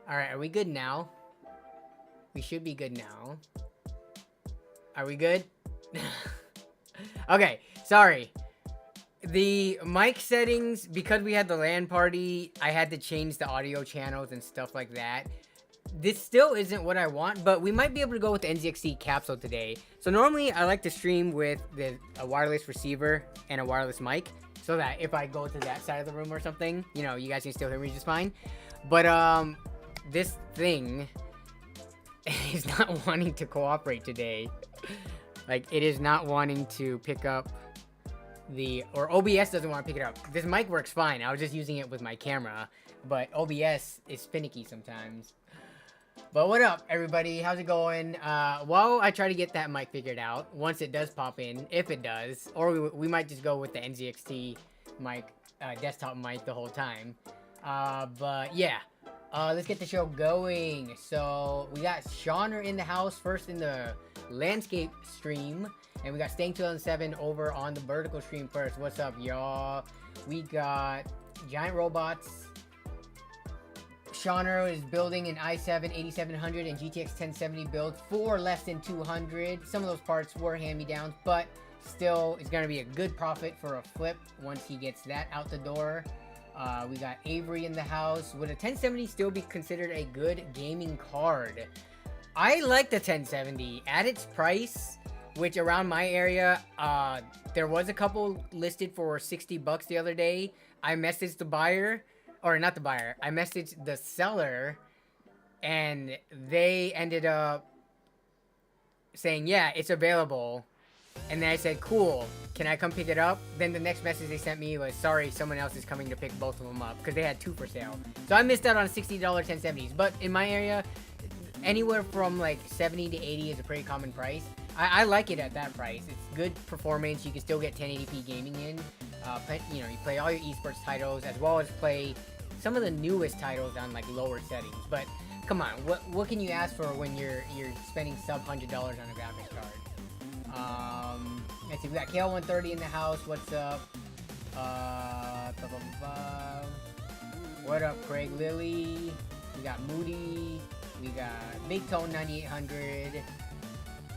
Alright, are we good now? We should be good now. Are we good? Okay, sorry. The mic settings, because we had the LAN party, I had to change the audio channels and stuff like that. This still isn't what I want, but we might be able to go with the NZXT Capsule today. So normally I like to stream with a wireless receiver and a wireless mic, so that if I go to that side of the room or something, you know, you guys can still hear me just fine. But this thing is not wanting to cooperate today. Like, it is not wanting to pick up or OBS doesn't want to pick it up. This mic works fine. I was just using it with my camera, but OBS is finicky sometimes. But what up, everybody? How's it going? While I try to get that mic figured out, once it does pop in, if it does, or we might just go with the NZXT mic, desktop mic the whole time. But yeah, let's get the show going. So we got Shauner in the house first in the landscape stream, and we got Staying 2007 over on the vertical stream first. What's up, y'all? We got Giant Robots. Shauner is building an i7 8700 and GTX 1070 build for less than 200. Some of those parts were hand-me-downs, but still, it's going to be a good profit for a flip once he gets that out the door. We got Avery in the house. Would a 1070 still be considered a good gaming card? I like the 1070 at its price, which around my area, there was a couple listed for 60 bucks the other day. I messaged the buyer, or not the buyer, I messaged the seller, and they ended up saying, yeah, it's available. And then I said, cool, can I come pick it up? Then the next message they sent me was, sorry, someone else is coming to pick both of them up, because they had two for sale. So I missed out on $60 1070s, but in my area, anywhere from like 70 to 80 is a pretty common price. I like it at that price. It's good performance. You can still get 1080p gaming in. You know, you play all your esports titles, as well as play some of the newest titles on like lower settings. But come on, what can you ask for when you're spending sub $100 on a graphics card? Let's see, we got KL130 in the house. What's up? What up, Craig Lilly? We got Moody. We got Big Tone 9800.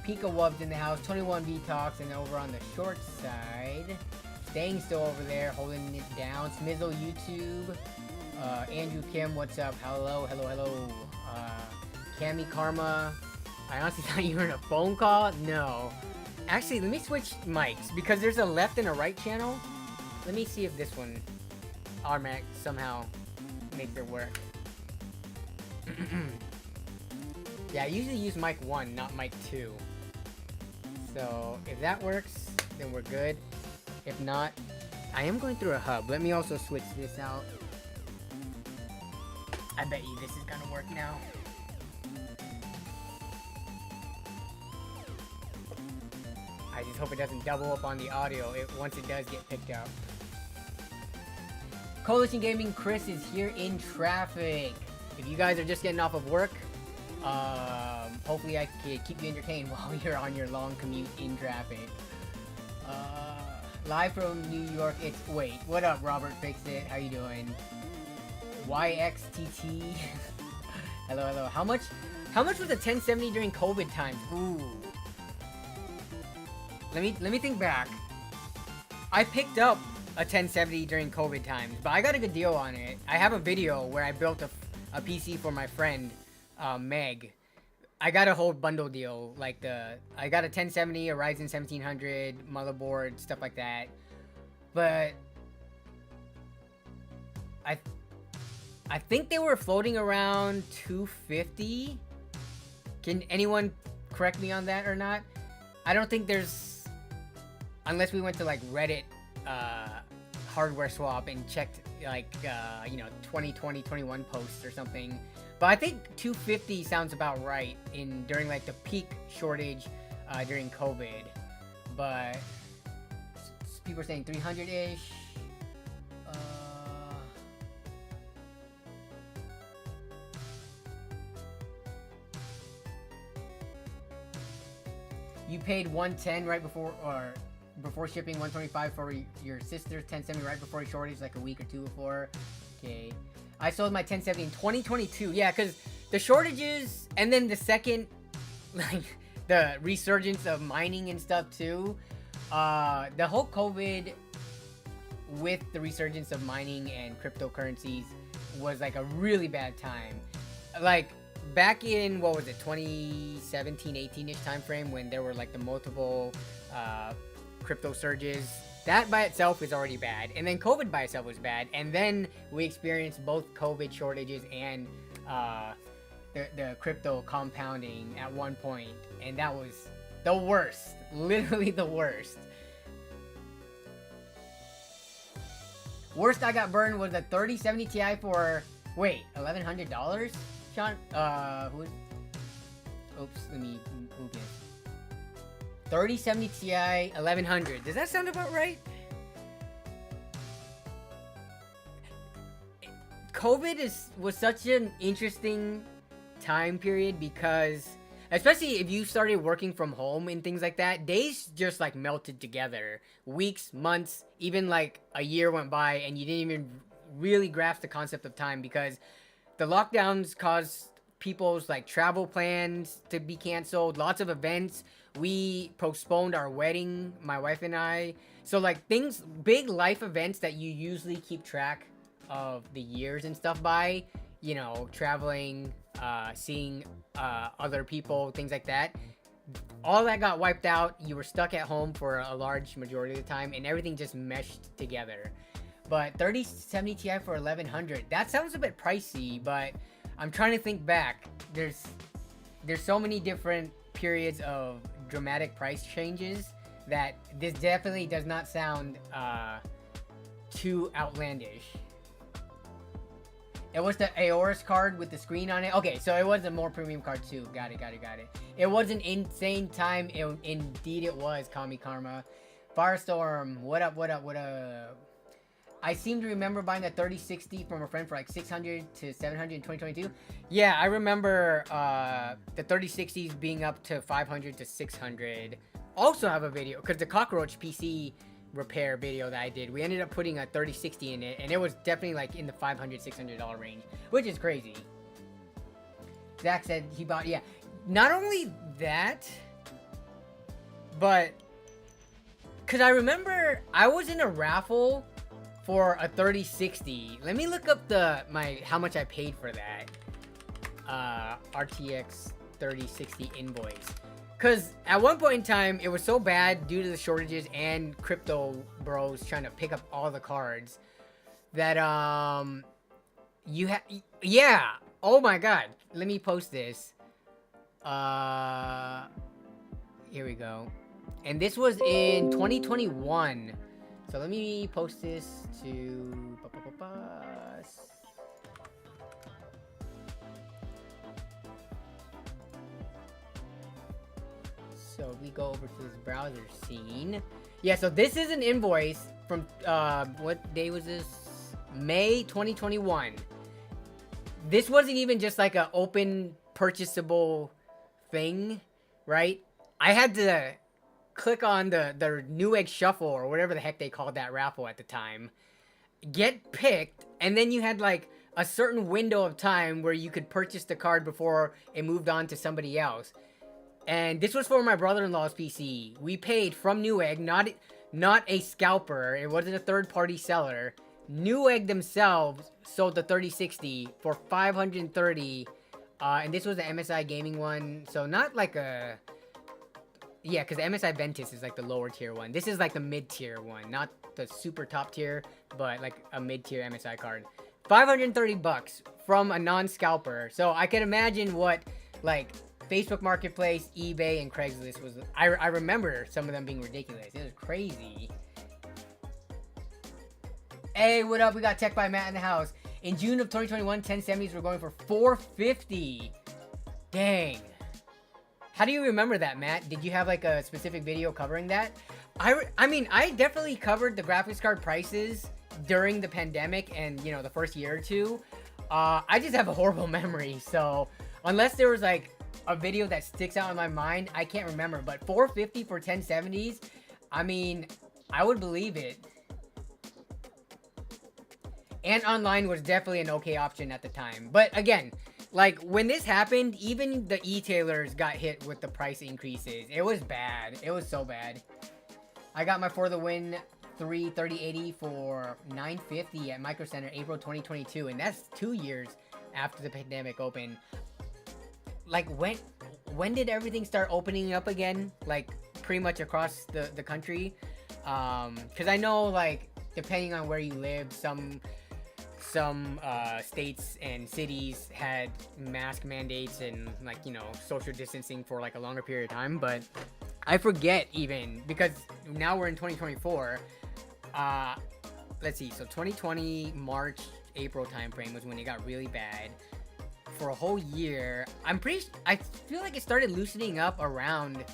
Pika Wubs in the house. 21 V-Talks, and over on the short side, Staying still over there, holding it down. Smizzle YouTube. Andrew Kim, what's up? Hello. Cami Karma. I honestly thought you were in a phone call. No. Actually, let me switch mics, because there's a left and a right channel. Let me see if this one automatic somehow makes it work. Yeah, I usually use mic 1, not mic 2. So if that works, then we're good. If not, I am going through a hub. Let me also switch this out. I bet you this is gonna work now. I just hope it doesn't double up on the audio once it does get picked up. Coalition Gaming Chris is here in traffic. If you guys are just getting off of work, hopefully I can keep you entertained while you're on your long commute in traffic. Live from New York, it's wait. What up, Robert Fixit? How you doing? YXTT. hello. How much was the 1070 during COVID times? Ooh. Let me think back. I picked up a 1070 during COVID times, but I got a good deal on it. I have a video where I built a PC for my friend, Meg. I got a whole bundle deal, like I got a 1070, a Ryzen 1700, motherboard, stuff like that. But I think they were floating around 250. Can anyone correct me on that or not? I don't think there's, unless we went to like Reddit hardware swap and checked like 2020 21 posts or something. But I think 250 sounds about right during like the peak shortage during COVID. But people are saying 300-ish. You paid 110 right before, or before shipping, 125 for your sister's 1070 right before shortage, like a week or two before. Okay. I sold my 1070 in 2022. Yeah, because the shortages and then the second, like, the resurgence of mining and stuff too. The whole COVID with the resurgence of mining and cryptocurrencies was like a really bad time. Like, back in, what was it, 2017, 18-ish time frame, when there were like the multiple crypto surges. That by itself is already bad, and then COVID by itself was bad, and then we experienced both COVID shortages and the crypto compounding at one point, and that was the worst, literally the worst. Worst I got burned was a 3070 Ti for, wait, $1,100? Sean, who's, oops, let me move this. 3070 Ti, 1100. Does that sound about right? COVID was such an interesting time period because, especially if you started working from home and things like that, days just like melted together. Weeks, months, even like a year went by and you didn't even really grasp the concept of time because the lockdowns caused people's like travel plans to be canceled, lots of events. We postponed our wedding, my wife and I. So like things, big life events that you usually keep track of the years and stuff by, you know, traveling, seeing other people, things like that. All that got wiped out. You were stuck at home for a large majority of the time and everything just meshed together. But 3070 Ti for 1100, that sounds a bit pricey, but I'm trying to think back. There's so many different periods of dramatic price changes that this definitely does not sound too outlandish. It was the Aorus card with the screen on it. Okay, so it was a more premium card too. Got it. It was an insane time. Indeed it was, Kami Karma. Firestorm, what up? I seem to remember buying a 3060 from a friend for like 600 to 700 in 2022. Yeah, I remember the 3060s being up to 500 to 600. Also have a video, because the Cockroach PC repair video that I did, we ended up putting a 3060 in it, and it was definitely like in the $500, $600 range, which is crazy. Zach said he bought, yeah. Not only that, but, because I remember I was in a raffle for a 3060. Let me look up how much I paid for that RTX 3060 invoice. Because at one point in time, it was so bad due to the shortages and crypto bros trying to pick up all the cards that yeah, oh my god, let me post this. Here we go. And this was in 2021. So let me post this to so we go over to this browser scene. Yeah, so this is an invoice from what day was this? May 2021. This wasn't even just like a open purchasable thing, right? I had to click on the Newegg Shuffle or whatever the heck they called that raffle at the time, get picked, and then you had like a certain window of time where you could purchase the card before it moved on to somebody else. And this was for my brother-in-law's PC. We paid from Newegg, not a scalper. It wasn't a third-party seller. Newegg themselves sold the 3060 for $530, and this was the MSI gaming one, so not like a, yeah, because the MSI Ventus is like the lower tier one. This is like the mid-tier one, not the super top tier, but like a mid-tier MSI card. $530 from a non-scalper. So I can imagine what like Facebook Marketplace, eBay, and Craigslist was. I remember some of them being ridiculous. It was crazy. Hey, what up? We got Tech by Matt in the house. In June of 2021, 1070s were going for $450. Dang. How do you remember that, Matt? Did you have like a specific video covering that? I mean, I definitely covered the graphics card prices during the pandemic and, you know, the first year or two. I just have a horrible memory, so unless there was like a video that sticks out in my mind, I can't remember. But $450 for 1070s, I mean, I would believe it. And online was definitely an okay option at the time. But again, like when this happened, even the e-tailers got hit with the price increases. It was bad. It was so bad. I got my For the Win 3 3080 for $950 at Micro Center April 2022, and that's 2 years after the pandemic opened. Like when did everything start opening up again? Like pretty much across the country. Because I know, like, depending on where you live, some states and cities had mask mandates and, like, you know, social distancing for like a longer period of time. But I forget, even because now we're in 2024. Let's see, so 2020 March April timeframe was when it got really bad for a whole year. I feel like it started loosening up around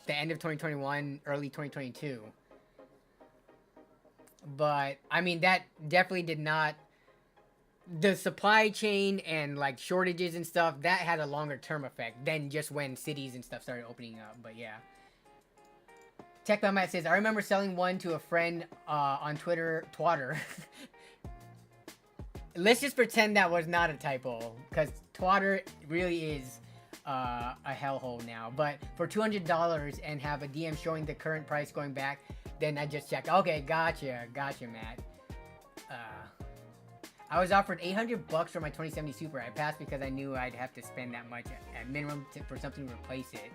the end of 2021, early 2022. But I mean, that definitely did not, the supply chain and like shortages and stuff, that had a longer term effect than just when cities and stuff started opening up. But yeah. TechBoundMat says, I remember selling one to a friend on Twitter, Twatter. Let's just pretend that was not a typo, because Twatter really is a hellhole now. But for $200 and have a DM showing the current price going back, then I just checked. Okay, gotcha, Matt. I was offered $800 for my 2070 Super. I passed because I knew I'd have to spend that much at minimum for something to replace it.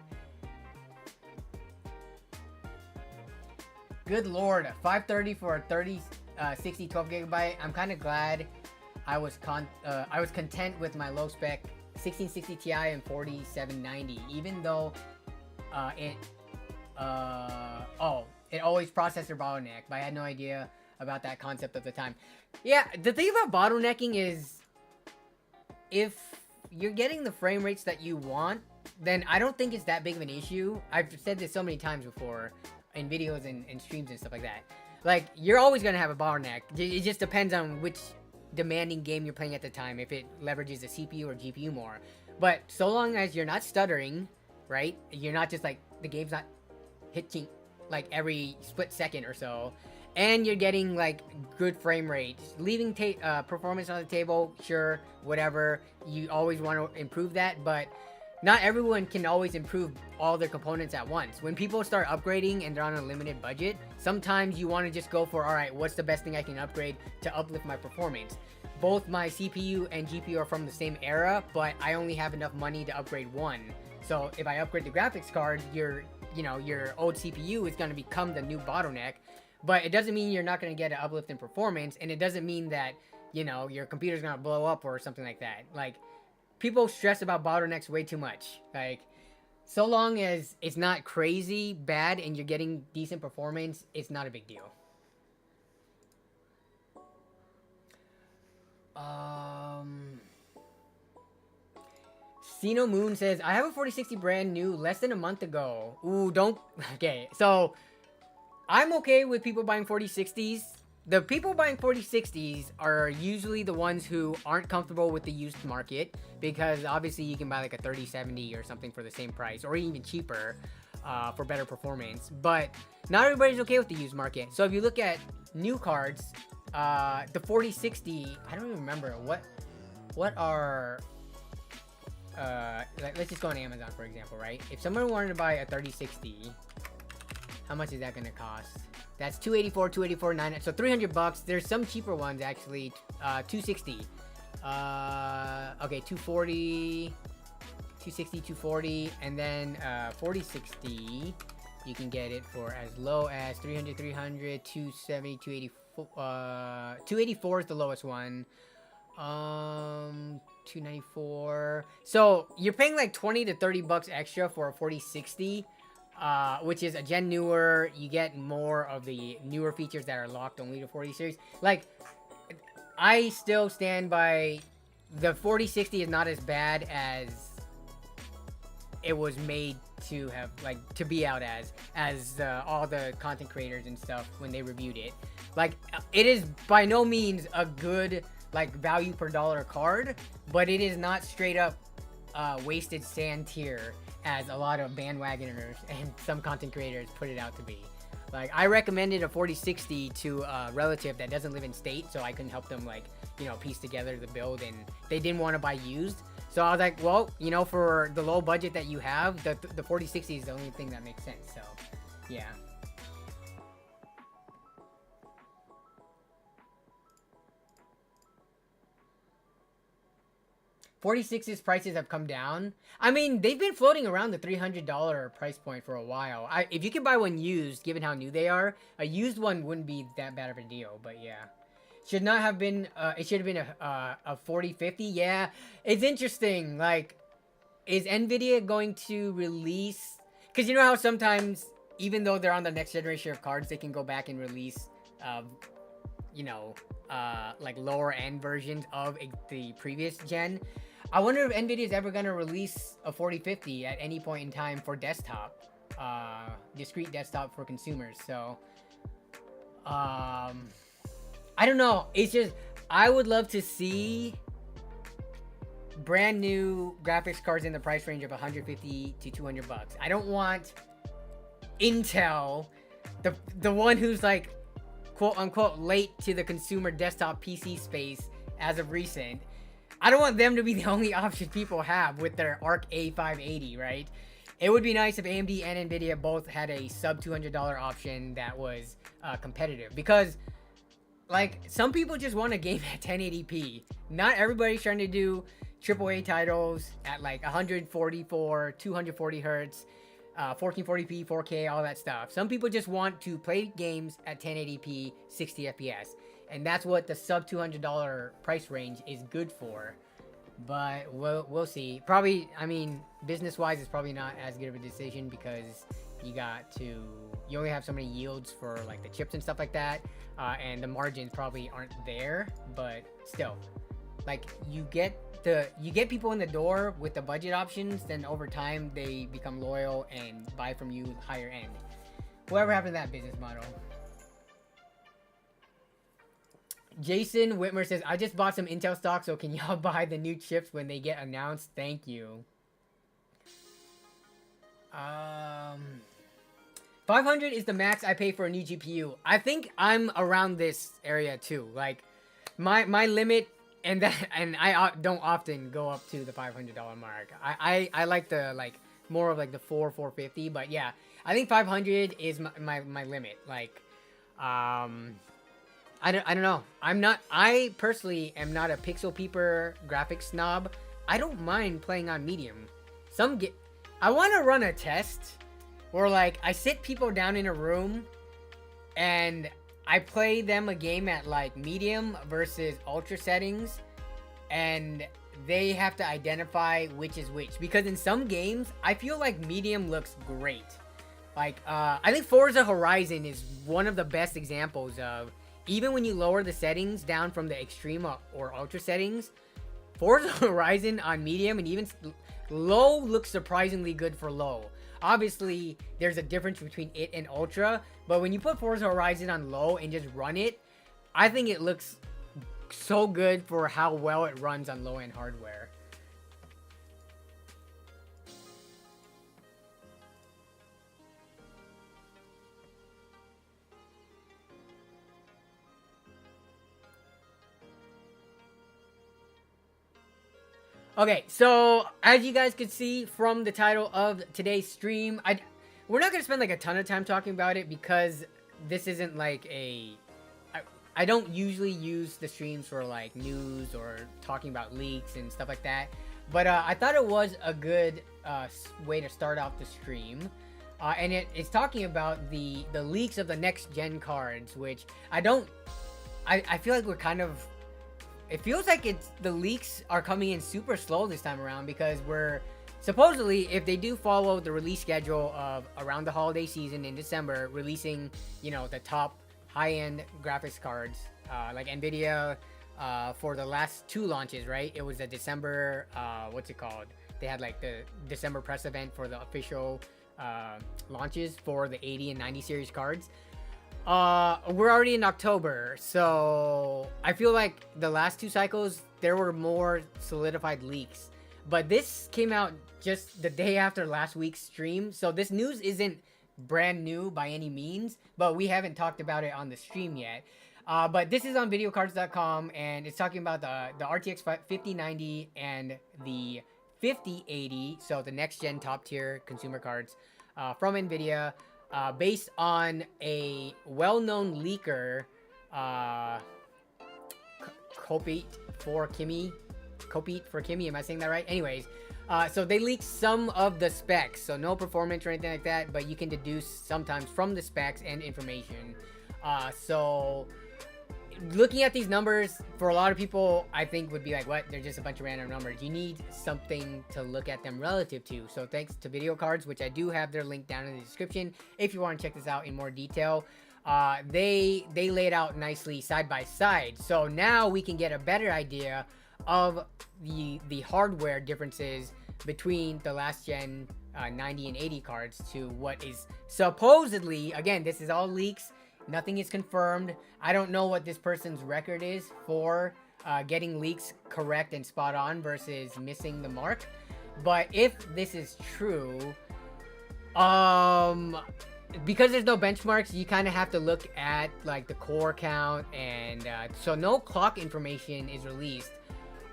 Good lord, $530 for a 3060 12 gigabyte. I'm kind of glad I was content with my low spec 1660 Ti and 4790, even though it always processor bottleneck, but I had no idea about that concept at the time. Yeah, the thing about bottlenecking is, if you're getting the frame rates that you want, then I don't think it's that big of an issue. I've said this so many times before in videos and streams and stuff like that. Like, you're always gonna have a bottleneck. It just depends on which demanding game you're playing at the time, if it leverages the CPU or GPU more. But so long as you're not stuttering, right? You're not just like, the game's not hitching like every split second or so, and you're getting like good frame rates, leaving performance on the table, sure, whatever, you always want to improve that, but not everyone can always improve all their components at once. When people start upgrading and they're on a limited budget, sometimes you want to just go for, alright, what's the best thing I can upgrade to uplift my performance? Both my CPU and GPU are from the same era, but I only have enough money to upgrade one. So if I upgrade the graphics card, your old CPU is going to become the new bottleneck. But it doesn't mean you're not going to get an uplift in performance, and it doesn't mean that, your computer's going to blow up or something like that. Like, people stress about bottlenecks way too much. Like, so long as it's not crazy bad and you're getting decent performance, it's not a big deal. Sino Moon says, I have a 4060 brand new less than a month ago. Ooh, don't... Okay, so I'm okay with people buying 4060s. The people buying 4060s are usually the ones who aren't comfortable with the used market, because obviously you can buy like a 3070 or something for the same price, or even cheaper for better performance. But not everybody's okay with the used market. So if you look at new cards, the 4060, I don't even remember what are... let's just go on Amazon, for example, right? If someone wanted to buy a 3060, how much is that going to cost? That's $284, $9, so $300. There's some cheaper ones, actually. $260. Okay, $240, $260, $240, and then 4060, you can get it for as low as $300, $270, $284. $284 is the lowest one. $294. So you're paying like $20 to $30 extra for a 4060. Which is a gen newer. You get more of the newer features that are locked only to 40 series. Like, I still stand by the 4060 is not as bad as it was made to have, like, to be out as all the content creators and stuff when they reviewed it. Like, it is by no means a good, like, value per dollar card, but it is not straight up wasted sand tier as a lot of bandwagoners and some content creators put it out to be. Like, I recommended a 4060 to a relative that doesn't live in state, so I couldn't help them, like, you know, piece together the build, and they didn't want to buy used. So I was like, well, you know, for the low budget that you have, the 4060 is the only thing that makes sense. So, yeah. .46's prices have come down. I mean, they've been floating around the $300 price point for a while. If you could buy one used, given how new they are, a used one wouldn't be that bad of a deal. But yeah, should not have been. It should have been a 4050. Yeah, it's interesting. Like, is Nvidia going to release? Because you know how sometimes, even though they're on the next generation of cards, they can go back and release, you know, like lower end versions of the previous gen. I wonder if Nvidia is ever going to release a 4050 at any point in time for desktop, discrete desktop for consumers. So, I don't know. It's just, I would love to see brand new graphics cards in the price range of 150 to 200 bucks. I don't want Intel, the one who's like, quote unquote, late to the consumer desktop PC space as of recent. I don't want them to be the only option people have with their Arc A580, right? It would be nice if AMD and Nvidia both had a sub $200 option that was competitive, because like, some people just want a game at 1080p. Not everybody's trying to do AAA titles at like 144, 240 hertz, 1440p, 4K, all that stuff. Some people just want to play games at 1080p, 60 FPS. And that's what the sub $200 price range is good for. But we'll see. Probably, I mean, business-wise, it's probably not as good of a decision, because you only have so many yields for like the chips and stuff like that. And the margins probably aren't there, but still, like, you get people in the door with the budget options, then over time they become loyal and buy from you higher end. Whatever happened to that business model? Jason Whitmer says, I just bought some Intel stock, so can y'all buy the new chips when they get announced? Thank you. 500 is the max I pay for a new GPU. I think I'm around this area too. Like, my limit, and I don't often go up to the $500 mark. I like the, like, more of like the 450, but yeah, I think 500 is my limit. Like, I don't know. I personally am not a pixel peeper graphics snob. I don't mind playing on medium. I want to run a test where, like, I sit people down in a room and I play them a game at like medium versus ultra settings, and they have to identify which is which, because in some games I feel like medium looks great. Like, I think Forza Horizon is one of the best examples of, even when you lower the settings down from the extreme or ultra settings, Forza Horizon on medium and even low looks surprisingly good for low. Obviously, there's a difference between it and ultra, but when you put Forza Horizon on low and just run it, I think it looks so good for how well it runs on low-end hardware. Okay, so as you guys could see from the title of today's stream, we're not going to spend like a ton of time talking about it, because this isn't like I don't usually use the streams for like news or talking about leaks and stuff like that. But I thought it was a good way to start off the stream. And it's talking about the leaks of the next gen cards, which I feel like we're kind of, it feels like the leaks are coming in super slow this time around, because we're supposedly, if they do follow the release schedule of around the holiday season in December, releasing, you know, the top high-end graphics cards, like Nvidia, for the last two launches, right? It was a December, what's it called? They had like the December press event for the official launches for the 80 and 90 series cards. We're already in October, so I feel like the last two cycles there were more solidified leaks, but this came out just the day after last week's stream, so this news isn't brand new by any means, but we haven't talked about it on the stream yet. But this is on videocards.com, and it's talking about the RTX 5090 and the 5080, so the next gen top tier consumer cards from Nvidia, based on a well-known leaker, Kopit for Kimi. Am I saying that right? Anyways, so they leaked some of the specs, so no performance or anything like that, but you can deduce sometimes from the specs and information. So looking at these numbers, for a lot of people, I think would be like, what? They're just a bunch of random numbers. You need something to look at them relative to. So thanks to Video Cards, which I do have their link down in the description if you want to check this out in more detail. They lay it out nicely side by side. So now we can get a better idea of the hardware differences between the last gen 90 and 80 cards to what is supposedly, again, this is all leaks. Nothing is confirmed. I don't know what this person's record is for getting leaks correct and spot on versus missing the mark. But if this is true, because there's no benchmarks, you kind of have to look at like the core count, and so no clock information is released.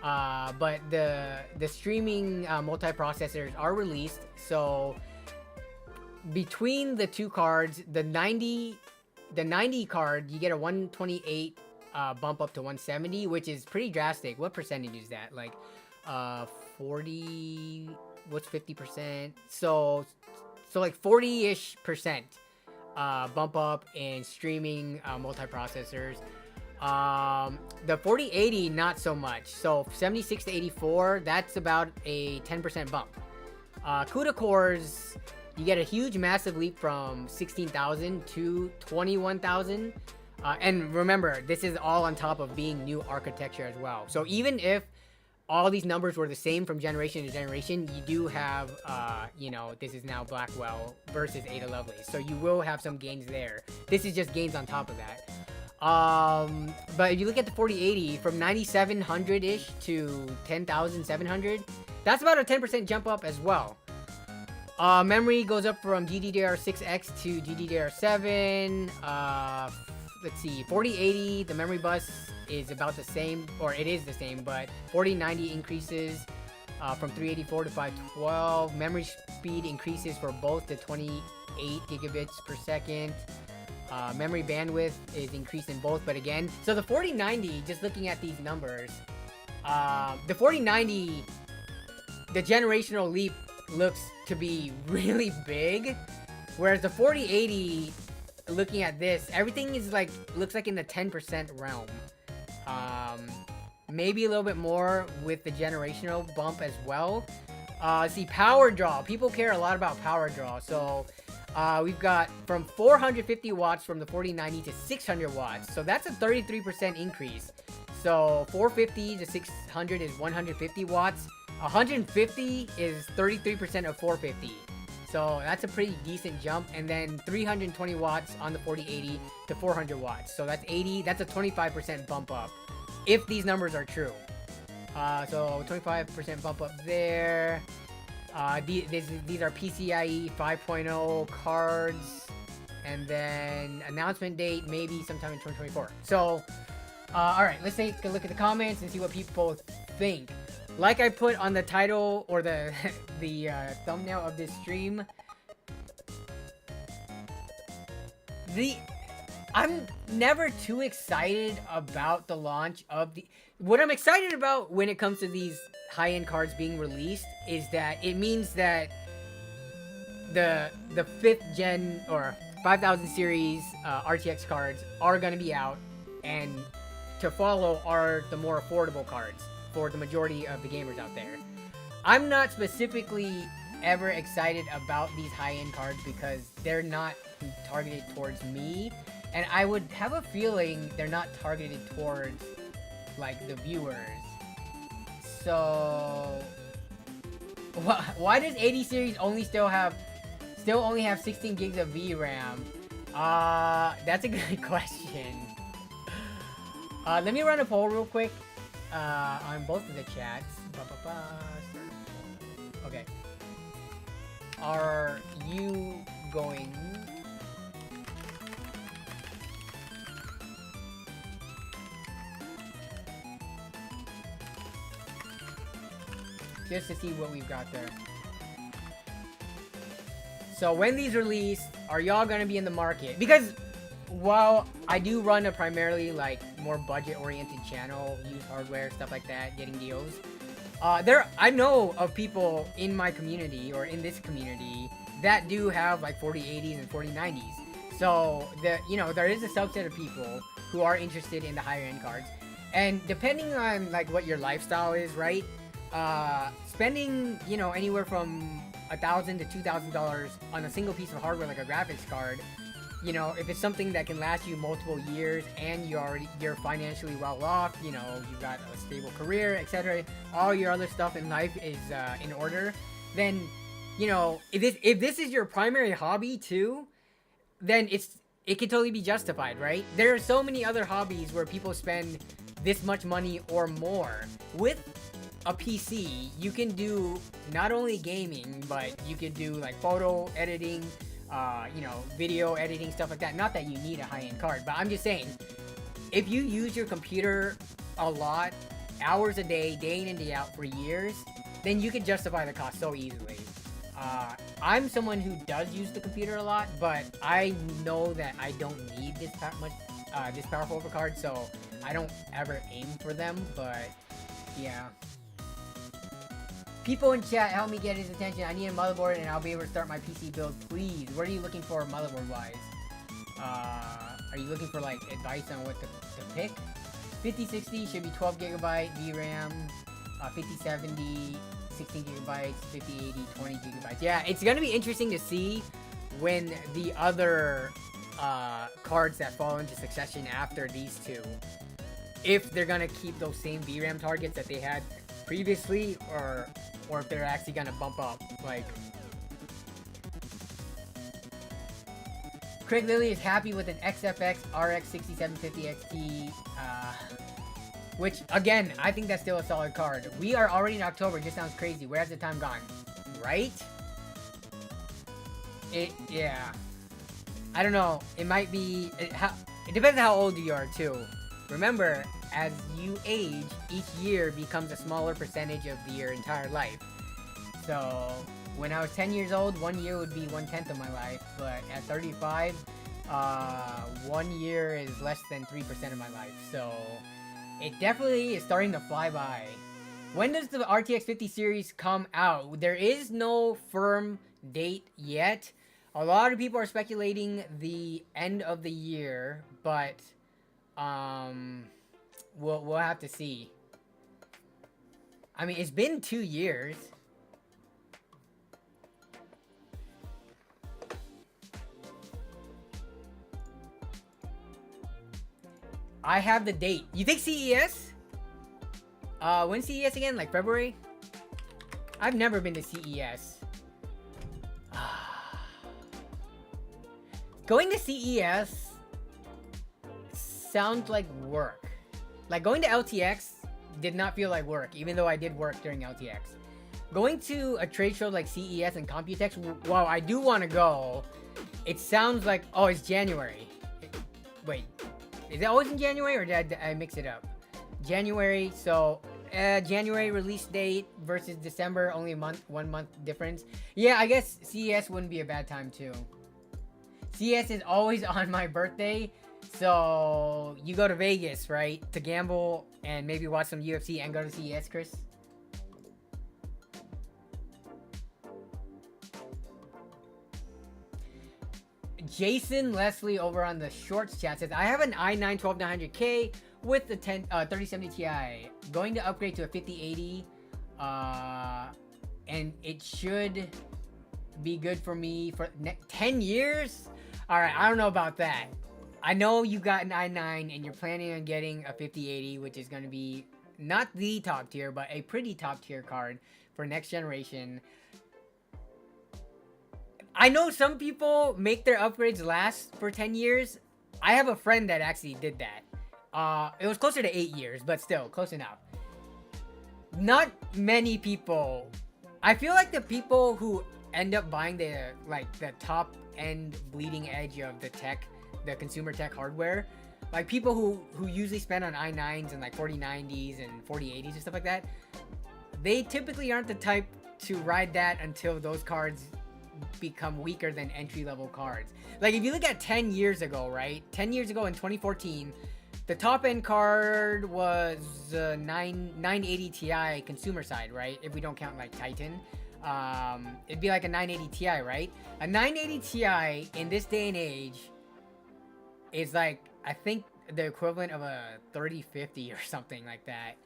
But the streaming multiprocessors are released. So between the two cards, the 90 card, you get a 128 bump up to 170, which is pretty drastic. What percentage is that? Like 40, what's 50%? So like 40-ish% bump up in streaming multiprocessors. The 4080, not so much. So 76 to 84, that's about a 10% bump. CUDA cores, you get a huge, massive leap from 16,000 to 21,000. And remember, this is all on top of being new architecture as well. So even if all these numbers were the same from generation to generation, you do have, you know, this is now Blackwell versus Ada Lovelace. So you will have some gains there. This is just gains on top of that. But if you look at the 4080, from 9,700-ish to 10,700, that's about a 10% jump up as well. Memory goes up from GDDR6X to GDDR7. Let's see, 4080, the memory bus is about the same, or it is the same, but 4090 increases from 384 to 512. Memory speed increases for both the 28 gigabits per second. Memory bandwidth is increased in both, but again, so the 4090, just looking at these numbers, the 4090, the generational leap looks to be really big, whereas the 4080, looking at this, everything is like, looks like in the 10% realm. Maybe a little bit more with the generational bump as well. See, power draw, people care a lot about power draw. So we've got from 450 watts from the 4090 to 600 watts, so that's a 33% increase. So 450 to 600 is 150 watts. 150 is 33% of 450. So that's a pretty decent jump. And then 320 watts on the 4080 to 400 watts. So that's 80. That's a 25% bump up if these numbers are true. So 25% bump up there. These are PCIe 5.0 cards. And then announcement date maybe sometime in 2024. So, alright, let's take a look at the comments and see what people think. Like I put on the title or the thumbnail of this stream, I'm never too excited about the launch of the... What I'm excited about when it comes to these high-end cards being released is that it means that the 5th gen or 5000 series RTX cards are going to be out, and to follow are the more affordable cards for the majority of the gamers out there. I'm not specifically ever excited about these high-end cards because they're not targeted towards me, and I would have a feeling they're not targeted towards like the viewers. So why does 80 series still only have 16 gigs of VRAM? That's a good question. Let me run a poll real quick on both of the chats. Okay. Are you going. Just to see what we've got there. So when these release, are y'all gonna be in the market? Because while I do run a primarily like more budget-oriented channel, used hardware, stuff like that, getting deals. I know of people in my community or in this community that do have like 4080s and 4090s. So there is a subset of people who are interested in the higher end cards. And depending on like what your lifestyle is, right? Spending, anywhere from $1,000 to $2,000 on a single piece of hardware like a graphics card, if it's something that can last you multiple years and you're financially well off, you've got a stable career, etc., all your other stuff in life is in order, then, if this is your primary hobby too, then it can totally be justified, right? There are so many other hobbies where people spend this much money or more. With a PC, you can do not only gaming, but you can do like photo editing, video editing, stuff like that. Not that you need a high-end card, but I'm just saying, if you use your computer a lot, hours a day, day in and day out for years, then you can justify the cost so easily. I'm someone who does use the computer a lot, but I know that I don't need this powerful of a card, so I don't ever aim for them, but yeah. People in chat, help me get his attention. I need a motherboard and I'll be able to start my PC build, please. What are you looking for motherboard-wise? Are you looking for, like, advice on what to pick? 5060 should be 12 gigabyte VRAM. 5070, 16 gigabytes. 5080, 20 gigabytes. Yeah, it's gonna be interesting to see when the other cards that fall into succession after these two, if they're gonna keep those same VRAM targets that they had previously, or if they're actually gonna bump up. Like, Craig Lilly is happy with an XFX RX 6750 XT, which again, I think that's still a solid card. We are already in October. It just sounds crazy. Where has the time gone? Right? Yeah. I don't know. It might be. It depends on how old you are too. Remember, as you age, each year becomes a smaller percentage of your entire life. So, when I was 10 years old, 1 year would be 1/10 of my life. But at 35, 1 year is less than 3% of my life. So, it definitely is starting to fly by. When does the RTX 50 series come out? There is no firm date yet. A lot of people are speculating the end of the year, but we'll have to see. I mean, it's been 2 years. I have the date. You think CES? When's CES again? Like February? I've never been to CES. Going to CES sounds like work. Like, going to LTX did not feel like work, even though I did work during LTX. Going to a trade show like CES and Computex, while I do want to go, it sounds like, oh, it's January. Wait, is it always in January, or did I mix it up? January, so January release date versus December, only a month, 1 month difference. Yeah, I guess CES wouldn't be a bad time too. CES is always on my birthday, so you go to Vegas, right, to gamble and maybe watch some UFC and go to CES, Chris? Jason Leslie over on the Shorts chat says, I have an i9 12900K with the 3070 Ti. Going to upgrade to a 5080, and it should be good for me for 10 years? Alright, I don't know about that. I know you got an i9 and you're planning on getting a 5080, which is going to be not the top tier, but a pretty top tier card for next generation. I know some people make their upgrades last for 10 years. I have a friend that actually did that. It was closer to 8 years, but still, close enough. Not many people. I feel like the people who end up buying the top end bleeding edge of the tech, the consumer tech hardware, like people who usually spend on i9s and like 4090s and 4080s and stuff like that, they typically aren't the type to ride that until those cards become weaker than entry-level cards. Like if you look at 10 years ago, right? 10 years ago in 2014, the top-end card was 980 Ti consumer side, right? If we don't count like Titan. It'd be like a 980 Ti, right? A 980 Ti in this day and age is like, I think the equivalent of a 3050 or something like that.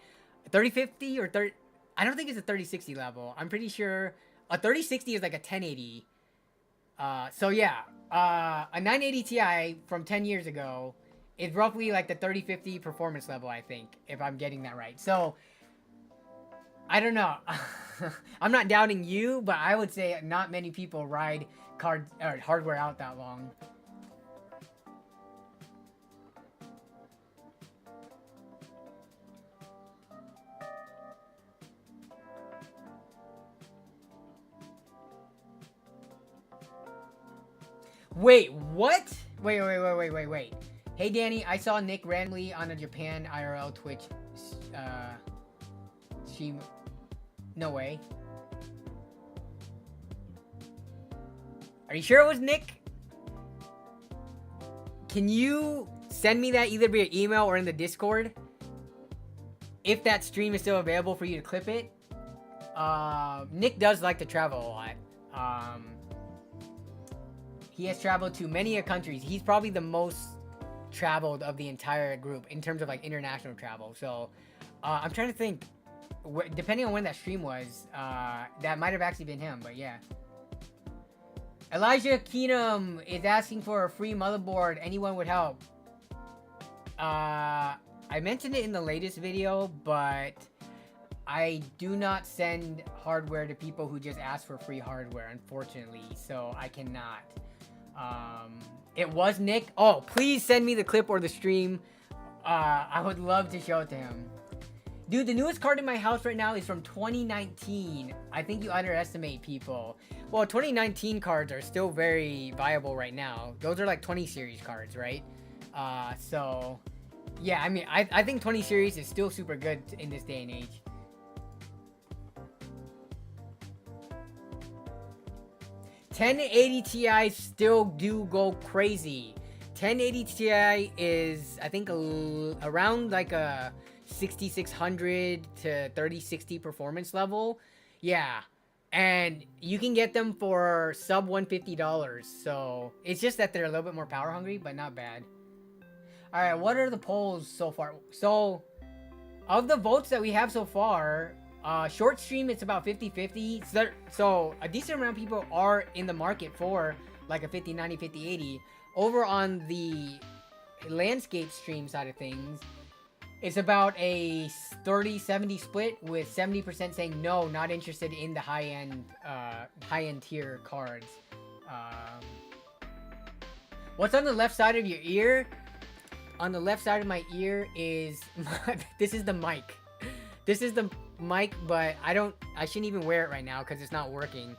3050 or 30... I don't think it's a 3060 level. I'm pretty sure a 3060 is like a 1080. So yeah, a 980 Ti from 10 years ago is roughly like the 3050 performance level, I think, if I'm getting that right. So, I don't know. I'm not doubting you, but I would say not many people ride hardware out that long. Wait, what? Wait. Hey, Danny, I saw Nick randomly on a Japan IRL Twitch stream. No way. Are you sure it was Nick? Can you send me that either via email or in the Discord? If that stream is still available for you to clip it. Nick does like to travel a lot. He has traveled to many countries. He's probably the most traveled of the entire group in terms of like international travel. So I'm trying to think, depending on when that stream was, that might have actually been him, but yeah. Elijah Keenum is asking for a free motherboard. Anyone would help. I mentioned it in the latest video, but I do not send hardware to people who just ask for free hardware, unfortunately, so I cannot. It was Nick. Oh, please send me the clip or the stream. I would love to show it to him. Dude, the newest card in my house right now is from 2019. I think you underestimate people. Well, 2019 cards are still very viable right now. Those are like 20 series cards, right? So, yeah, I mean, I think 20 series is still super good in this day and age. $1080 Ti still do go crazy. 1080 Ti is, I think, around like a 6600 to 3060 performance level. Yeah. And you can get them for sub $150. So it's just that they're a little bit more power hungry, but not bad. All right, what are the polls so far? So of the votes that we have so far, short stream, it's about 50-50. So a decent amount of people are in the market for like a 50-90, 50-80. Over on the landscape stream side of things, it's about a 30-70 split, with 70% saying no, not interested in the high-end tier cards. What's on the left side of your ear? On the left side of my ear is this is the mic. This is the mic, but I shouldn't even wear it right now because it's not working.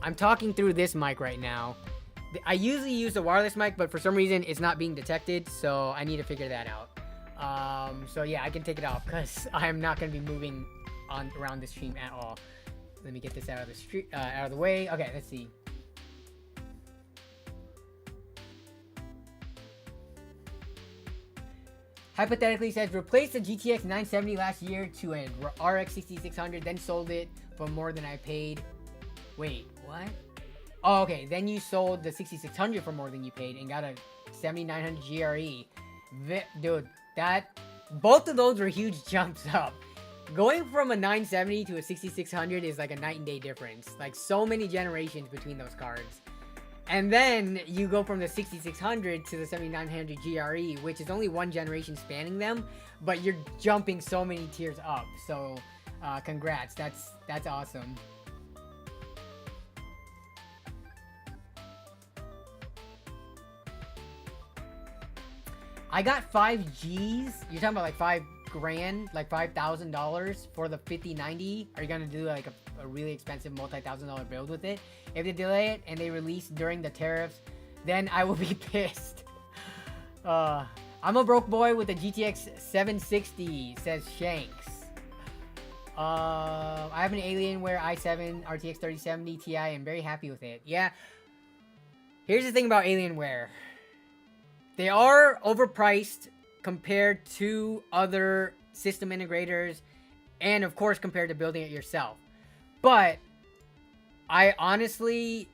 I'm talking through this mic right now. I usually use the wireless mic, but for some reason it's not being detected, so I need to figure that out. So yeah, I can take it off because I'm not going to be moving around the stream at all. Let me get this out of the way. Okay, let's see. Hypothetically says, replaced the GTX 970 last year to an RX 6600, then sold it for more than I paid. Wait, what? Oh, okay. Then you sold the 6600 for more than you paid and got a 7900 GRE. Dude, both of those were huge jumps up. Going from a 970 to a 6600 is like a night and day difference. Like so many generations between those cards. And then you go from the 6600 to the 7900 GRE, which is only one generation spanning them, but you're jumping so many tiers up. So, congrats. That's awesome. I got 5 Gs. You're talking about like $5 grand, like $5,000 for the 5090. Are you gonna do like a really expensive multi-$1,000 build with it. If they delay it and they release during the tariffs, then I will be pissed. I'm a broke boy with a GTX 760, says Shanks. I have an Alienware i7 RTX 3070 Ti. I'm very happy with it. Yeah. Here's the thing about Alienware. They are overpriced compared to other system integrators, and of course compared to building it yourself. But I honestly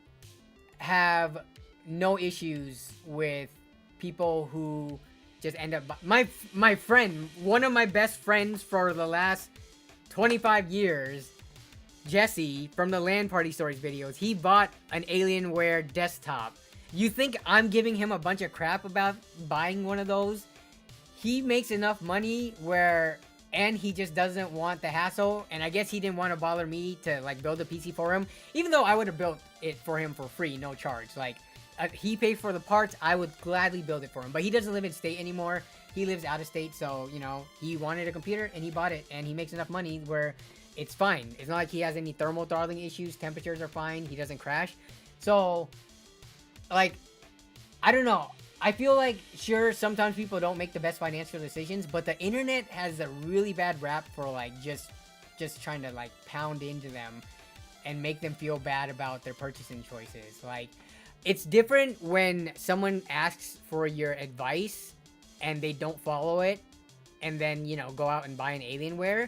have no issues with people who just end up... My friend, one of my best friends for the last 25 years, Jesse from the LAN Party Stories videos, he bought an Alienware desktop. You think I'm giving him a bunch of crap about buying one of those? He makes enough money where, and he just doesn't want the hassle, and I guess he didn't want to bother me to like build a PC for him, even though I would have built it for him for free, no charge. Like, he paid for the parts, I would gladly build it for him, but he doesn't live in state anymore. He lives out of state, so, you know, he wanted a computer, and he bought it, and he makes enough money where it's fine. It's not like he has any thermal throttling issues, temperatures are fine, he doesn't crash. So, like, I don't know. I feel like, sure, sometimes people don't make the best financial decisions, but the internet has a really bad rap for, like, just trying to, like, pound into them and make them feel bad about their purchasing choices. Like, it's different when someone asks for your advice and they don't follow it and then, you know, go out and buy an Alienware.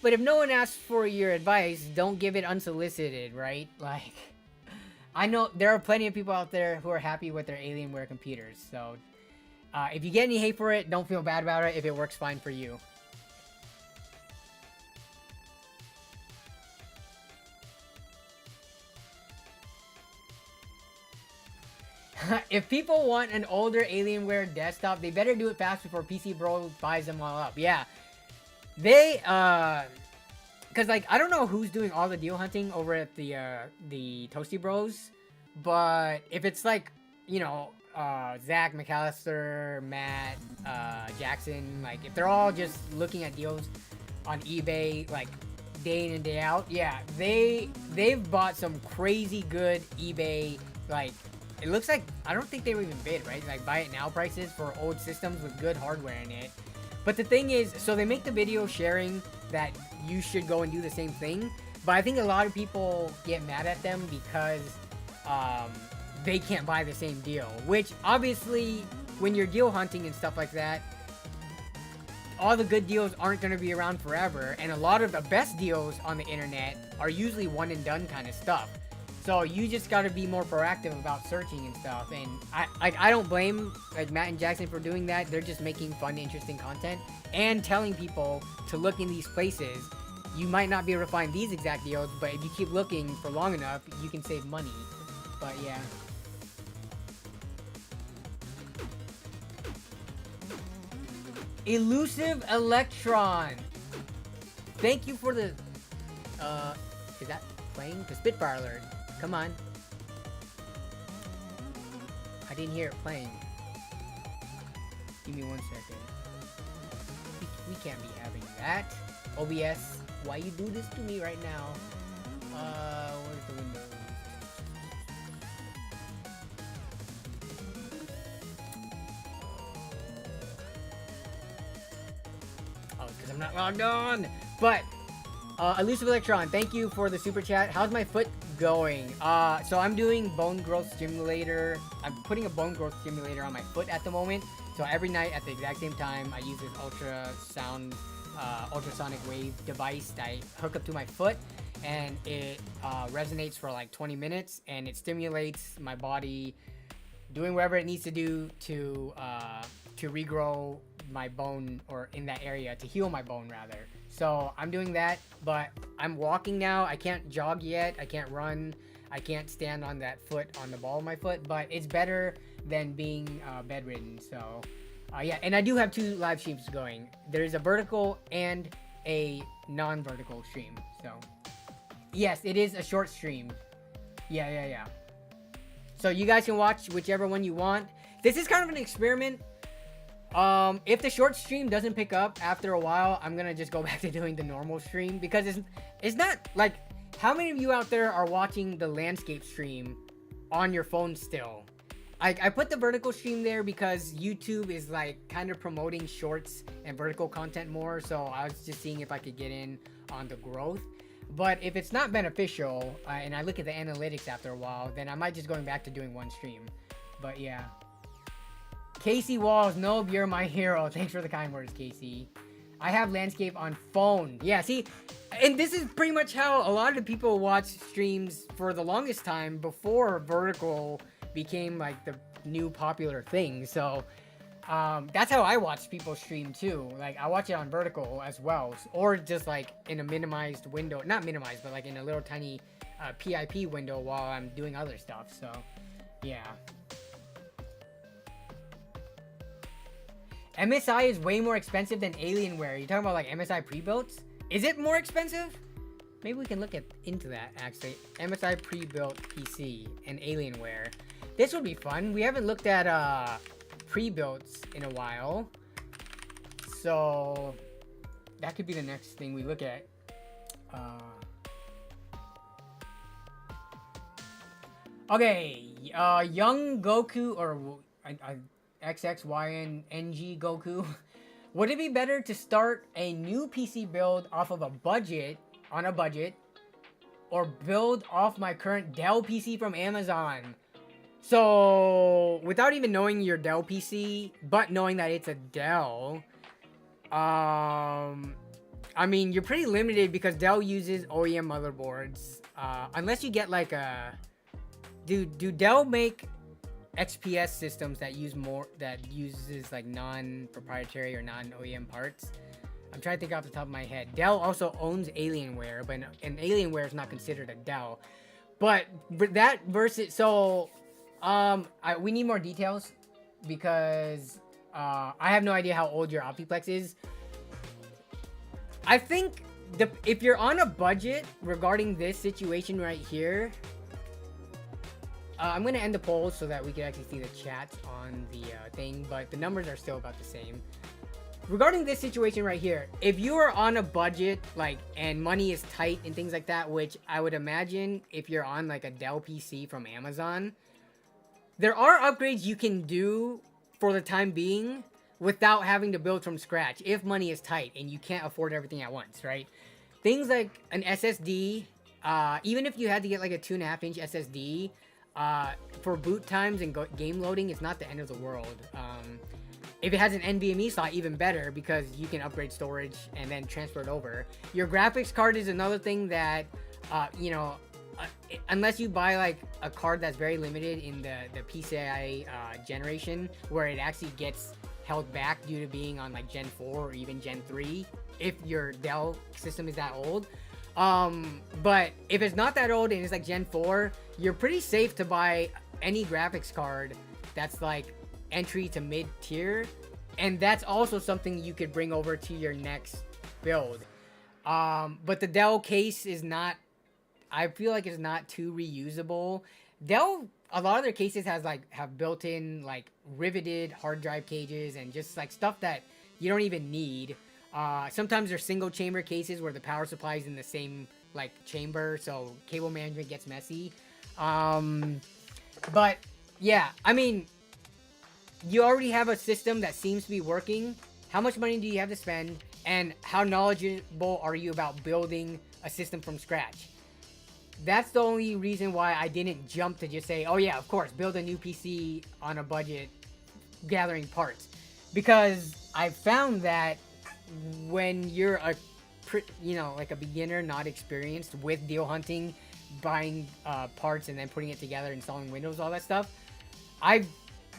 But if no one asks for your advice, don't give it unsolicited, right? Like, I know there are plenty of people out there who are happy with their Alienware computers. So, if you get any hate for it, don't feel bad about it if it works fine for you. If people want an older Alienware desktop, they better do it fast before PC Bro buys them all up. Yeah. They, because, like, I don't know who's doing all the deal hunting over at the Toasty Bros, but if it's, like, you know, Zach, McAllister, Matt, Jackson, like, if they're all just looking at deals on eBay, like, day in and day out, yeah, they've bought some crazy good eBay, like, it looks like, I don't think they were even bid, right? Like, buy it now prices for old systems with good hardware in it. But the thing is, so they make the video sharing that you should go and do the same thing. But I think a lot of people get mad at them because they can't buy the same deal. Which, obviously, when you're deal hunting and stuff like that, all the good deals aren't going to be around forever. And a lot of the best deals on the internet are usually one and done kind of stuff. So you just got to be more proactive about searching and stuff. And I don't blame like Matt and Jackson for doing that. They're just making fun, interesting content and telling people to look in these places. You might not be able to find these exact deals, but if you keep looking for long enough, you can save money. But yeah. Elusive Electron. Thank you for the is that playing? The Spitfire alert. Come on. I didn't hear it playing. Give me 1 second. We can't be having that. OBS, why you do this to me right now? Where's the window? Oh, it's because I'm not logged on. But Elusive Electron, thank you for the super chat. How's my foot going? So I'm doing bone growth stimulator. I'm putting a bone growth stimulator on my foot at the moment. So every night at the exact same time, I use this ultrasonic wave device that I hook up to my foot, and it resonates for like 20 minutes, and it stimulates my body doing whatever it needs to do to regrow my bone, or in that area, to heal my bone rather. So I'm doing that, but I'm walking now. I can't jog yet. I can't run. I can't stand on that foot, on the ball of my foot, but it's better than being bedridden. So yeah, and I do have 2 live streams going. There's a vertical and a non-vertical stream. So yes, it is a short stream. Yeah. So you guys can watch whichever one you want. This is kind of an experiment. If the short stream doesn't pick up after a while, I'm gonna just go back to doing the normal stream, because it's not like, how many of you out there are watching the landscape stream on your phone still? I put the vertical stream there because YouTube is like kind of promoting shorts and vertical content more, so I was just seeing if I could get in on the growth. But if it's not beneficial, and I look at the analytics after a while, then I might just going back to doing one stream. But yeah. Casey Walls, nope, you're my hero. Thanks for the kind words, Casey. I have landscape on phone. Yeah, see, and this is pretty much how a lot of the people watch streams for the longest time before vertical became like the new popular thing. So that's how I watch people stream too. Like I watch it on vertical as well, or just like in a minimized window, not minimized, but like in a little tiny PIP window while I'm doing other stuff. So yeah. MSI is way more expensive than Alienware. You're talking about like MSI pre-builts? Is it more expensive? Maybe we can look into that actually. MSI pre-built PC and Alienware. This would be fun. We haven't looked at pre-builts in a while. So that could be the next thing we look at. Okay, Young Goku or XXYNNG Goku. Would it be better to start a new PC build off of a budget, or build off my current Dell PC from Amazon? So, without even knowing your Dell PC, but knowing that it's a Dell, I mean, you're pretty limited because Dell uses OEM motherboards. Unless you get like a... Do Dell make XPS systems that uses like non-proprietary or non-OEM parts? I'm trying to think off the top of my head. Dell also owns Alienware, but and Alienware is not considered a Dell. But that versus... So... we need more details because I have no idea how old your Optiplex is. I think if you're on a budget regarding this situation right here, I'm gonna end the poll so that we can actually see the chat on the thing, but the numbers are still about the same. Regarding this situation right here, if you are on a budget, like, and money is tight and things like that, which I would imagine if you're on like a Dell PC from Amazon, there are upgrades you can do for the time being without having to build from scratch if money is tight and you can't afford everything at once, right? Things like an SSD, even if you had to get like a 2.5-inch SSD, for boot times and game loading, it's not the end of the world. If it has an NVMe slot, even better because you can upgrade storage and then transfer it over. Your graphics card is another thing that, you know, unless you buy like a card that's very limited in the PCI generation, where it actually gets held back due to being on like Gen 4 or even Gen 3, if your Dell system is that old. But if it's not that old and it's like Gen 4, you're pretty safe to buy any graphics card that's like entry to mid tier, and that's also something you could bring over to your next build. But the Dell case is not, I feel like it's not too reusable. Dell, a lot of their cases have built-in like riveted hard drive cages and just like stuff that you don't even need. Sometimes they're single chamber cases where the power supply is in the same like chamber, so cable management gets messy. But yeah, I mean, you already have a system that seems to be working. How much money do you have to spend, and how knowledgeable are you about building a system from scratch? That's the only reason why I didn't jump to just say, oh yeah, of course, build a new PC on a budget, gathering parts. Because I found that when you're like a beginner, not experienced with deal hunting, buying parts and then putting it together, installing Windows, all that stuff, I've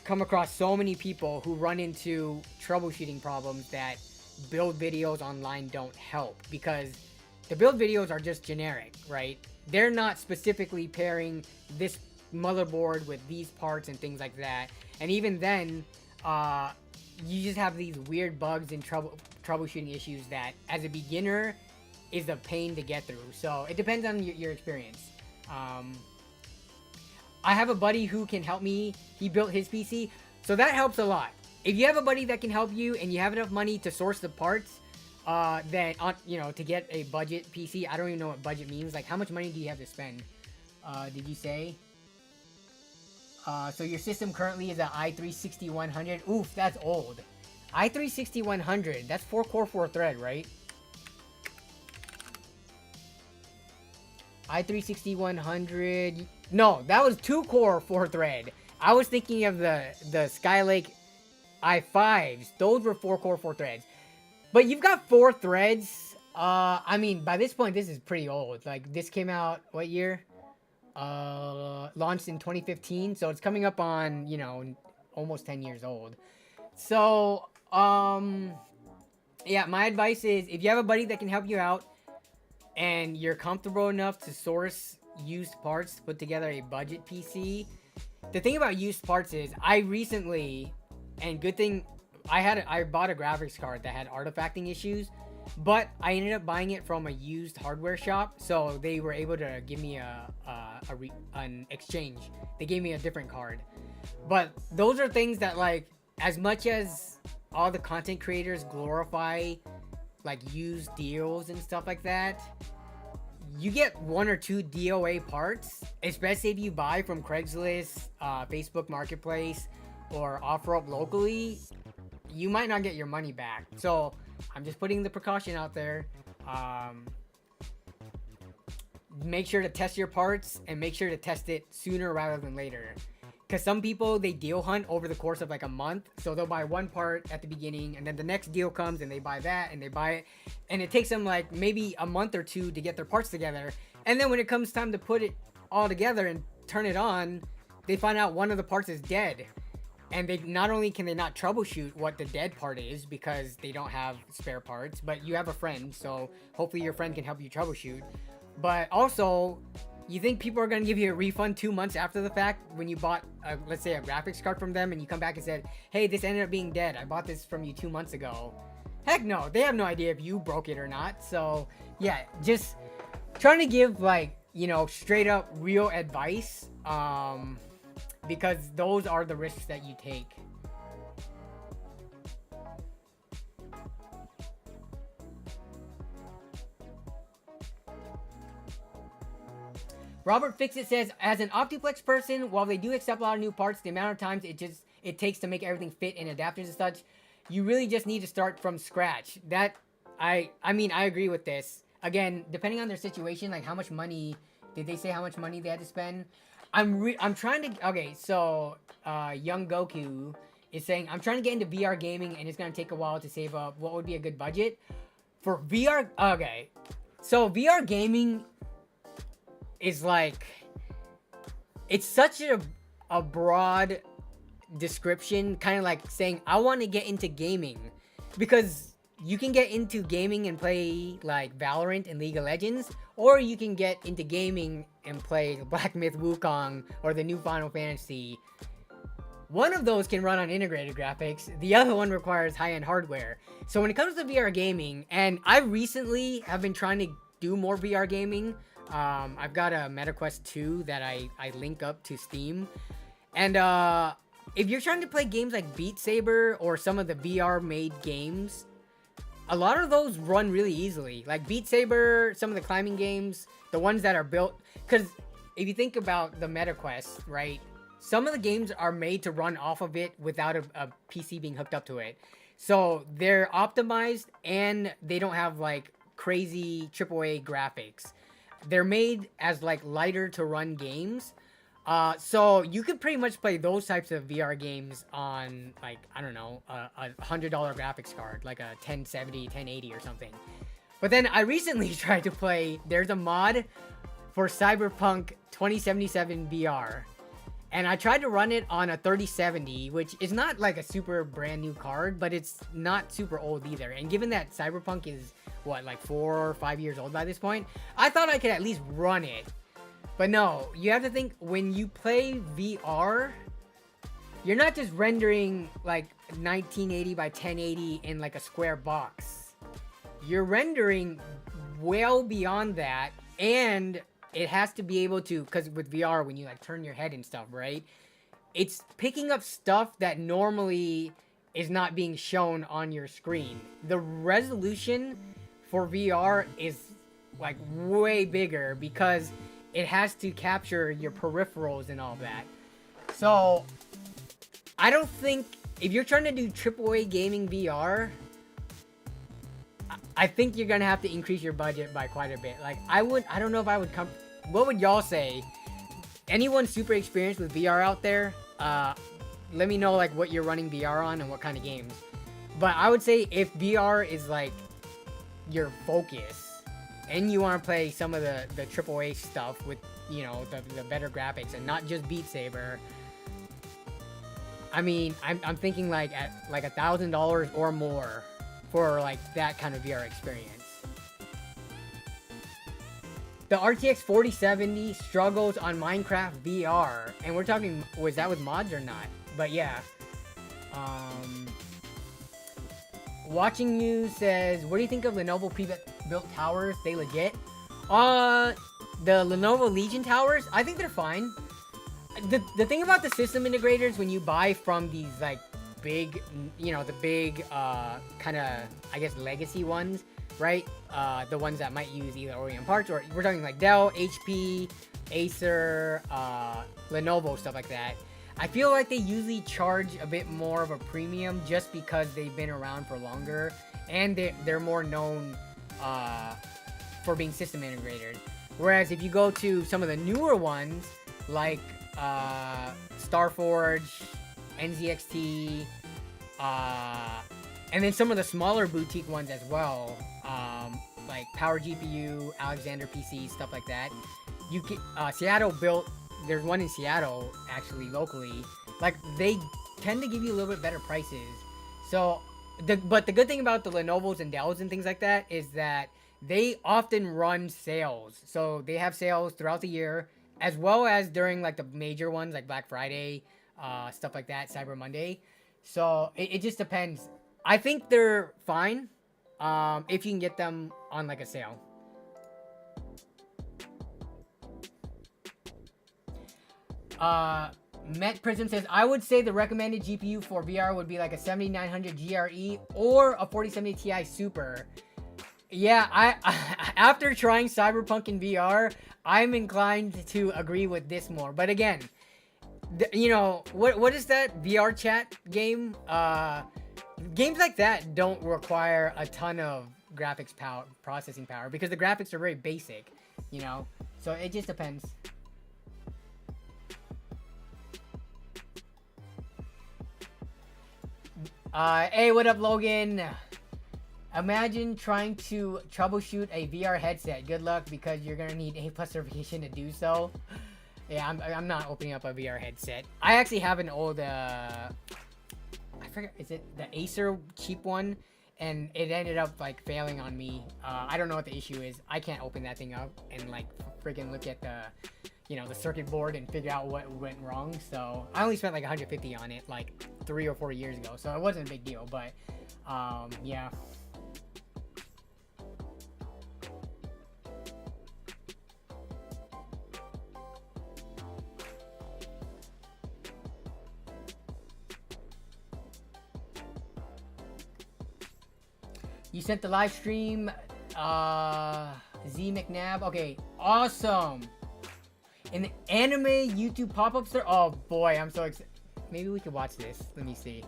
come across so many people who run into troubleshooting problems that build videos online don't help, because the build videos are just generic, right? They're not specifically pairing this motherboard with these parts and things like that. And even then, you just have these weird bugs and troubleshooting issues that, as a beginner, is a pain to get through. So it depends on your experience. I have a buddy who can help me. He built his PC, so that helps a lot. If you have a buddy that can help you and you have enough money to source the parts, then on, you know, to get a budget PC. I don't even know what budget means. Like, how much money do you have to spend? Did you say? So your system currently is an i3-6100. Oof, that's old. i3-6100. That's 4-core, 4-thread, right? i3-6100. No, that was 2-core, 4-thread. I was thinking of the Skylake i5s. Those were 4-core, 4-threads. But you've got 4 threads. I mean, by this point, this is pretty old. Like, this came out, what year? Launched in 2015. So it's coming up on, you know, almost 10 years old. So, yeah, my advice is, if you have a buddy that can help you out, and you're comfortable enough to source used parts to put together a budget PC. The thing about used parts is, I recently, and good thing, I bought a graphics card that had artifacting issues, but I ended up buying it from a used hardware shop, so they were able to give me an exchange. They gave me a different card. But those are things that, like, as much as all the content creators glorify like used deals and stuff like that, you get 1 or 2 DOA parts, especially if you buy from Craigslist, Facebook Marketplace, or OfferUp locally, you might not get your money back. So I'm just putting the precaution out there. Make sure to test your parts, and make sure to test it sooner rather than later. Because some people, they deal hunt over the course of like a month. So they'll buy one part at the beginning, and then the next deal comes and they buy that and they buy it. And it takes them like maybe a month or 2 to get their parts together. And then when it comes time to put it all together and turn it on, they find out one of the parts is dead. And they not only can they not troubleshoot what the dead part is because they don't have spare parts, but you have a friend. So hopefully your friend can help you troubleshoot. But also, you think people are going to give you a refund 2 months after the fact when you bought, let's say, a graphics card from them, and you come back and said, hey, this ended up being dead. I bought this from you 2 months ago. Heck no. They have no idea if you broke it or not. So, yeah, just trying to give, like, you know, straight up real advice, because those are the risks that you take. Robert Fixit says, as an Optiplex person, while they do accept a lot of new parts, the amount of times it takes to make everything fit in adapters and such, you really just need to start from scratch. That, I mean, I agree with this. Again, depending on their situation, like how much money, did they say how much money they had to spend? I'm trying to, okay, so, Young Goku is saying, I'm trying to get into VR gaming and it's going to take a while to save up. What would be a good budget? For VR, okay, so VR gaming is like, it's such a broad description, kind of like saying I want to get into gaming, because you can get into gaming and play like Valorant and League of Legends, or you can get into gaming and play Black Myth Wukong or the new Final Fantasy. One of those can run on integrated graphics, the other one requires high-end hardware. So when it comes to VR gaming, and I recently have been trying to do more VR gaming, I've got a MetaQuest 2 that I link up to Steam. And if you're trying to play games like Beat Saber or some of the VR made games, a lot of those run really easily. Like Beat Saber, some of the climbing games, the ones that are built, because if you think about the MetaQuest, right, some of the games are made to run off of it without a PC being hooked up to it. So they're optimized and they don't have like crazy AAA graphics. They're made as like lighter to run games. So you could pretty much play those types of VR games on like, I don't know, a $100 graphics card, like a 1070, 1080 or something. But then I recently tried to play, there's a mod for Cyberpunk 2077 VR. And I tried to run it on a 3070, which is not like a super brand new card, but it's not super old either. And given that Cyberpunk is, what, like 4 or 5 years old by this point, I thought I could at least run it. But no, you have to think, when you play VR, you're not just rendering like 1980 by 1080 in like a square box. You're rendering well beyond that, and it has to be able to, because with VR, when you like turn your head and stuff, right? It's picking up stuff that normally is not being shown on your screen. The resolution for VR is like way bigger because it has to capture your peripherals and all that. So I don't think if you're trying to do AAA gaming VR, I think you're gonna have to increase your budget by quite a bit. Like I don't know if I would come. What would y'all say? Anyone super experienced with VR out there? Let me know like what you're running VR on and what kind of games. But I would say if VR is like your focus and you want to play some of the AAA stuff with, you know, the better graphics and not just Beat Saber, I mean, I'm thinking like at like $1,000 or more for like that kind of VR experience. The RTX 4070 struggles on Minecraft VR, and we're talking, was that with mods or not? But yeah. Watching You says, what do you think of Lenovo pre-built towers? They legit? The Lenovo Legion towers, I think they're fine. The thing about the system integrators, when you buy from these like big, you know, the big kind of, I guess, legacy ones, right? The ones that might use either OEM parts, or we're talking like Dell, HP, Acer, Lenovo, stuff like that. I feel like they usually charge a bit more of a premium just because they've been around for longer and they're more known for being system integrated. Whereas if you go to some of the newer ones like Starforge, NZXT, and then some of the smaller boutique ones as well, like Power GPU, Alexander PC, stuff like that. You can Seattle built. There's one in Seattle actually locally. Like they tend to give you a little bit better prices. So, but the good thing about the Lenovo's and Dells and things like that is that they often run sales. So they have sales throughout the year, as well as during like the major ones like Black Friday, stuff like that, Cyber Monday. So it just depends. I think they're fine if you can get them on like a sale. Met Prism says, I would say the recommended GPU for VR would be like a 7900 GRE or a 4070 Ti Super. Yeah, I after trying Cyberpunk in VR, I'm inclined to agree with this more. But again, you know, what is that VR chat game? Games like that don't require a ton of graphics power, processing power, because the graphics are very basic, you know? So it just depends. Hey, what up, Logan? Imagine trying to troubleshoot a VR headset. Good luck, because you're gonna need A+ certification to do so. Yeah, I'm not opening up a VR headset. I actually have an old, I forget, is it the Acer cheap one? And it ended up like failing on me. I don't know what the issue is. I can't open that thing up and like freaking look at the, you know, the circuit board and figure out what went wrong. So I only spent like 150 on it like 3 or 4 years ago. So it wasn't a big deal, but yeah. You sent the live stream, Z McNabb. Okay, awesome. In the anime YouTube pop-up store. Oh boy, I'm so excited. Maybe we could watch this. Let me see.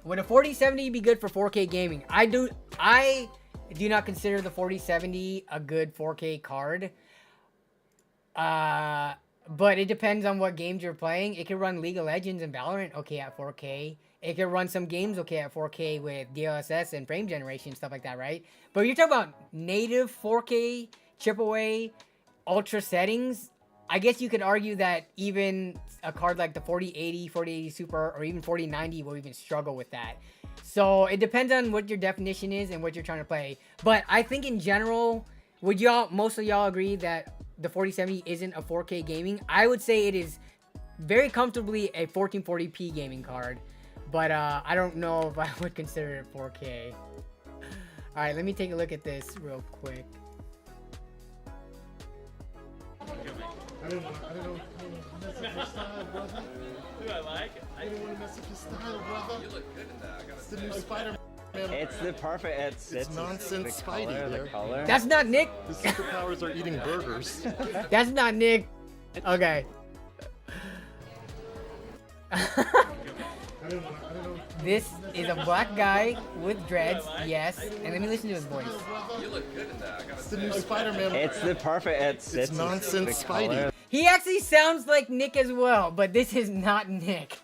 Would a 4070 be good for 4K gaming? I do not consider the 4070 a good 4K card. But it depends on what games you're playing. It can run League of Legends and Valorant okay at 4K. It can run some games okay at 4K with DLSS and frame generation, stuff like that, right? But you're talking about native 4K, AAA, ultra settings. I guess you could argue that even a card like the 4080, 4080 Super, or even 4090 will even struggle with that. So it depends on what your definition is and what you're trying to play. But I think in general, would most of y'all agree that the 4070 isn't a 4K gaming? I would say it is very comfortably a 1440p gaming card. But I don't know if I would consider it 4K. Alright, let me take a look at this real quick. I don't know. your style, brother. Dude, I like it. I didn't want to mess up your style, brother. You look good in that. I gotta It's the say. new Spider-Man. It's the perfect. It's nonsense the Spidey color, there. the color. That's not Nick. The superpowers are eating burgers. That's not Nick. Okay. I didn't know. This is a black guy with dreads, yes. And let me listen to his voice. You look good in that. I gotta It's the say. new Spider-Man. It's the perfect. It's nonsense the color. Spidey. He actually sounds like Nick as well, but this is not Nick.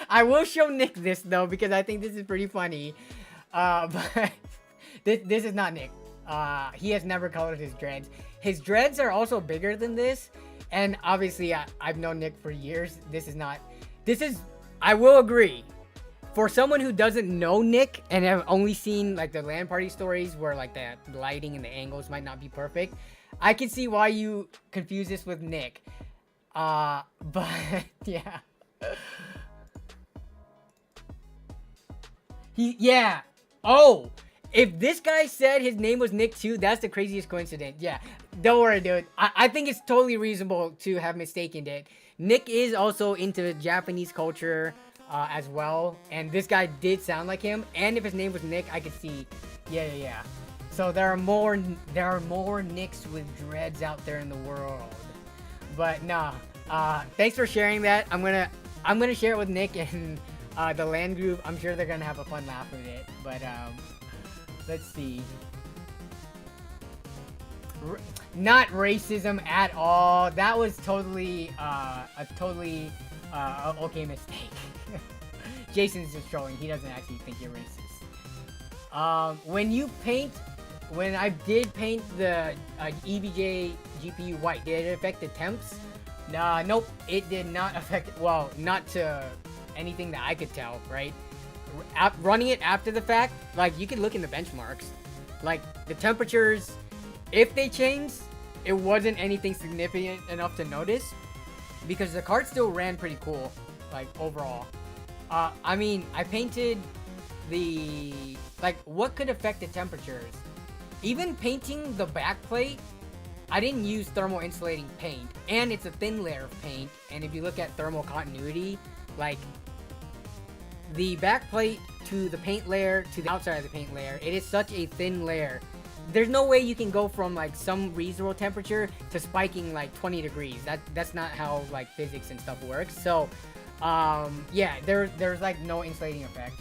I will show Nick this though because I think this is pretty funny. But this is not Nick. He has never colored his dreads. His dreads are also bigger than this, and obviously I've known Nick for years. This is. I will agree. For someone who doesn't know Nick and have only seen like the LAN party stories where like the lighting and the angles might not be perfect, I can see why you confuse this with Nick. But yeah. Yeah. Oh, if this guy said his name was Nick too, that's the craziest coincidence. Yeah. Don't worry, dude. I think it's totally reasonable to have mistaken it. Nick is also into Japanese culture as well, and this guy did sound like him. And if his name was Nick, I could see. Yeah. So there are more Nicks with dreads out there in the world. But nah. Thanks for sharing that. I'm gonna share it with Nick and the LAN group. I'm sure they're gonna have a fun laugh with it. But let's see. Not racism at all. That was totally a totally okay mistake. Jason's just trolling. He doesn't actually think you're racist. When I did paint the EVJ GPU white, did it affect the temps? Nope. It did not affect. Well, not to anything that I could tell. Right. Running it after the fact, like you can look in the benchmarks, like the temperatures. If they changed, it wasn't anything significant enough to notice because the card still ran pretty cool, like overall. I mean, I painted what could affect the temperatures? Even painting the backplate, I didn't use thermal insulating paint, and it's a thin layer of paint. And if you look at thermal continuity, like the backplate to the paint layer to the outside of the paint layer, it is such a thin layer. There's no way you can go from like some reasonable temperature to spiking like 20 degrees. That's not how like physics and stuff works. So yeah, there's like no insulating effect.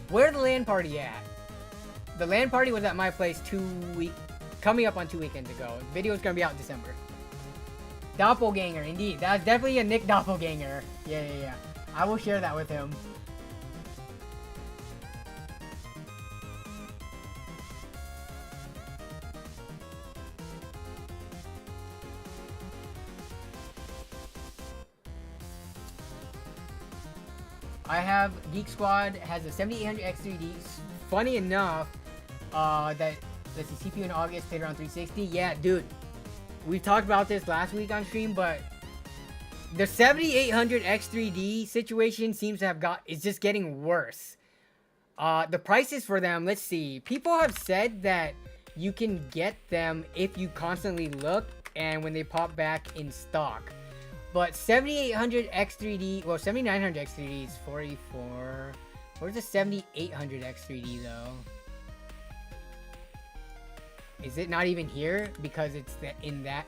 Where the LAN party at? The LAN party was at my place coming up on 2 weekends ago. The video is gonna be out in December. Doppelganger, indeed. That's definitely a Nick doppelganger. Yeah. I will share that with him. I have Geek Squad has a 7800 X3D. Funny enough, that's the CPU in August, played around 360. Yeah, dude, we talked about this last week on stream, but the 7800 X3D situation seems to have is just getting worse. The prices for them, let's see. People have said that you can get them if you constantly look and when they pop back in stock. But 7800 X3D, well, 7900 X3D is 44. Where's the 7800 X3D though? Is it not even here? Because it's in that.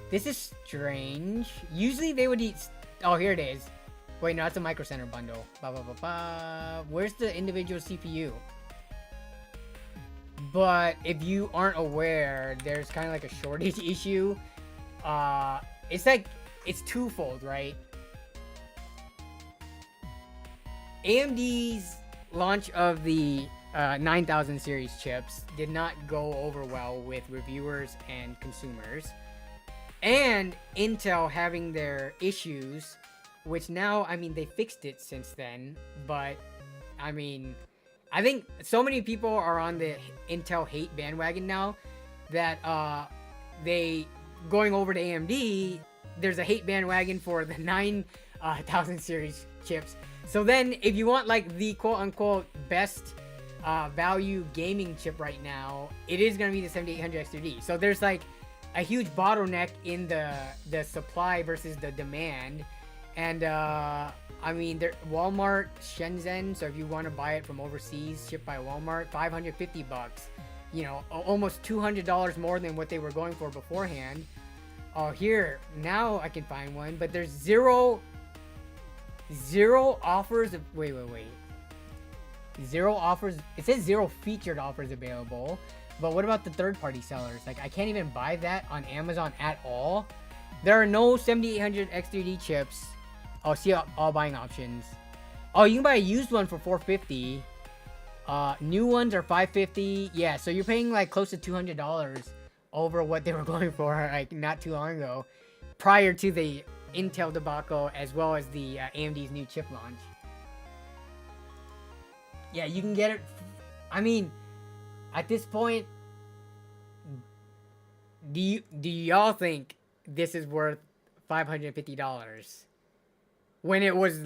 This is strange. Usually they would eat. Oh, here it is. Wait, no, that's a Micro Center bundle. Where's the individual CPU? But if you aren't aware, there's kind of like a shortage issue. It's twofold, right? AMD's launch of the 9000 series chips did not go over well with reviewers and consumers. And Intel having their issues, which now, I mean, they fixed it since then. But, I mean, I think so many people are on the Intel hate bandwagon now that they, going over to AMD, there's a hate bandwagon for the 9000 series chips. So then, if you want like the quote-unquote best value gaming chip right now, it is going to be the 7800 X3D. So there's like a huge bottleneck in the supply versus the demand. And I mean, Walmart Shenzhen, so if you want to buy it from overseas, shipped by Walmart, $550. You know, almost $200 more than what they were going for beforehand. Oh, here, now I can find one, but there's zero offers of, wait. Zero offers, it says zero featured offers available, but what about the third-party sellers? Like, I can't even buy that on Amazon at all. There are no 7800 X3D chips. Oh, see all buying options. Oh, you can buy a used one for $450. New ones are $550. Yeah, so you're paying like close to $200 over what they were going for like not too long ago, prior to the Intel debacle as well as the AMD's new chip launch. Yeah, you can get it. I mean, at this point, do y'all think this is worth $550? When it was,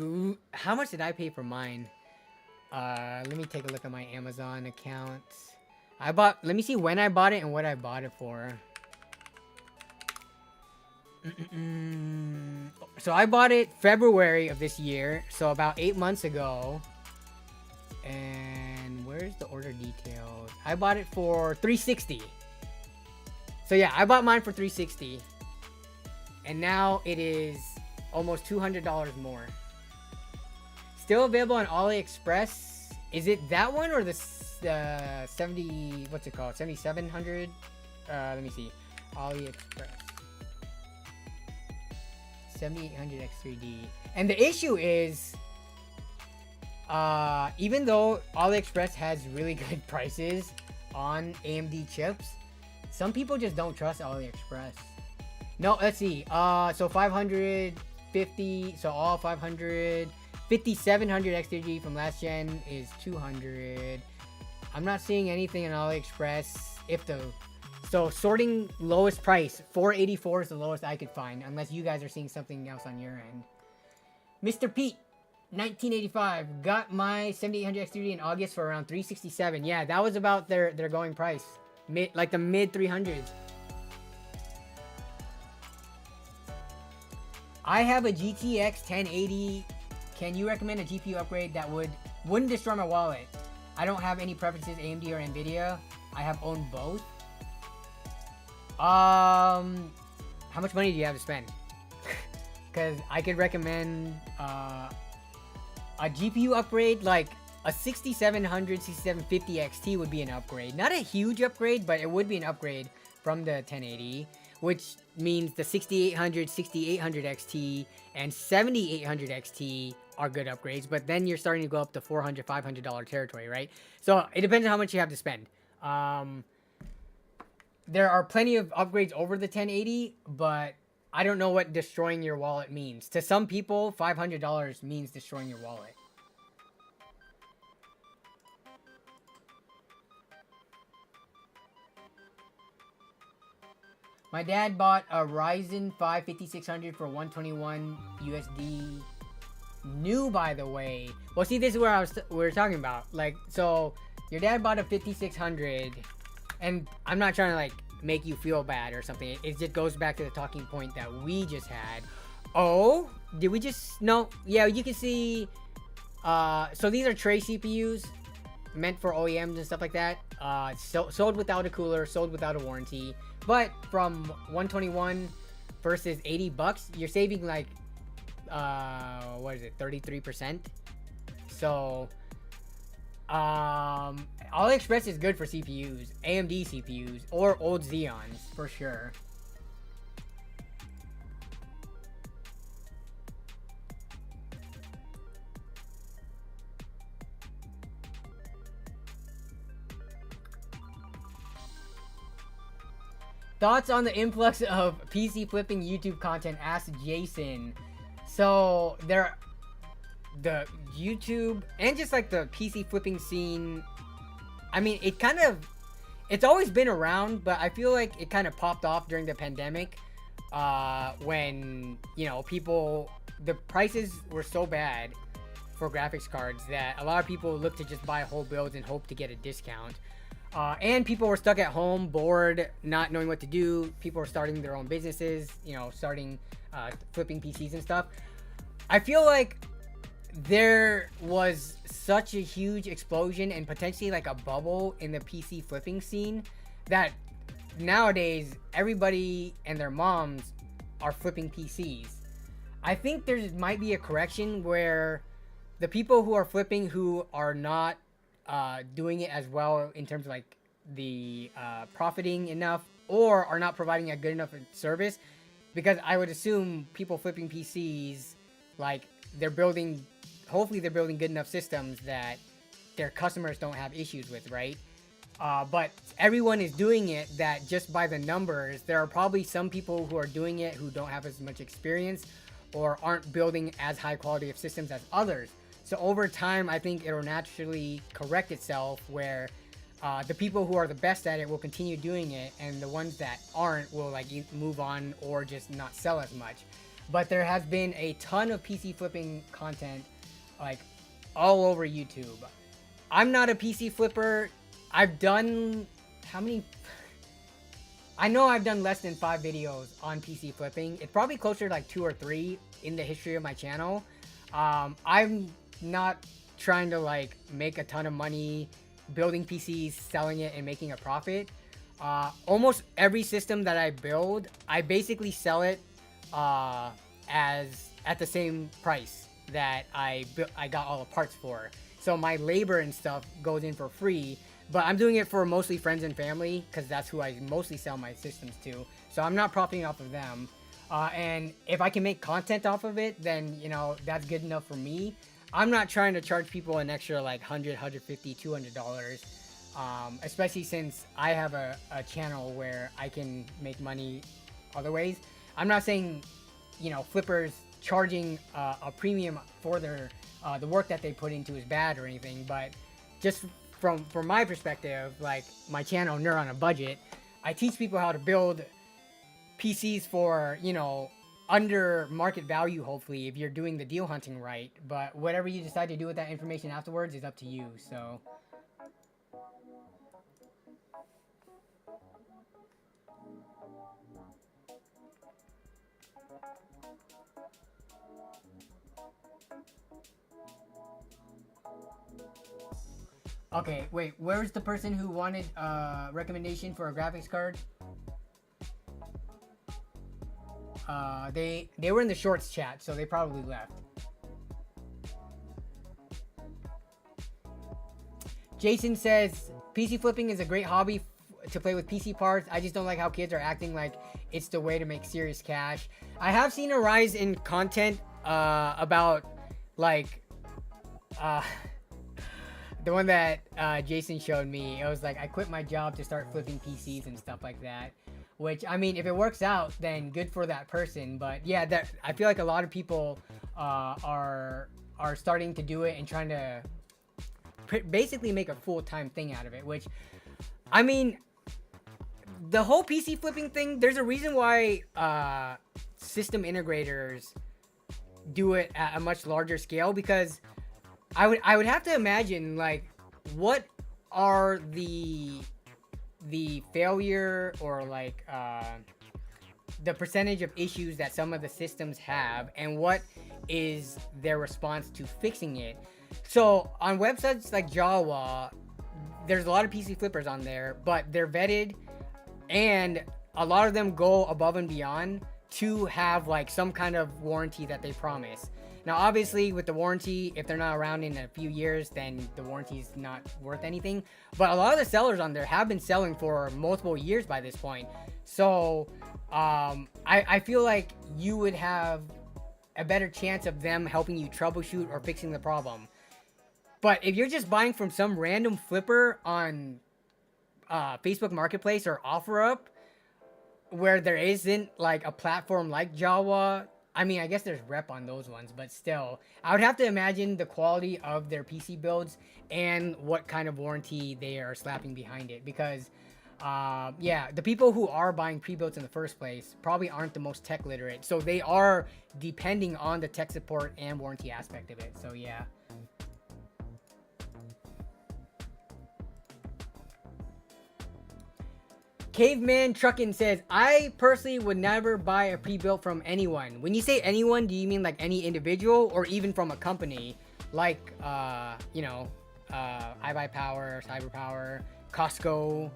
how much did I pay for mine? Let me take a look at my Amazon account. Let me see when I bought it and what I bought it for. So I bought it February of this year, so about 8 months ago. And where's the order details? I bought it for $360. So yeah, I bought mine for $360. And now it is almost $200 more. Still available on AliExpress. Is it that one or the 70? What's it called? 7700. Let me see. AliExpress. 7800 X3D. And the issue is, even though AliExpress has really good prices on AMD chips, some people just don't trust AliExpress. No, let's see. So 550. So all 500. 5700 X3D from last gen is 200. I'm not seeing anything on AliExpress. So sorting lowest price, 484 is the lowest I could find, unless you guys are seeing something else on your end. Mr. Pete, 1985, got my 7800 X3D in August for around 367. Yeah, that was about their going price, like the mid 300s. I have a GTX 1080. Can you recommend a GPU upgrade that wouldn't destroy my wallet? I don't have any preferences, AMD or Nvidia. I have owned both. How much money do you have to spend? Because I could recommend a GPU upgrade, like a 6700, 6750 XT would be an upgrade. Not a huge upgrade, but it would be an upgrade from the 1080, which means the 6800, 6800 XT, and 7800 XT are good upgrades, but then you're starting to go up to $400, $500 territory, right? So it depends on how much you have to spend. There are plenty of upgrades over the 1080, but I don't know what destroying your wallet means. To some people, $500 means destroying your wallet. My dad bought a Ryzen 5 5600 for 121 USD. New, by the way. Well, see, this is where we were talking about. Like, so your dad bought a 5600, and I'm not trying to like make you feel bad or something. It just goes back to the talking point that we just had. Oh, did we just? No. Yeah, you can see. So these are tray CPUs meant for OEMs and stuff like that. Sold without a cooler, sold without a warranty. But from 121 versus $80, you're saving like what is it, 33%? So AliExpress is good for CPUs, AMD CPUs, or old Xeons for sure. Thoughts on the influx of PC flipping YouTube content? Asked Jason. So the YouTube and just like the PC flipping scene, I mean, it's always been around, but I feel like it kind of popped off during the pandemic, when, you know, the prices were so bad for graphics cards that a lot of people look to just buy whole builds and hope to get a discount. And people were stuck at home, bored, not knowing what to do. People were starting their own businesses, you know, starting flipping PCs and stuff. I feel like there was such a huge explosion and potentially like a bubble in the PC flipping scene that nowadays everybody and their moms are flipping PCs. I think there might be a correction where the people who are flipping who are not doing it as well in terms of like the profiting enough or are not providing a good enough service, because I would assume people flipping PCs, like hopefully they're building good enough systems that their customers don't have issues with, right? But everyone is doing it that just by the numbers. There are probably some people who are doing it who don't have as much experience or aren't building as high quality of systems as others. So over time, I think it'll naturally correct itself where the people who are the best at it will continue doing it, and the ones that aren't will like move on or just not sell as much. But there has been a ton of PC flipping content like all over YouTube. I'm not a PC flipper. I've done I know I've done less than 5 videos on PC flipping. It's probably closer to like 2 or 3 in the history of my channel. I'm not trying to like make a ton of money building PCs, selling it, and making a profit. Almost every system that I build, I basically sell it as at the same price that I got all the parts for. So my labor and stuff goes in for free, but I'm doing it for mostly friends and family because that's who I mostly sell my systems to. So I'm not profiting off of them. And if I can make content off of it, then, you know, that's good enough for me. I'm not trying to charge people an extra like $100, $150, $200, especially since I have a channel where I can make money other ways. I'm not saying, you know, flippers charging a premium for their the work that they put into is bad or anything, but just from my perspective, like my channel, Nerd on a Budget, I teach people how to build PCs for, you know, under market value, hopefully, if you're doing the deal hunting right. But whatever you decide to do with that information afterwards is up to you. So okay, wait, where's the person who wanted a recommendation for a graphics card? They were in the shorts chat, so they probably left. Jason says, PC flipping is a great hobby to play with PC parts. I just don't like how kids are acting like it's the way to make serious cash. I have seen a rise in content about like the one that Jason showed me. It was like, I quit my job to start flipping PCs and stuff like that. Which, I mean, if it works out, then good for that person. But yeah, that I feel like a lot of people are starting to do it and trying to basically make a full-time thing out of it. Which, I mean, the whole PC flipping thing, there's a reason why system integrators do it at a much larger scale, because I would have to imagine, like, what are the failure or like the percentage of issues that some of the systems have, and what is their response to fixing it. So on websites like Jawa, there's a lot of PC flippers on there, but they're vetted, and a lot of them go above and beyond to have like some kind of warranty that they promise. Now, obviously, with the warranty, if they're not around in a few years, then the warranty is not worth anything. But a lot of the sellers on there have been selling for multiple years by this point. So I feel like you would have a better chance of them helping you troubleshoot or fixing the problem. But if you're just buying from some random flipper on Facebook Marketplace or OfferUp, where there isn't like a platform like Jawa, I mean, I guess there's rep on those ones, but still, I would have to imagine the quality of their PC builds and what kind of warranty they are slapping behind it. Because, yeah, the people who are buying pre-builds in the first place probably aren't the most tech literate. So they are depending on the tech support and warranty aspect of it. So, yeah. Caveman Truckin says, I personally would never buy a pre-built from anyone. When you say anyone, do you mean like any individual or even from a company? Like, you know, iBuyPower, CyberPower, Costco.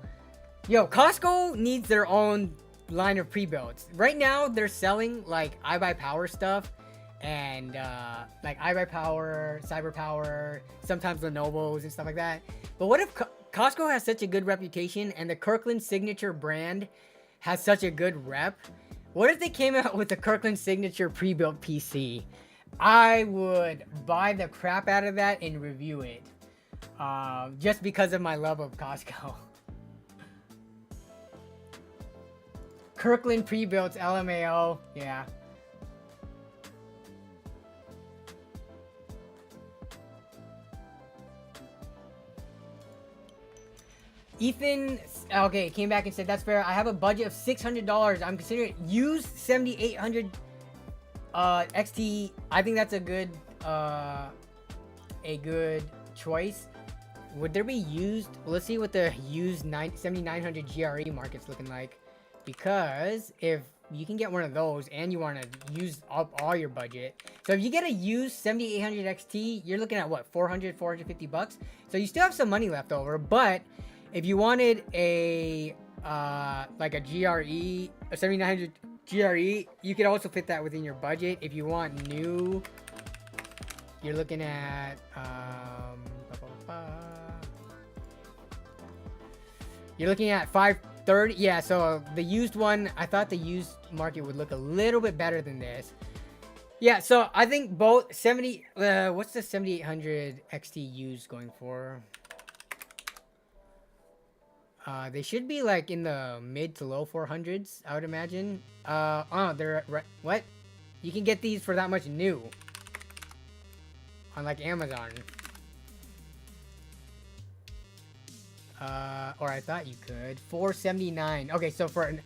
Yo, Costco needs their own line of pre-builts. Right now, they're selling like iBuyPower stuff and like iBuyPower, CyberPower, sometimes Lenovo's and stuff like that. But what if Costco has such a good reputation and the Kirkland Signature brand has such a good rep? What if they came out with the Kirkland Signature pre-built PC? I would buy the crap out of that and review it. Just because of my love of Costco. Kirkland pre-built LMAO. Yeah. Ethan, okay, came back and said, that's fair. I have a budget of $600. I'm considering used 7800 XT. I think that's a good choice. Would there be used? Let's see what the used 7900 GRE market's looking like. Because if you can get one of those and you want to use up all your budget. So if you get a used 7800 XT, you're looking at what, 400, 450 bucks? So you still have some money left over, but if you wanted a like a GRE, a 7900 GRE, you could also fit that within your budget. If you want new, you're looking at you're looking at 530. Yeah, so the used one, I thought the used market would look a little bit better than this. Yeah, so I think both what's the 7800 XT used going for? They should be like in the mid to low 400s, I would imagine. Oh, they're what? You can get these for that much new on like Amazon. Or I thought you could. 479. Okay, so for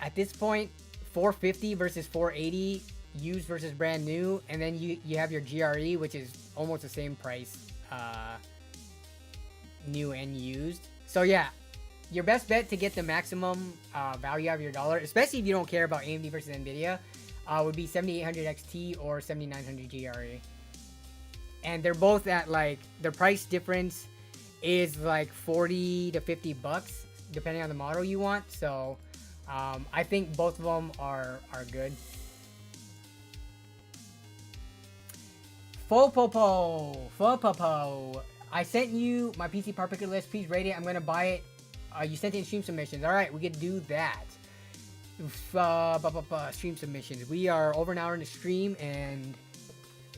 at this point, 450 versus 480 used versus brand new, and then you have your GRE, which is almost the same price. New and used. So yeah, your best bet to get the maximum value out of your dollar, especially if you don't care about AMD versus Nvidia, would be 7800 XT or 7900 GRE. And they're both at like, their price difference is like 40 to 50 bucks depending on the model you want. So I think both of them are good. Fopopo. I sent you my PC part picker list. Please rate it. I'm gonna buy it. You sent in stream submissions. All right, we could do that. Stream submissions. We are over an hour in the stream, and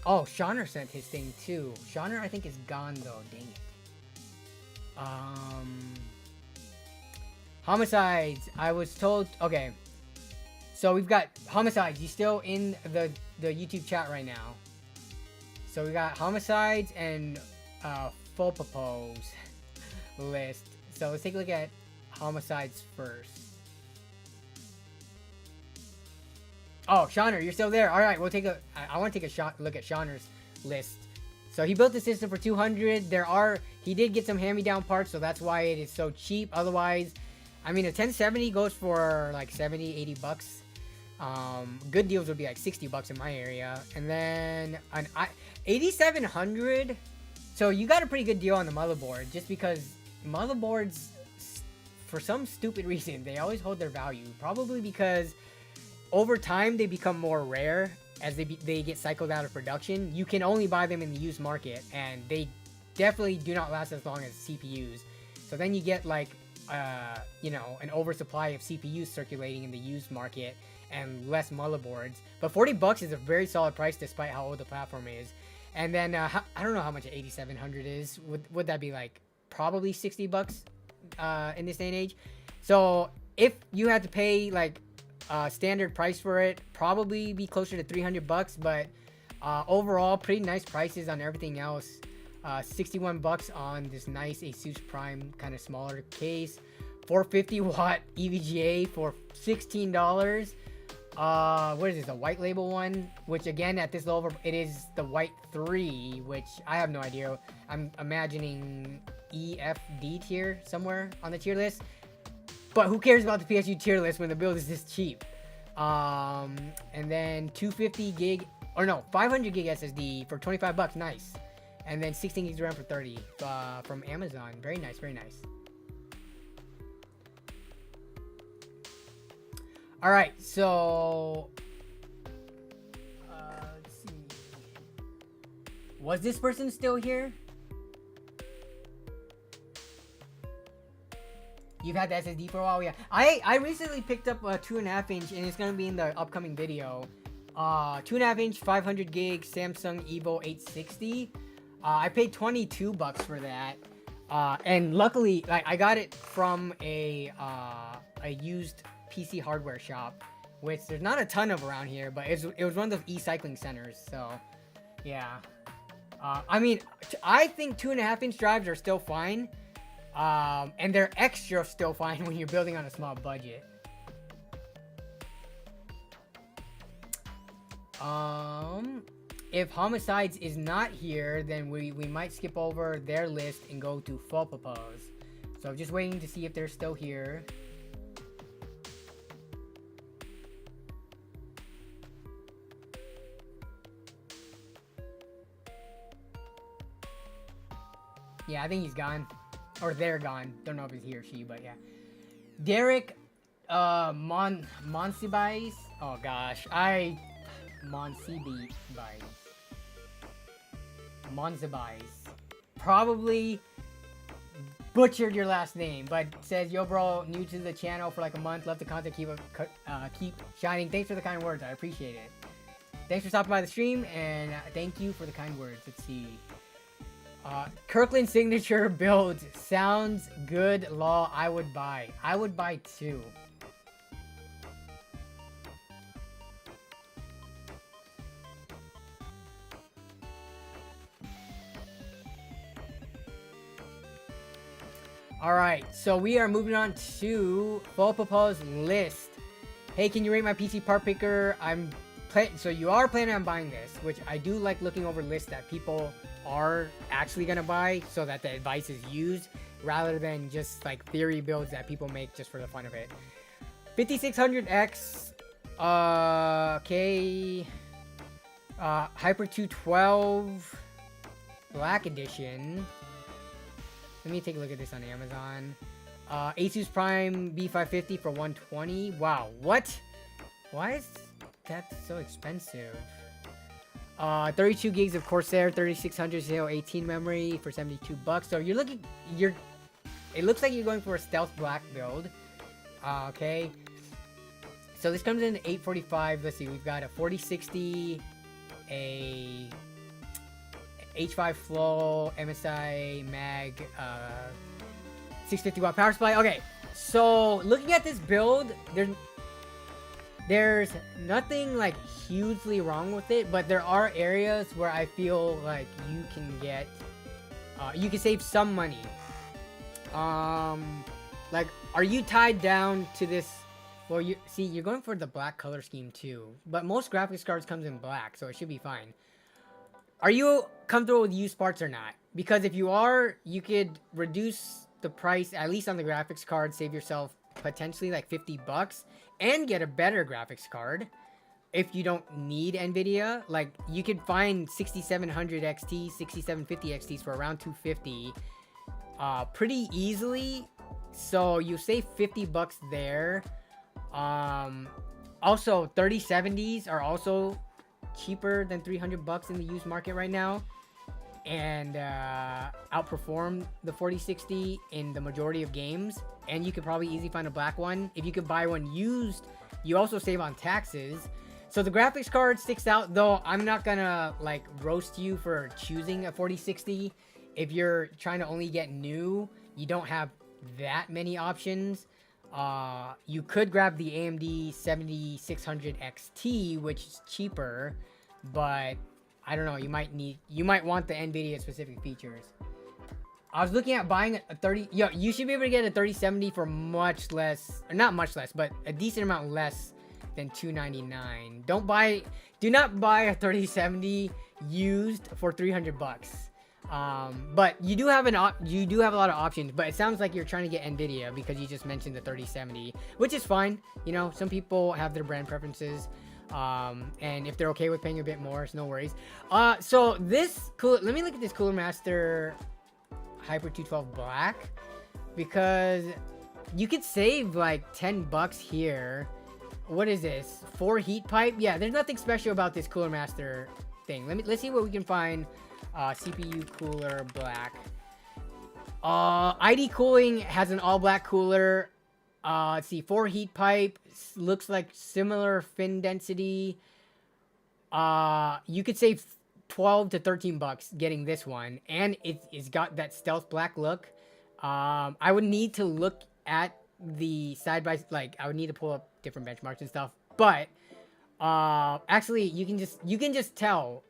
oh, Shauner sent his thing too. Shauner, I think, is gone though. Dang it. Homicides. I was told. Okay, so we've got Homicides. He's still in the YouTube chat right now. So we got Homicides and Fopopo's list. So let's take a look at Homicides first. Oh, Shauner, you're still there. All right, we'll take I want to take a look at Shauner's list. So he built the system for 200. He did get some hand-me-down parts, so that's why it is so cheap. Otherwise, I mean, a 1070 goes for like 70, 80 bucks. Good deals would be like 60 bucks in my area. And then an 8700. So you got a pretty good deal on the motherboard, just because motherboards, for some stupid reason, they always hold their value. Probably because over time they become more rare as they get cycled out of production. You can only buy them in the used market, and they definitely do not last as long as CPUs. So then you get like, you know, an oversupply of CPUs circulating in the used market and less motherboards. But 40 bucks is a very solid price despite how old the platform is. And then I don't know how much an 8700 is. Would that be like probably 60 bucks in this day and age? So if you had to pay like standard price for it, probably be closer to 300 bucks. But overall, pretty nice prices on everything else. 61 bucks on this nice Asus Prime kind of smaller case. 450 watt EVGA for $16. What is this, a white label one? Which again, at this level, it is the white 3, which I have no idea. I'm imagining EFD tier somewhere on the tier list. But who cares about the PSU tier list when the build is this cheap? And then 250 gig, or no, 500 gig SSD for 25 bucks. Nice. And then 16 gigs RAM for 30 from Amazon. Very nice, very nice. All right, so let's see. Was this person still here? You've had the SSD for a while, yeah. I recently picked up a 2.5 inch, and it's gonna be in the upcoming video. 2.5 inch, 500 gig Samsung Evo 860. I paid 22 bucks for that, and luckily, like, I got it from a used PC hardware shop, which there's not a ton of around here, but it was one of those e-cycling centers. So, yeah. I mean, I think 2.5 inch drives are still fine. And they're extra still fine when you're building on a small budget. If Homicides is not here, then we might skip over their list and go to Full Propose. So I'm just waiting to see if they're still here. Yeah, I think he's gone. Or they're gone. Don't know if it's he or she, but yeah. Derek Monsibais. Oh gosh. Monsibais. Probably butchered your last name, but says, yo bro, new to the channel for like a month. Love the content. Keep shining. Thanks for the kind words. I appreciate it. Thanks for stopping by the stream, and thank you for the kind words. Let's see. Kirkland signature build sounds good. Law, I would buy. I would buy too. Alright, so we are moving on to Full Proposed list. Hey, can you rate my PC part picker? So you are planning on buying this, which I do like looking over lists that people are actually gonna buy, so that the advice is used rather than just like theory builds that people make just for the fun of it. 5600X, okay, Hyper 212 Black Edition. Let me take a look at this on Amazon. Asus Prime B550 for 120. Wow, what? Why is that so expensive? 32 gigs of Corsair 3600 18 memory for 72 bucks. So it looks like you're going for a stealth black build. Okay. So this comes in at 845. Let's see, we've got a 4060, a H5 Flow, MSI Mag, 650 watt power supply. Okay, so looking at this build, there's nothing like hugely wrong with it, but there are areas where I feel like you can get, you can save some money. Like, are you tied down to this? Well, you're going for the black color scheme too, but most graphics cards comes in black, so it should be fine. Are you comfortable with used parts or not? Because if you are, you could reduce the price, at least on the graphics card, save yourself potentially like 50 bucks and get a better graphics card. If you don't need Nvidia, like you could find 6700 XT, 6750 XTs for around 250 pretty easily. So you save 50 bucks there. Also 3070s are also cheaper than 300 bucks in the used market right now, and outperform the 4060 in the majority of games. And you could probably easily find a black one. If you could buy one used, you also save on taxes. So the graphics card sticks out, though I'm not gonna like roast you for choosing a 4060. If you're trying to only get new, you don't have that many options. You could grab the AMD 7600 XT, which is cheaper, but I don't know, you might want the Nvidia specific features. I was looking at buying a 30, you should be able to get a 3070 for much less, or not much less, but a decent amount less than $299. Do not buy a 3070 used for 300 bucks. But you do have a lot of options, but it sounds like you're trying to get Nvidia because you just mentioned the 3070, which is fine. You know, some people have their brand preferences. And if they're okay with paying a bit more, it's no worries. So this let me look at this Cooler Master Hyper 212 Black, because you could save like $10 here. What is this? 4 heat pipe? Yeah, there's nothing special about this Cooler Master thing. Let's see what we can find. CPU cooler black. ID Cooling has an all black cooler. Let's see, 4 heat pipe, looks like similar fin density. You could save 12 to 13 bucks getting this one, and it's got that stealth black look. I would need to look at the side by, like, I would need to pull up different benchmarks and stuff, but actually you can just tell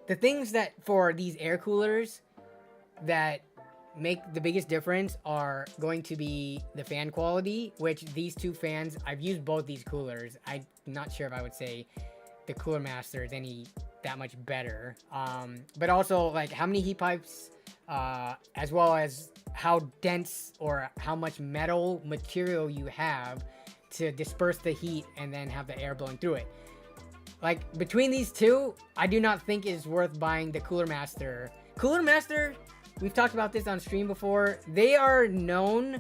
the things that for these air coolers that make the biggest difference are going to be the fan quality, which these two fans, I've used both these coolers. I'm not sure if I would say the Cooler Master is that much better. But also, like, how many heat pipes, as well as how dense or how much metal material you have to disperse the heat and then have the air blowing through it. Like, between these two, I do not think it's worth buying the Cooler Master. Cooler Master, we've talked about this on stream before. They are known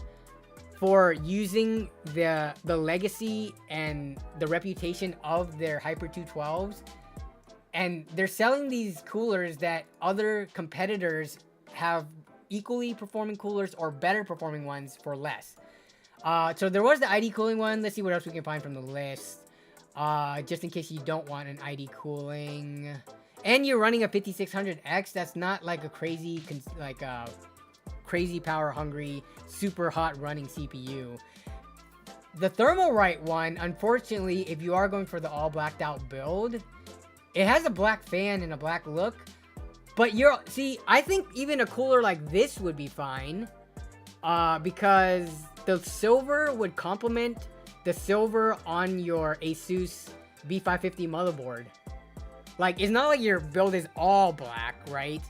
for using the legacy and the reputation of their Hyper 212s. And they're selling these coolers that other competitors have equally performing coolers or better performing ones for less. So there was the ID Cooling one. Let's see what else we can find from the list. Just in case you don't want an ID Cooling. And you're running a 5600X. That's not like a crazy power hungry, super hot running CPU. The Thermalright one, unfortunately, if you are going for the all blacked out build, it has a black fan and a black look. But I think even a cooler like this would be fine. Because the silver would complement the silver on your Asus B550 motherboard. Like, it's not like your build is all black, right?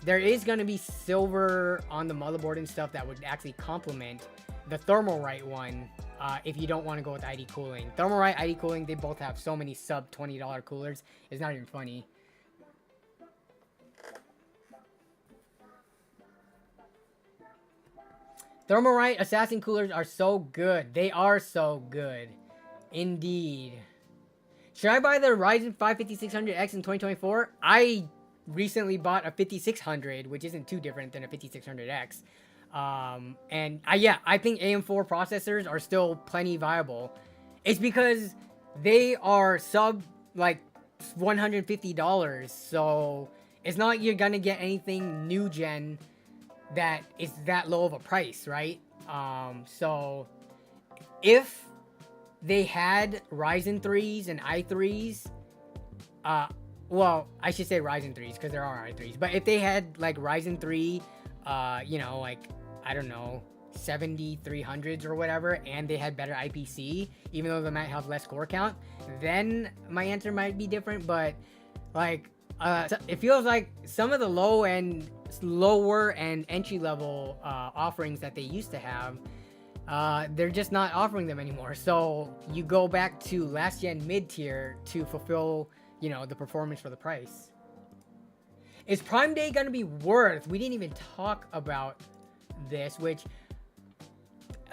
There is going to be silver on the motherboard and stuff that would actually complement the Thermalright one, if you don't want to go with ID Cooling. Thermalright, ID Cooling, they both have so many sub $20 coolers. It's not even funny. Thermalright Assassin coolers are so good. They are so good. Indeed. Should I buy the Ryzen 5 5600X in 2024? I recently bought a 5600, which isn't too different than a 5600X. And I think AM4 processors are still plenty viable. It's because they are sub, like, $150. So it's not like you're gonna get anything new gen that is that low of a price, right? So if they had Ryzen 3s and i3s, well, I should say Ryzen 3s because there are i3s, but if they had like Ryzen 3, like, I don't know, 7300s or whatever, and they had better IPC, even though they might have less core count, then my answer might be different. But like, it feels like some of the lower and entry level offerings that they used to have, they're just not offering them anymore. So you go back to last gen mid tier to fulfill, the performance for the price. Is Prime Day gonna be worth? We didn't even talk about this, which,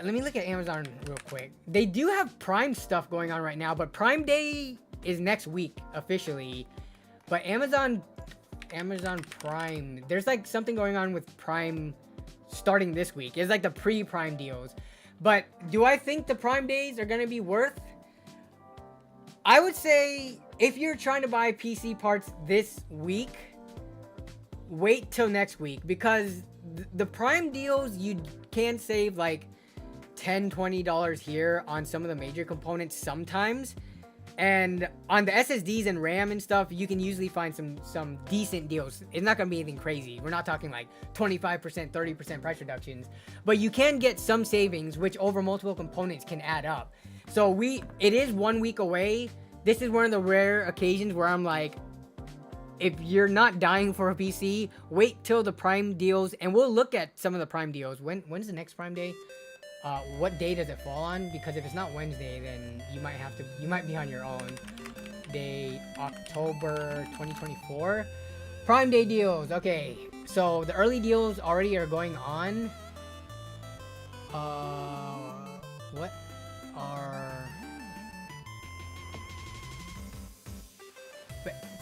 let me look at Amazon real quick. They do have Prime stuff going on right now, but Prime Day is next week officially. But Amazon Prime, there's like something going on with Prime starting this week. It's like the pre-Prime deals. But do I think the Prime days are gonna be worth? I would say if you're trying to buy PC parts this week, wait till next week, because the Prime deals, you can save like $10, $20 here on some of the major components sometimes. And on the SSDs and RAM and stuff, you can usually find some decent deals. It's not going to be anything crazy. We're not talking like 25%, 30% price reductions. But you can get some savings, which over multiple components can add up. So it is 1 week away. This is one of the rare occasions where I'm like, if you're not dying for a PC, wait till the Prime deals, and we'll look at some of the Prime deals. When's the next Prime day? What day does it fall on? Because if it's not Wednesday, then you might be on your own. Day October 2024. Prime Day deals. Okay, so the early deals already are going on. What are...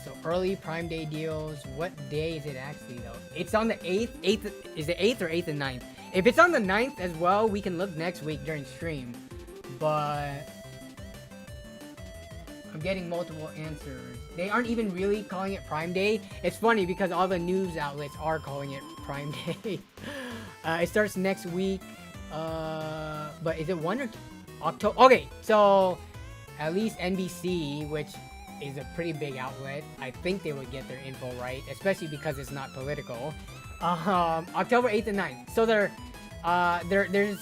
So early Prime Day deals. What day is it actually though? It's on the 8th. 8th is the 8th or 8th and 9th? If it's on the 9th as well, we can look next week during stream. But I'm getting multiple answers. They aren't even really calling it Prime Day. It's funny because all the news outlets are calling it Prime Day. It starts next week. But is it 1 or 2? October? Okay, so at least NBC, which is a pretty big outlet, I think they would get their info right, especially because it's not political. October 8th and 9th. So there's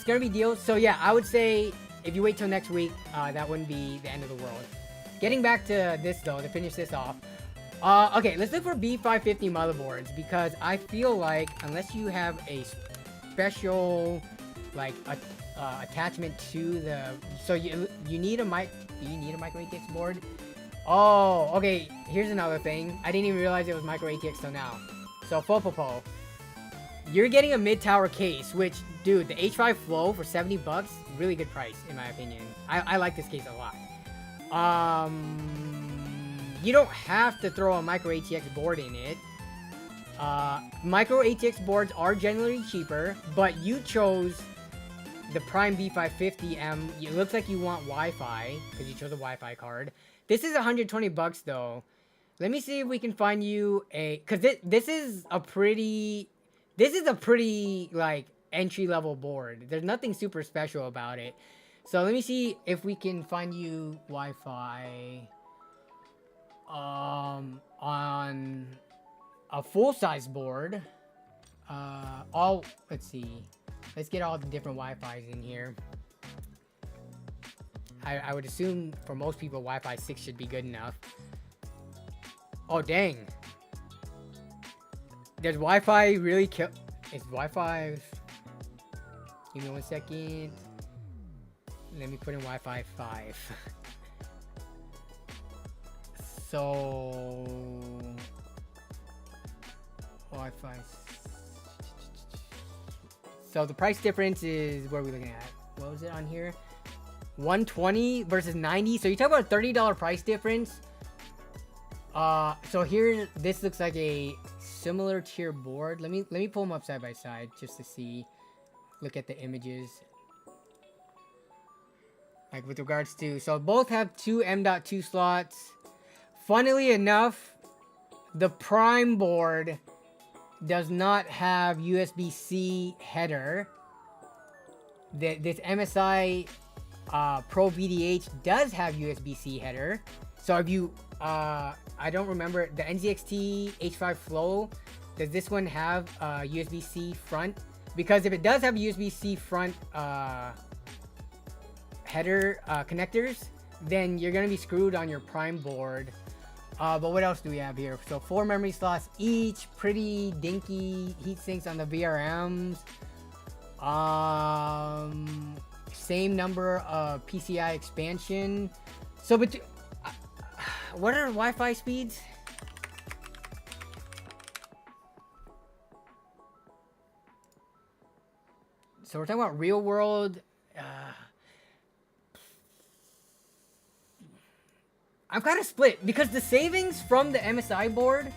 gonna be deals. So yeah, I would say if you wait till next week, that wouldn't be the end of the world. Getting back to this though, to finish this off. Okay, let's look for B550 motherboards because I feel like unless you have a special like attachment to the, so you need a micro ATX board. Oh, okay. Here's another thing. I didn't even realize it was micro ATX till now. So Fopopo, you're getting a mid-tower case, which, dude, the H5 Flow for 70 bucks, really good price in my opinion. I like this case a lot. You don't have to throw a micro ATX board in it. Micro ATX boards are generally cheaper, but you chose the Prime B550M. It looks like you want Wi-Fi because you chose a Wi-Fi card. This is 120 bucks though. Let me see if we can find you a, because this is a pretty like entry-level board. There's nothing super special about it. So let me see if we can find you Wi-Fi on a full-size board. Let's see. Let's get all the different Wi-Fis in here. I would assume for most people Wi-Fi 6 should be good enough. Oh dang. Does Wi-Fi really kill? Is Wi-Fi... Give me 1 second. Let me put in Wi-Fi 5. So... Wi-Fi... So the price difference is... What are we looking at? What was it on here? 120 versus 90. So you talk about a $30 price difference. So here, this looks like a similar tier board. Let me pull them up side by side just to see. Look at the images. Like with regards to, so both have two M.2 slots. Funnily enough, the Prime board does not have USB-C header. This MSI Pro VDH does have USB-C header. So if you, I don't remember, the NZXT H5 Flow, does this one have USB-C front? Because if it does have USB-C front header connectors, then you're gonna be screwed on your Prime board. But what else do we have here? So 4 memory slots each, pretty dinky heat sinks on the VRMs. Same number of PCI expansion. So, but what are Wi-Fi speeds? So we're talking about real world. I'm kind of split because the savings from the MSI board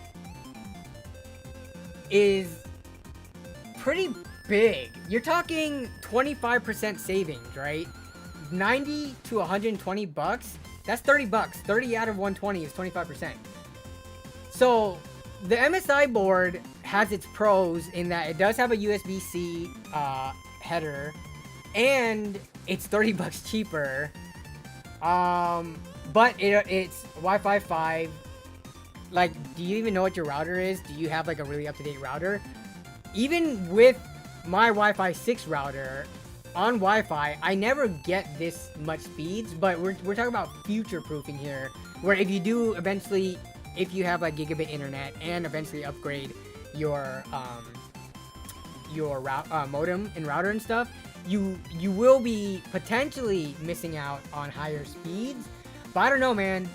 is pretty big. You're talking 25% savings, right? 90 to 120 bucks. That's 30 bucks. 30 out of 120 is 25%. So the MSI board has its pros in that it does have a USB-C header and it's 30 bucks cheaper. But it's Wi-Fi 5. Like, do you even know what your router is? Do you have like a really up-to-date router? Even with my Wi-Fi 6 router on Wi-Fi, I never get this much speeds, but we're talking about future-proofing here, where if you do eventually if you have like gigabit internet and eventually upgrade your modem and router and stuff, you will be potentially missing out on higher speeds. But I don't know, man.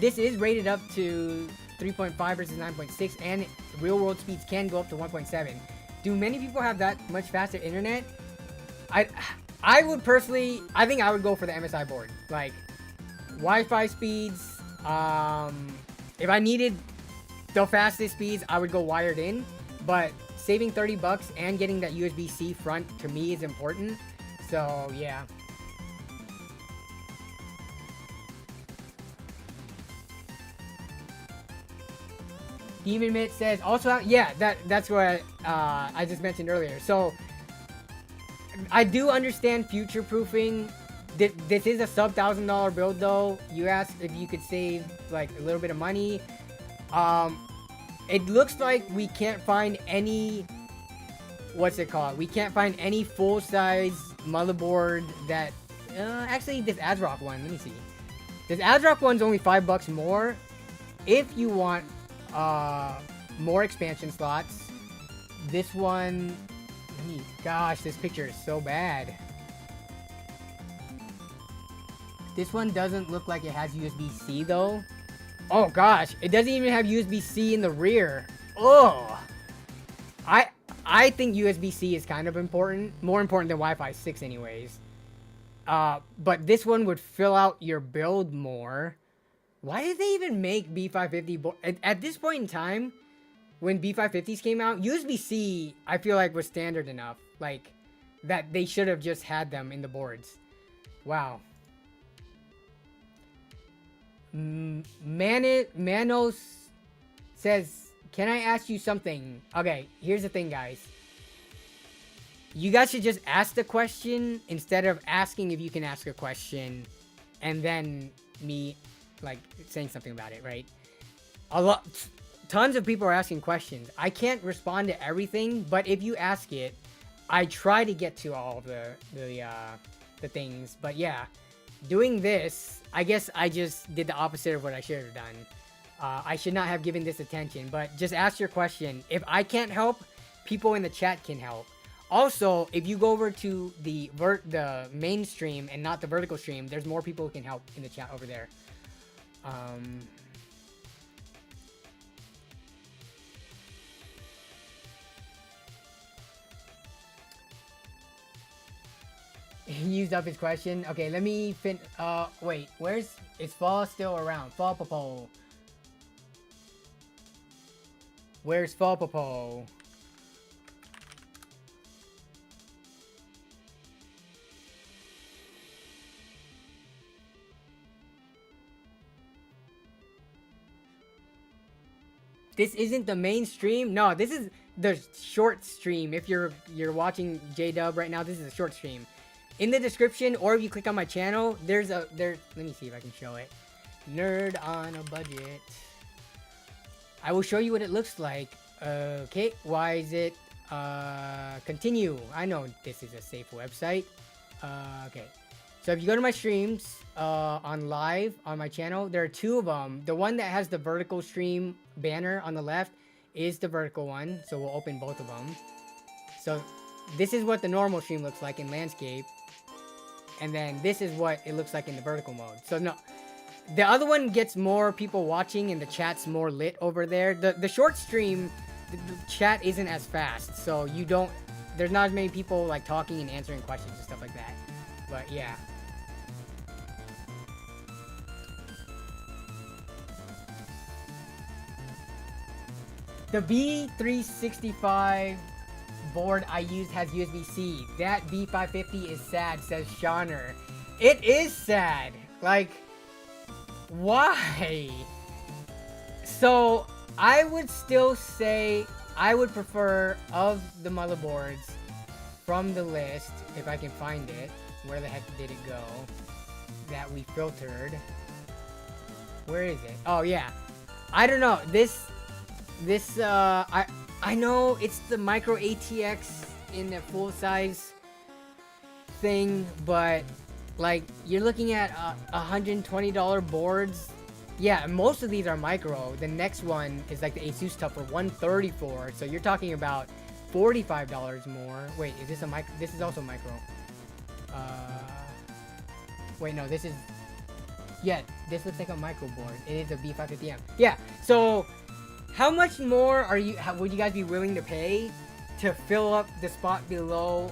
This is rated up to 3.5 versus 9.6, and real world speeds can go up to 1.7. Do many people have that much faster internet? I would personally, I think I would go for the MSI board. Like, Wi-Fi speeds, if I needed the fastest speeds, I would go wired in, but saving $30 and getting that USB-C front to me is important. So, yeah. Demon Mitt says, also, yeah, that's what I just mentioned earlier. So, I do understand future-proofing. This is a sub $1,000 build, though. You asked if you could save, like, a little bit of money. It looks like we can't find any, what's it called? We can't find any full-size motherboard that, actually, this ASRock one, let me see. This ASRock one's only $5 more. If you want more expansion slots, this one, gosh, this picture is so bad. This one doesn't look like it has USB-C though. Oh gosh, it doesn't even have USB-C in the rear. Oh, I think USB-C is kind of important, more important than Wi-Fi 6 anyways. But this one would fill out your build more. Why did they even make B550 at this point in time? When B550s came out, USB-C I feel like was standard enough, like that they should have just had them in the boards. Wow. Manos says, can I ask you something? Okay, here's the thing, guys. You guys should just ask the question instead of asking if you can ask a question and then me like saying something about it, right? Tons of people are asking questions. I can't respond to everything, but if you ask it, I try to get to all of the things. But yeah, doing this, I guess I just did the opposite of what I should have done. I should not have given this attention, but just ask your question. If I can't help, people in the chat can help. Also, if you go over to the main stream and not the vertical stream, there's more people who can help in the chat over there. He used up his question. Okay, let me wait, is Fall still around? Fall Popo. Where's Fall Popo? This isn't the main stream. No, this is the short stream. If you're watching J-Dub right now, this is a short stream. In the description, or if you click on my channel, let me see if I can show it. Nerd on a budget. I will show you what it looks like. Okay, why is it? Continue. I know this is a safe website. Okay. So if you go to my streams on live on my channel, there are two of them. The one that has the vertical stream banner on the left is the vertical one. So we'll open both of them. So this is what the normal stream looks like in landscape. And then this is what it looks like in the vertical mode. So no, the other one gets more people watching and the chat's more lit over there. The short stream, the chat isn't as fast. So there's not as many people like talking and answering questions and stuff like that. But yeah. The B365 board I used has USB-C. That B550 is sad, says Shauner. It is sad. Like, why? So, I would still say I would prefer, of the motherboards from the list, if I can find it, where the heck did it go, that we filtered. Where is it? Oh, yeah. I don't know. I know it's the micro ATX in a full size thing, but like you're looking at $120 boards Yeah, most of these are micro. The next one is like the Asus stuff for $134. So you're talking about $45 more. Wait, is this a micro? This is also micro. Wait, no, this is... Yeah, this looks like a micro board. It is a B550M. Yeah, so how much more would you guys be willing to pay to fill up the spot below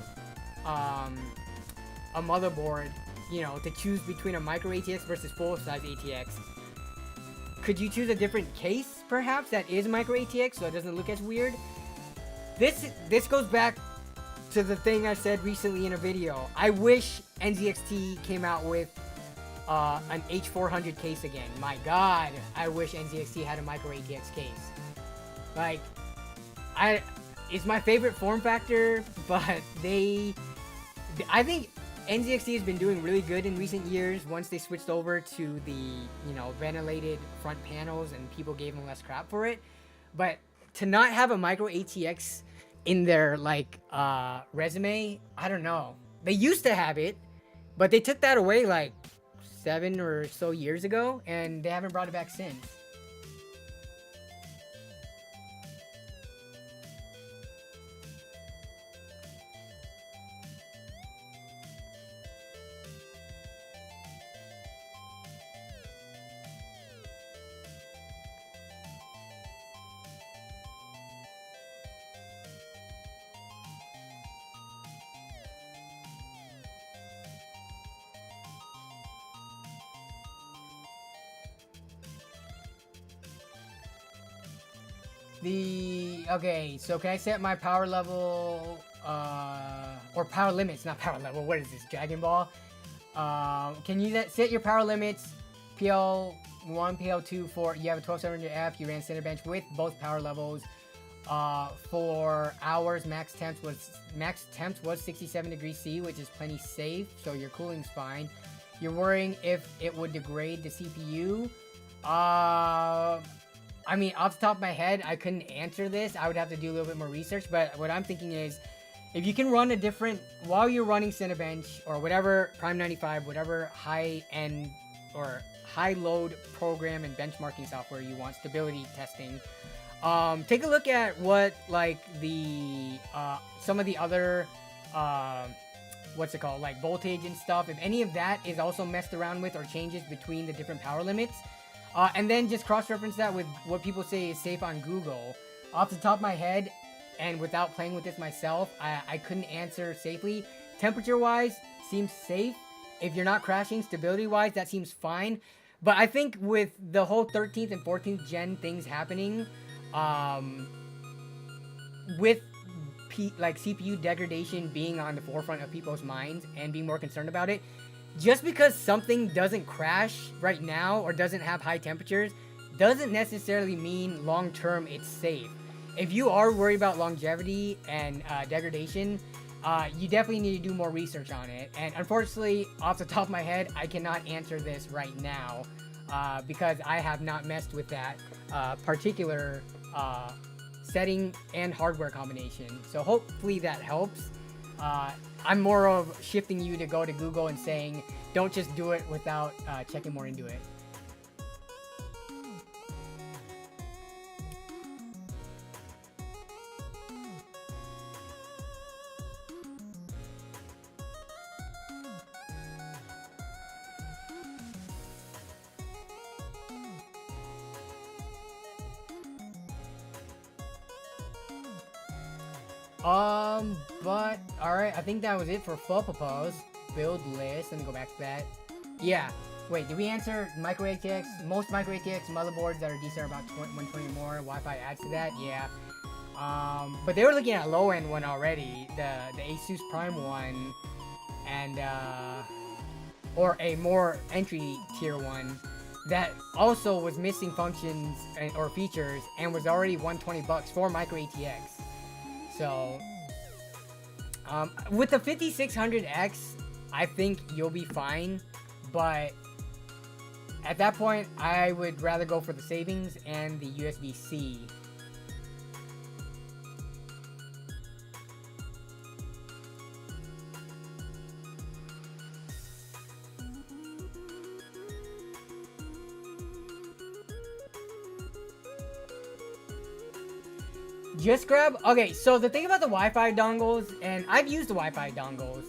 a motherboard, you know, to choose between a micro ATX versus full-size ATX? Could you choose a different case, perhaps, that is micro ATX so it doesn't look as weird? This goes back to the thing I said recently in a video. I wish NZXT came out with an H400 case again. My god, I wish NZXT had a micro ATX case. Like, it's my favorite form factor, but I think NZXT has been doing really good in recent years once they switched over to the, you know, ventilated front panels and people gave them less crap for it. But to not have a micro ATX in their, like, resume, I don't know. They used to have it, but they took that away, like, 7 or so years ago, and they haven't brought it back since. Okay, so can I set my power level, or power limits, not power level, what is this, Dragon Ball? Can you set your power limits, PL1, PL2, for, you have a 12700F, you ran center bench with both power levels, for hours, max temps was 67 degrees C, which is plenty safe, so your cooling's fine. You're worrying if it would degrade the CPU, I mean, off the top of my head, I couldn't answer this. I would have to do a little bit more research. But what I'm thinking is, if you can run a different, while you're running Cinebench or whatever, Prime 95, whatever high-end or high-load program and benchmarking software you want, stability testing, take a look at what, like, the, some of the other, what's it called, like voltage and stuff. If any of that is also messed around with or changes between the different power limits, and then just cross-reference that with what people say is safe on Google. Off the top of my head, and without playing with this myself, I couldn't answer safely. Temperature-wise, seems safe. If you're not crashing, stability-wise, that seems fine. But I think with the whole 13th and 14th gen things happening, with like CPU degradation being on the forefront of people's minds and being more concerned about it, just because something doesn't crash right now or doesn't have high temperatures doesn't necessarily mean long-term it's safe. If you are worried about longevity and degradation, you definitely need to do more research on it. And unfortunately, off the top of my head, I cannot answer this right now because I have not messed with that particular setting and hardware combination. So hopefully that helps. I'm more of shifting you to go to Google and saying, don't just do it without checking more into it. But, alright, I think that was it for full propose. Build list, let me go back to that. Yeah, wait, did we answer micro ATX? Most micro ATX motherboards that are decent are about 120 more. Wi-Fi adds to that, yeah. But they were looking at a low-end one already. The Asus Prime one, and, or a more entry tier one that also was missing functions or features and was already 120 bucks for micro ATX. So, with the 5600X, I think you'll be fine, but at that point, I would rather go for the savings and the USB-C. Just grab. Okay, so the thing about the Wi-Fi dongles, and I've used the Wi-Fi dongles.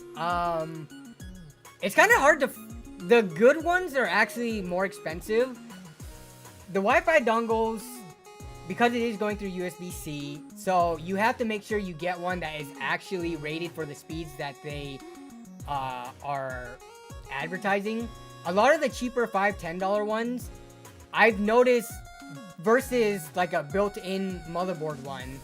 It's kind of hard to. The good ones are actually more expensive. The Wi-Fi dongles, because it is going through USB-C, so you have to make sure you get one that is actually rated for the speeds that they are advertising. A lot of the cheaper $5, $10 ones, I've noticed, versus like a built-in motherboard one,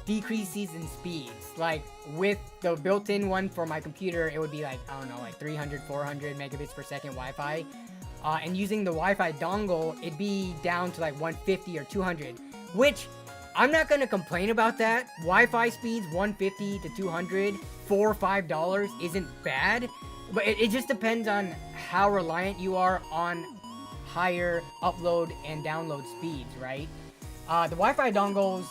decreases in speeds. Like with the built-in one for my computer, it would be like, I don't know, like 300, 400 megabits per second Wi-Fi. And using the Wi-Fi dongle, it'd be down to like 150 or 200, which I'm not going to complain about that. Wi-Fi speeds 150 to 200 for $5 isn't bad, but it just depends on how reliant you are on higher upload and download speeds, right? The Wi-Fi dongles,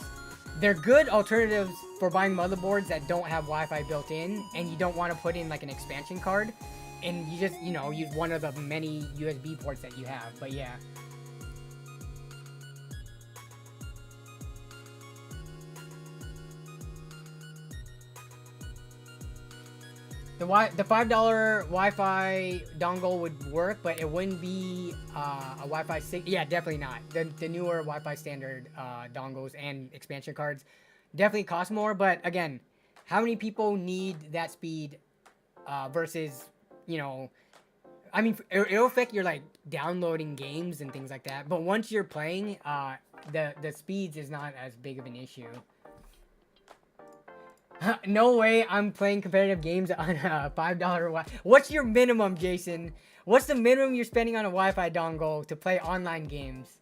they're good alternatives for buying motherboards that don't have Wi-Fi built in and you don't want to put in like an expansion card, and you just, you know, use one of the many USB ports that you have. But yeah. The $5 Wi-Fi dongle would work, but it wouldn't be a Wi-Fi 6. Yeah, definitely not. The newer Wi-Fi standard dongles and expansion cards definitely cost more. But again, how many people need that speed versus, you know, I mean, it'll affect your like downloading games and things like that. But once you're playing, the speeds is not as big of an issue. No way I'm playing competitive games on a $5 Wi-Fi. What's your minimum, Jason? What's the minimum you're spending on a Wi-Fi dongle to play online games?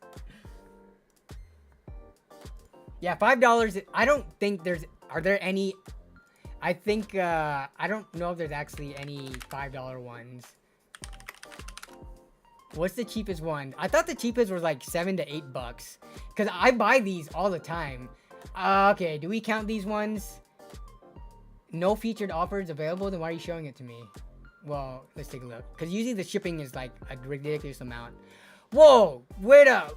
Yeah, $5. I don't think there's... Are there any... I think... I don't know if there's actually any $5 ones. What's the cheapest one? I thought the cheapest was like $7 to $8. Because I buy these all the time. Okay, do we count these ones? No featured offers available, then why are you showing it to me? Well, let's take a look. Because usually the shipping is like a ridiculous amount. Whoa, wait up.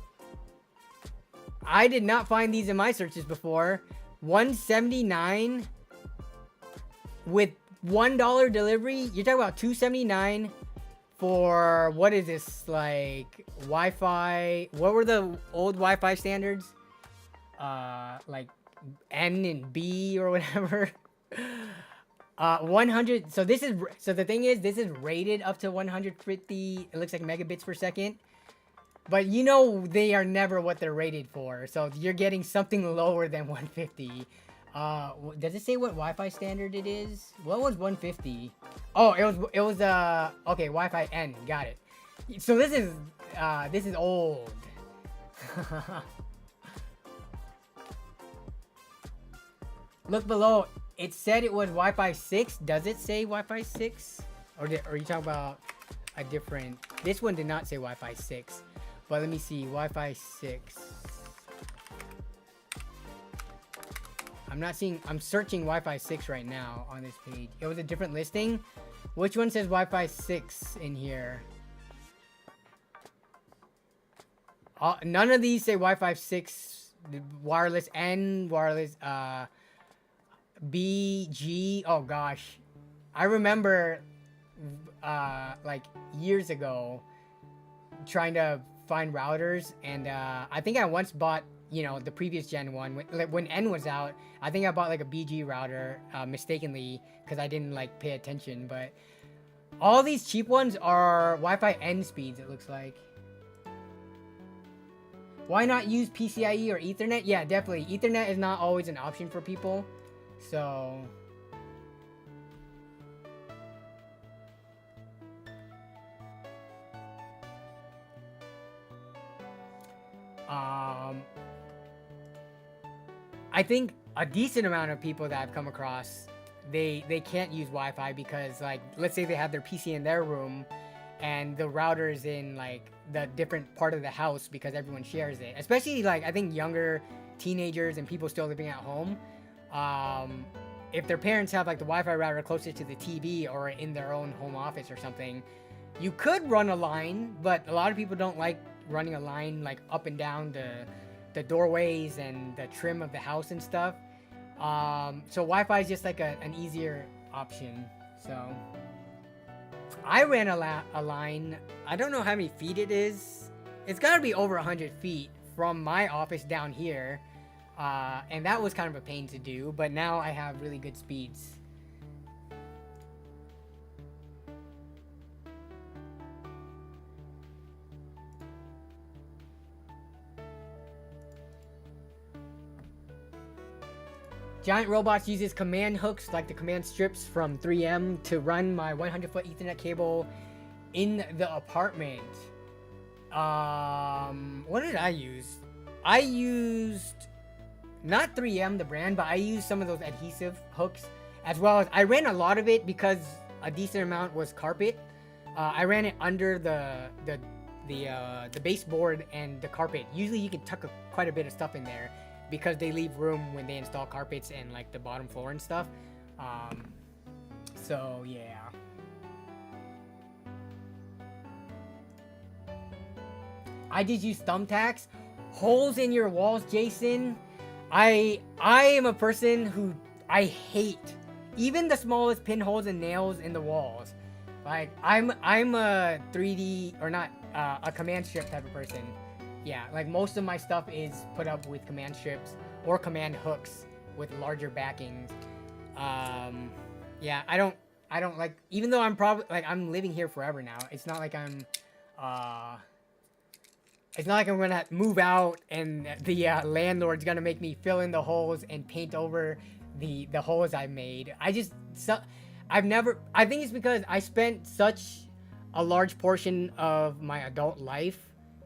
I did not find these in my searches before. $179 with $1 delivery. You're talking about $279 for, what is this, like Wi-Fi? What were the old Wi-Fi standards? Like N and B or whatever. 100. So this is, so the thing is, this is rated up to 150. It looks like megabits per second, but you know they are never what they're rated for. So you're getting something lower than 150. Does it say what Wi-Fi standard it is? What was 150? Oh, it was okay, Wi-Fi N. Got it. So this is old. Look below. It said it was Wi-Fi 6. Does it say Wi-Fi 6? Or are you talking about a different... This one did not say Wi-Fi 6. But let me see. Wi-Fi 6. I'm not seeing... I'm searching Wi-Fi 6 right now on this page. It was a different listing. Which one says Wi-Fi 6 in here? None of these say Wi-Fi 6. Wireless N. Wireless... BG. Oh gosh, I remember like years ago trying to find routers, and I think I once bought, you know, the previous gen one when N was out. I think I bought like a BG router mistakenly because I didn't like pay attention. But all these cheap ones are Wi-Fi N speeds, it looks like. Why not use PCIe or Ethernet? Yeah, definitely. Ethernet is not always an option for people. So I think a decent amount of people that I've come across, they can't use Wi-Fi because, like, let's say they have their PC in their room and the router is in like the different part of the house because everyone shares it. Especially like I think younger teenagers and people still living at home. If their parents have like the Wi-Fi router closer to the TV or in their own home office or something, you could run a line, but a lot of people don't like running a line like up and down the doorways and the trim of the house and stuff. So Wi-Fi is just like an easier option. So I ran a line. I don't know how many feet it is. It's got to be over 100 feet from my office down here. And that was kind of a pain to do, but now I have really good speeds. Giant Robots uses command hooks like the command strips from 3M to run my 100-foot Ethernet cable in the apartment. What did I use? I used not 3M the brand, but I used some of those adhesive hooks, as well as I ran a lot of it because a decent amount was carpet. I ran it under the baseboard and the carpet. Usually you can tuck quite a bit of stuff in there, because they leave room when they install carpets and like the bottom floor and stuff. So yeah. I just use thumbtacks. Holes in your walls, Jason. I am a person who I hate even the smallest pinholes and nails in the walls. Like I'm a 3D or not a command strip type of person. Yeah, like most of my stuff is put up with command strips or command hooks with larger backings. Yeah, I don't like, even though I'm probably like I'm living here forever now. It's not like I'm gonna move out and the landlord's gonna make me fill in the holes and paint over the holes I made. I think it's because I spent such a large portion of my adult life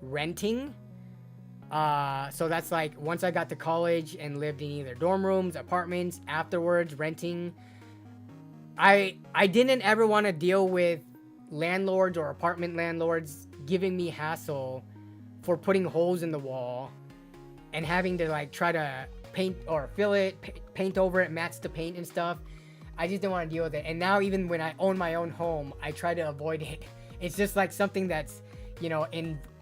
renting. So that's like once I got to college and lived in either dorm rooms, apartments, afterwards renting, I didn't ever want to deal with landlords or apartment landlords giving me hassle for putting holes in the wall and having to like try to paint or fill it, paint over it, match the paint and stuff. I just didn't want to deal with it. And now even when I own my own home, I try to avoid it. It's just like something that's, you know,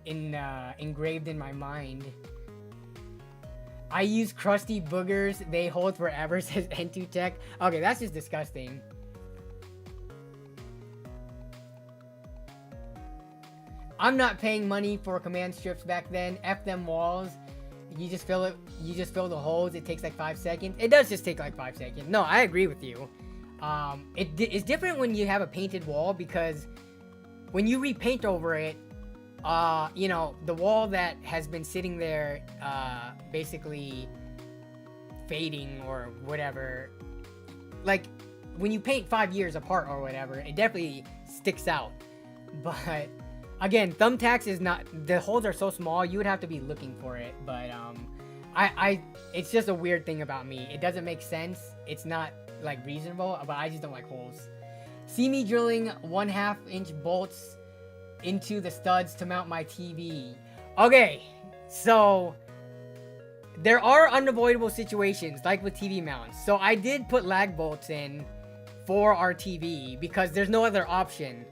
engraved in my mind. I use crusty boogers. They hold forever, says N2 Tech. Okay, that's just disgusting. I'm not paying money for command strips back then. F them walls. You just fill it. You just fill the holes. It takes like 5 seconds. It does just take like 5 seconds. No, I agree with you. It's different when you have a painted wall, because when you repaint over it, you know, the wall that has been sitting there, basically fading or whatever, like when you paint 5 years apart or whatever, it definitely sticks out. But again, thumbtacks is not, the holes are so small, you would have to be looking for it. But it's just a weird thing about me. It doesn't make sense. It's not like reasonable, but I just don't like holes. See me drilling 1/2 inch bolts into the studs to mount my TV. Okay, so there are unavoidable situations like with TV mounts. So I did put lag bolts in for our TV because there's no other option.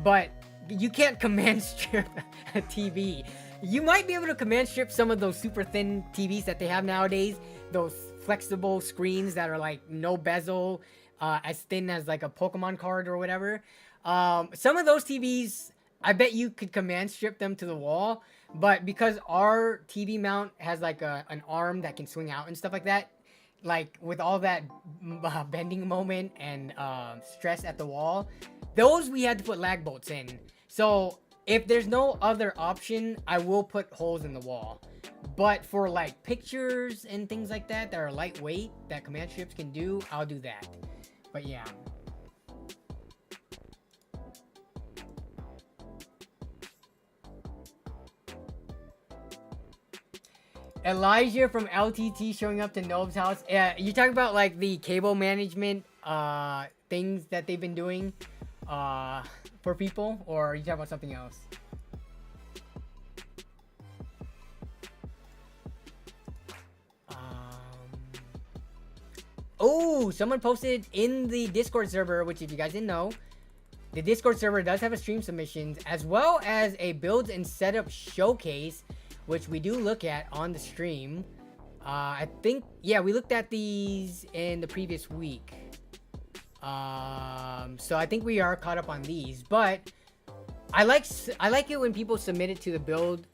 But you can't command strip a TV. You might be able to command strip some of those super thin TVs that they have nowadays. Those flexible screens that are like no bezel, as thin as like a Pokemon card or whatever. Some of those TVs, I bet you could command strip them to the wall. But because our TV mount has like an arm that can swing out and stuff like that, like with all that bending moment and stress at the wall, those we had to put lag bolts in. So if there's no other option, I will put holes in the wall. But for like pictures and things like that that are lightweight, that command strips can do, I'll do that. But yeah. Elijah from LTT showing up to Nove's house. You talking about like the cable management things that they've been doing for people, or are you talking about something else? Oh, someone posted in the Discord server, which if you guys didn't know, the Discord server does have a stream submissions as well as a builds and setup showcase which we do look at on the stream. I think, yeah, we looked at these in the previous week. So I think we are caught up on these, but I like it when people submit it to the build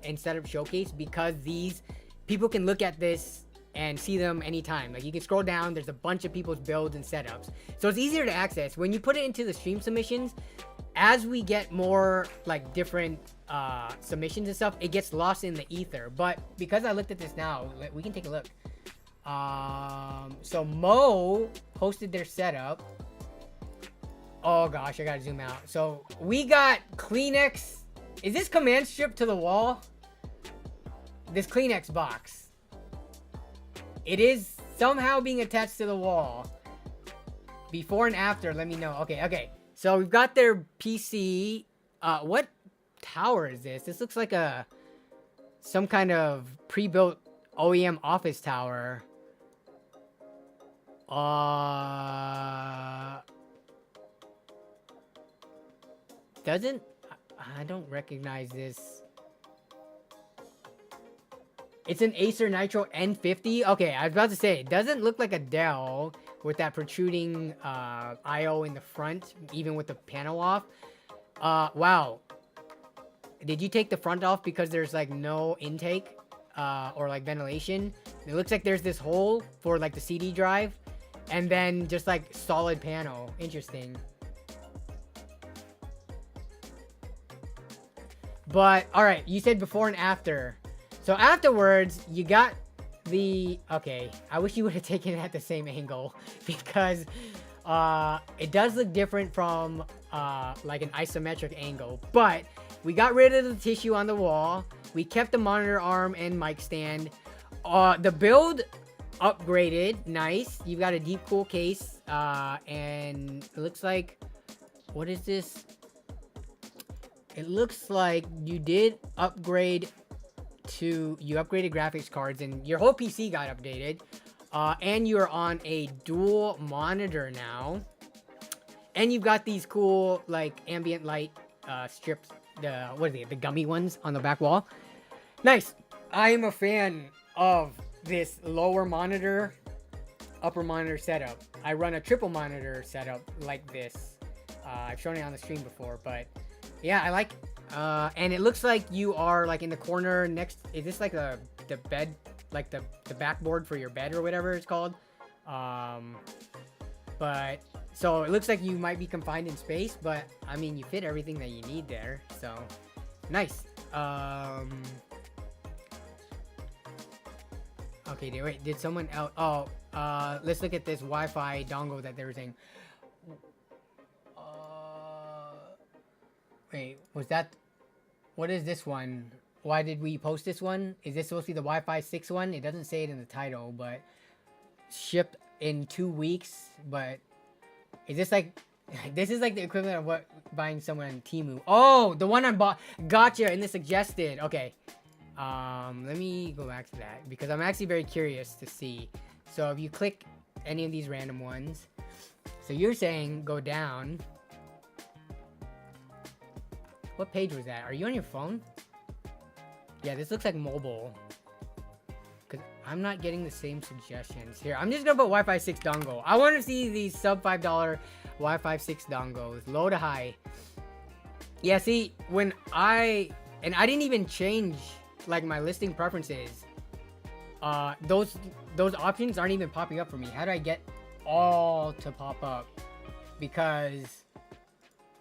and setup showcase, because these people can look at this and see them anytime. Like, you can scroll down, there's a bunch of people's builds and setups, so it's easier to access. When you put it into the stream submissions, as we get more like different submissions and stuff, it gets lost in the ether. But because I looked at this now, we can take a look. So Mo posted their setup. Oh gosh, I gotta zoom out. So we got Kleenex. Is this command strip to the wall? This Kleenex box. It is somehow being attached to the wall. Before and after, let me know. Okay. So we've got their PC. What tower is this? This looks like some kind of pre-built OEM office tower. I don't recognize this. It's an Acer Nitro N50. Okay, I was about to say, it doesn't look like a Dell with that protruding I/O in the front, even with the panel off. Wow. Did you take the front off because there's like no intake or like ventilation? It looks like there's this hole for like the CD drive, and then just like solid panel. Interesting. But all right, you said before and after. So afterwards, you got the... Okay, I wish you would have taken it at the same angle, because it does look different from like an isometric angle. But we got rid of the tissue on the wall. We kept the monitor arm and mic stand. The build upgraded. Nice. You've got a deep cool case. And it looks like... What is this? It looks like you did upgrade to... You upgraded graphics cards and your whole PC got updated. And you're on a dual monitor now. And you've got these cool, like, ambient light strips. What are they? The gummy ones on the back wall. Nice. I am a fan of this lower monitor, upper monitor setup. I run a triple monitor setup like this. I've shown it on the stream before, but yeah, I like and it looks like you are like in the corner next. Is this like the bed, like the backboard for your bed or whatever it's called? But so it looks like you might be confined in space, but I mean, you fit everything that you need there, so nice. Okay, wait, did someone else? Oh, let's look at this Wi-Fi dongle that they were saying. Wait, was that... What is this one? Why did we post this one? Is this supposed to be the Wi-Fi 6 one? It doesn't say it in the title, but... Shipped in 2 weeks, but... Is this like... This is like the equivalent of what buying someone on Temu. Oh, the one I bought... Gotcha, and the suggested. Okay. Let me go back to that, because I'm actually very curious to see. So if you click any of these random ones... So you're saying go down... What page was that? Are you on your phone? Yeah, this looks like mobile. Because I'm not getting the same suggestions. Here, I'm just going to put Wi-Fi 6 dongle. I want to see these sub $5 Wi-Fi 6 dongles. Low to high. Yeah, see, when I didn't even change, like, my listing preferences. Those options aren't even popping up for me. How do I get all to pop up? Because...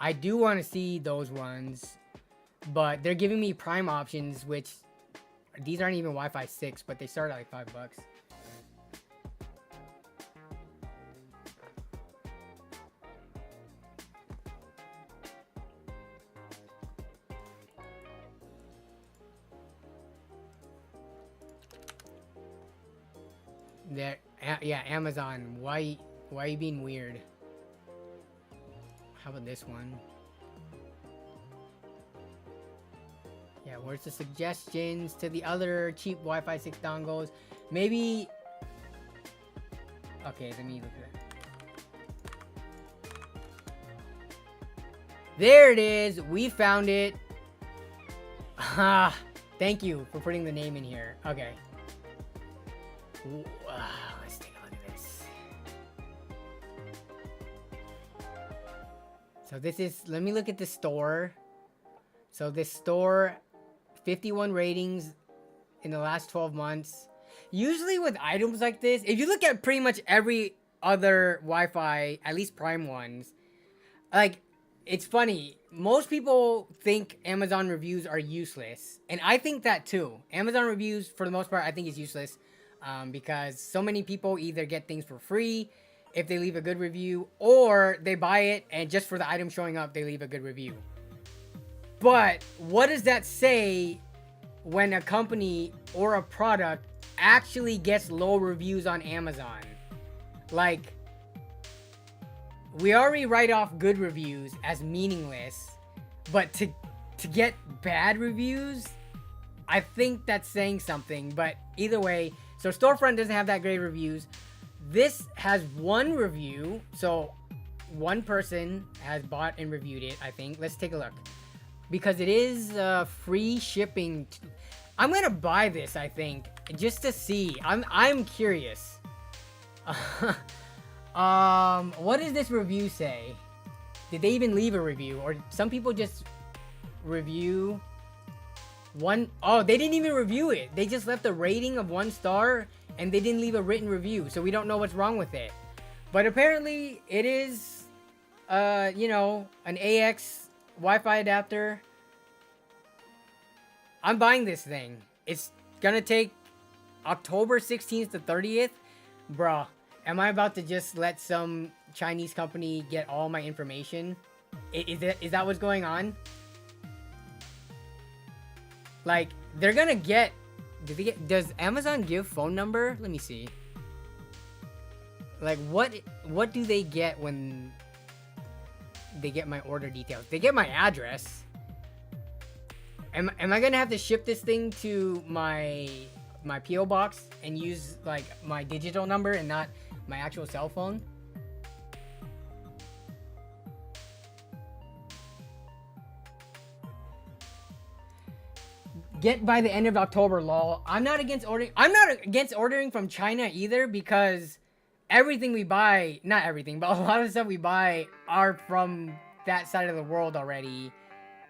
I do want to see those ones, but they're giving me prime options, which these aren't even Wi-Fi 6, but they start at like $5. There, yeah, Amazon. Why are you being weird? How about this one? Yeah, where's the suggestions to the other cheap Wi-Fi 6 dongles? Maybe... Okay, let me look at that. There it is! We found it! Thank you for putting the name in here. Okay. Let's take a look at this. So this is, let me look at the store. So this store, 51 ratings in the last 12 months. Usually with items like this, if you look at pretty much every other Wi-Fi, at least Prime ones, like, it's funny. Most people think Amazon reviews are useless. And I think that too. Amazon reviews, for the most part, I think is useless. Because so many people either get things for free if they leave a good review, or they buy it and just for the item showing up, they leave a good review. But what does that say when a company or a product actually gets low reviews on Amazon? Like, we already write off good reviews as meaningless, but to get bad reviews, I think that's saying something. But either way, so Storefront doesn't have that great reviews. This has one review, so one person has bought and reviewed it, I think. Let's take a look. Because it is free shipping. I'm gonna buy this, I think, just to see. I'm curious. What does this review say? Did they even leave a review? Or some people just review one? Oh, they didn't even review it. They just left a rating of 1 star and they didn't leave a written review. So we don't know what's wrong with it. But apparently it is, you know, an AX Wi-Fi adapter. I'm buying this thing. It's gonna take October 16th to 30th. Bruh. Am I about to just let some Chinese company get all my information? Is that what's going on? Like, they're gonna get... Does Amazon give phone number? Let me see. Like, what do they get when they get my order details? They get my address. Am I gonna have to ship this thing to my P.O. box and use, like, my digital number and not my actual cell phone? Get by the end of October, lol. I'm not against ordering from China either, because everything we buy, not everything, but a lot of the stuff we buy are from that side of the world already.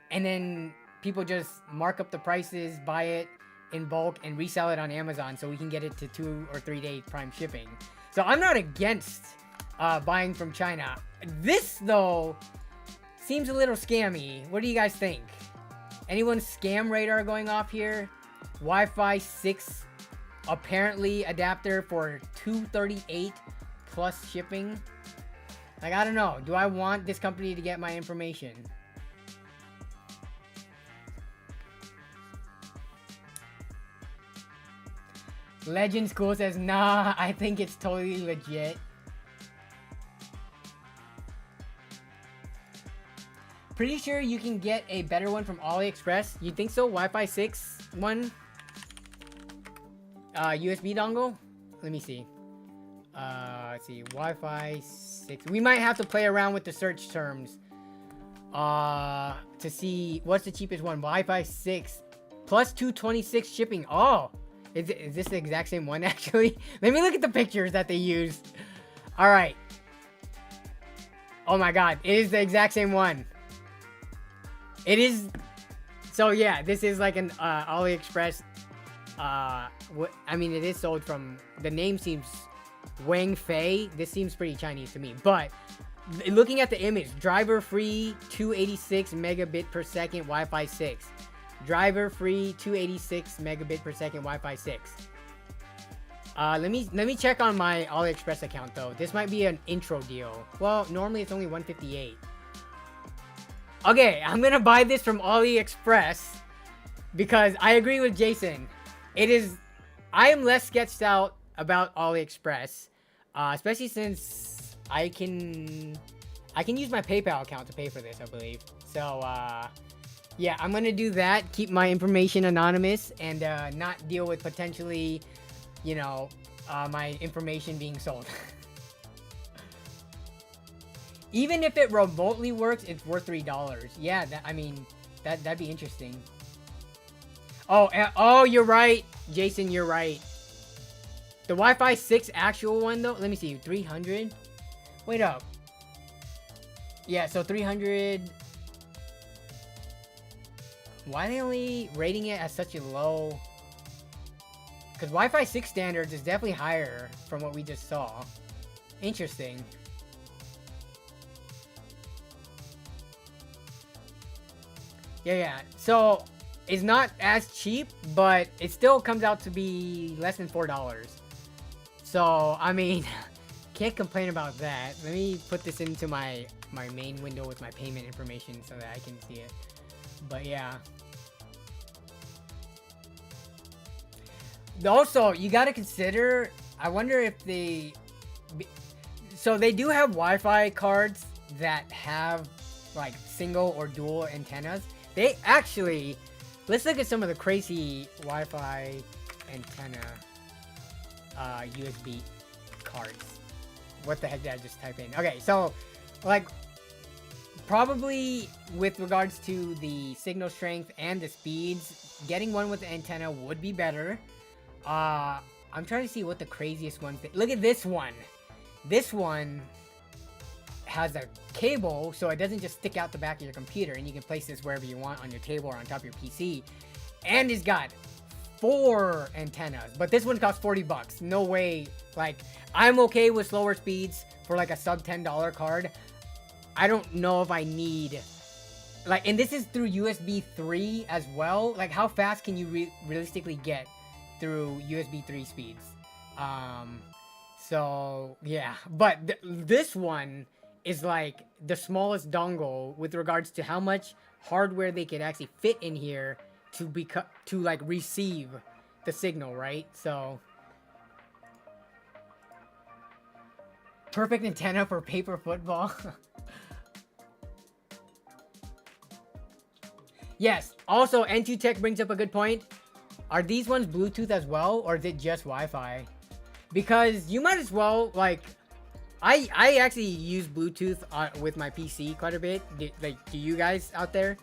And then people just mark up the prices, buy it in bulk, and resell it on Amazon so we can get it to 2 or 3 day Prime shipping. So I'm not against buying from China. This, though, seems a little scammy. What do you guys think? Anyone's scam radar going off here? Wi-Fi 6 apparently adapter for $238 plus shipping. Like, I don't know. Do I want this company to get my information? Legend School says, nah, I think it's totally legit. Pretty sure you can get a better one from AliExpress. You think so? Wi-Fi 6 one? USB dongle? Let me see. Let's see. Wi-Fi 6. We might have to play around with the search terms. To see what's the cheapest one. Wi-Fi 6 plus 226 shipping. Oh! Is this the exact same one, actually? Let me look at the pictures that they used. Alright. Oh my god. It is the exact same one. It is... So, yeah. This is like an AliExpress... I mean, it is sold from... The name seems... Wang Fei. This seems pretty Chinese to me. But... Looking at the image. Driver-free 286 megabit per second Wi-Fi 6. Driver free 286 megabit per second Wi-Fi 6. Let me check on my AliExpress account though. This might be an intro deal. Well, normally it's only 158. Okay, I'm gonna buy this from AliExpress because I agree with Jason. I am less sketched out about AliExpress, especially since I can use my PayPal account to pay for this, I believe. So yeah, I'm gonna do that. Keep my information anonymous and not deal with potentially, you know, my information being sold. Even if it remotely works, it's worth $3. Yeah, I mean, that'd be interesting. Oh, you're right, Jason. You're right. The Wi-Fi 6 actual one though. Let me see. 300. Wait up. Yeah. So 300. Why are they only rating it as such a low? Because Wi-Fi 6 standards is definitely higher from what we just saw. Interesting. Yeah. So it's not as cheap, but it still comes out to be less than $4. So, I mean, can't complain about that. Let me put this into my main window with my payment information so that I can see it. But yeah. Also, you got to consider, I wonder if so they do have Wi-Fi cards that have like single or dual antennas. They actually, let's look at some of the crazy Wi-Fi antenna USB cards. What the heck did I just type in? Okay, so like probably with regards to the signal strength and the speeds, getting one with the antenna would be better. I'm trying to see what the craziest ones. Look at this one. This one has a cable, so it doesn't just stick out the back of your computer, and you can place this wherever you want on your table or on top of your PC. And it's got 4 antennas, but this one costs $40. No way. Like, I'm okay with slower speeds for like a sub $10 card. I don't know if I need like, and this is through USB 3 as well. Like, how fast can you realistically get through USB 3 speeds? So yeah, but this one is like the smallest dongle with regards to how much hardware they could actually fit in here to like receive the signal, right? So perfect antenna for paper football. Yes, also N2 Tech brings up a good point. Are these ones Bluetooth as well, or is it just Wi-Fi? Because you might as well, like, I actually use Bluetooth with my PC quite a bit. Do you guys out there?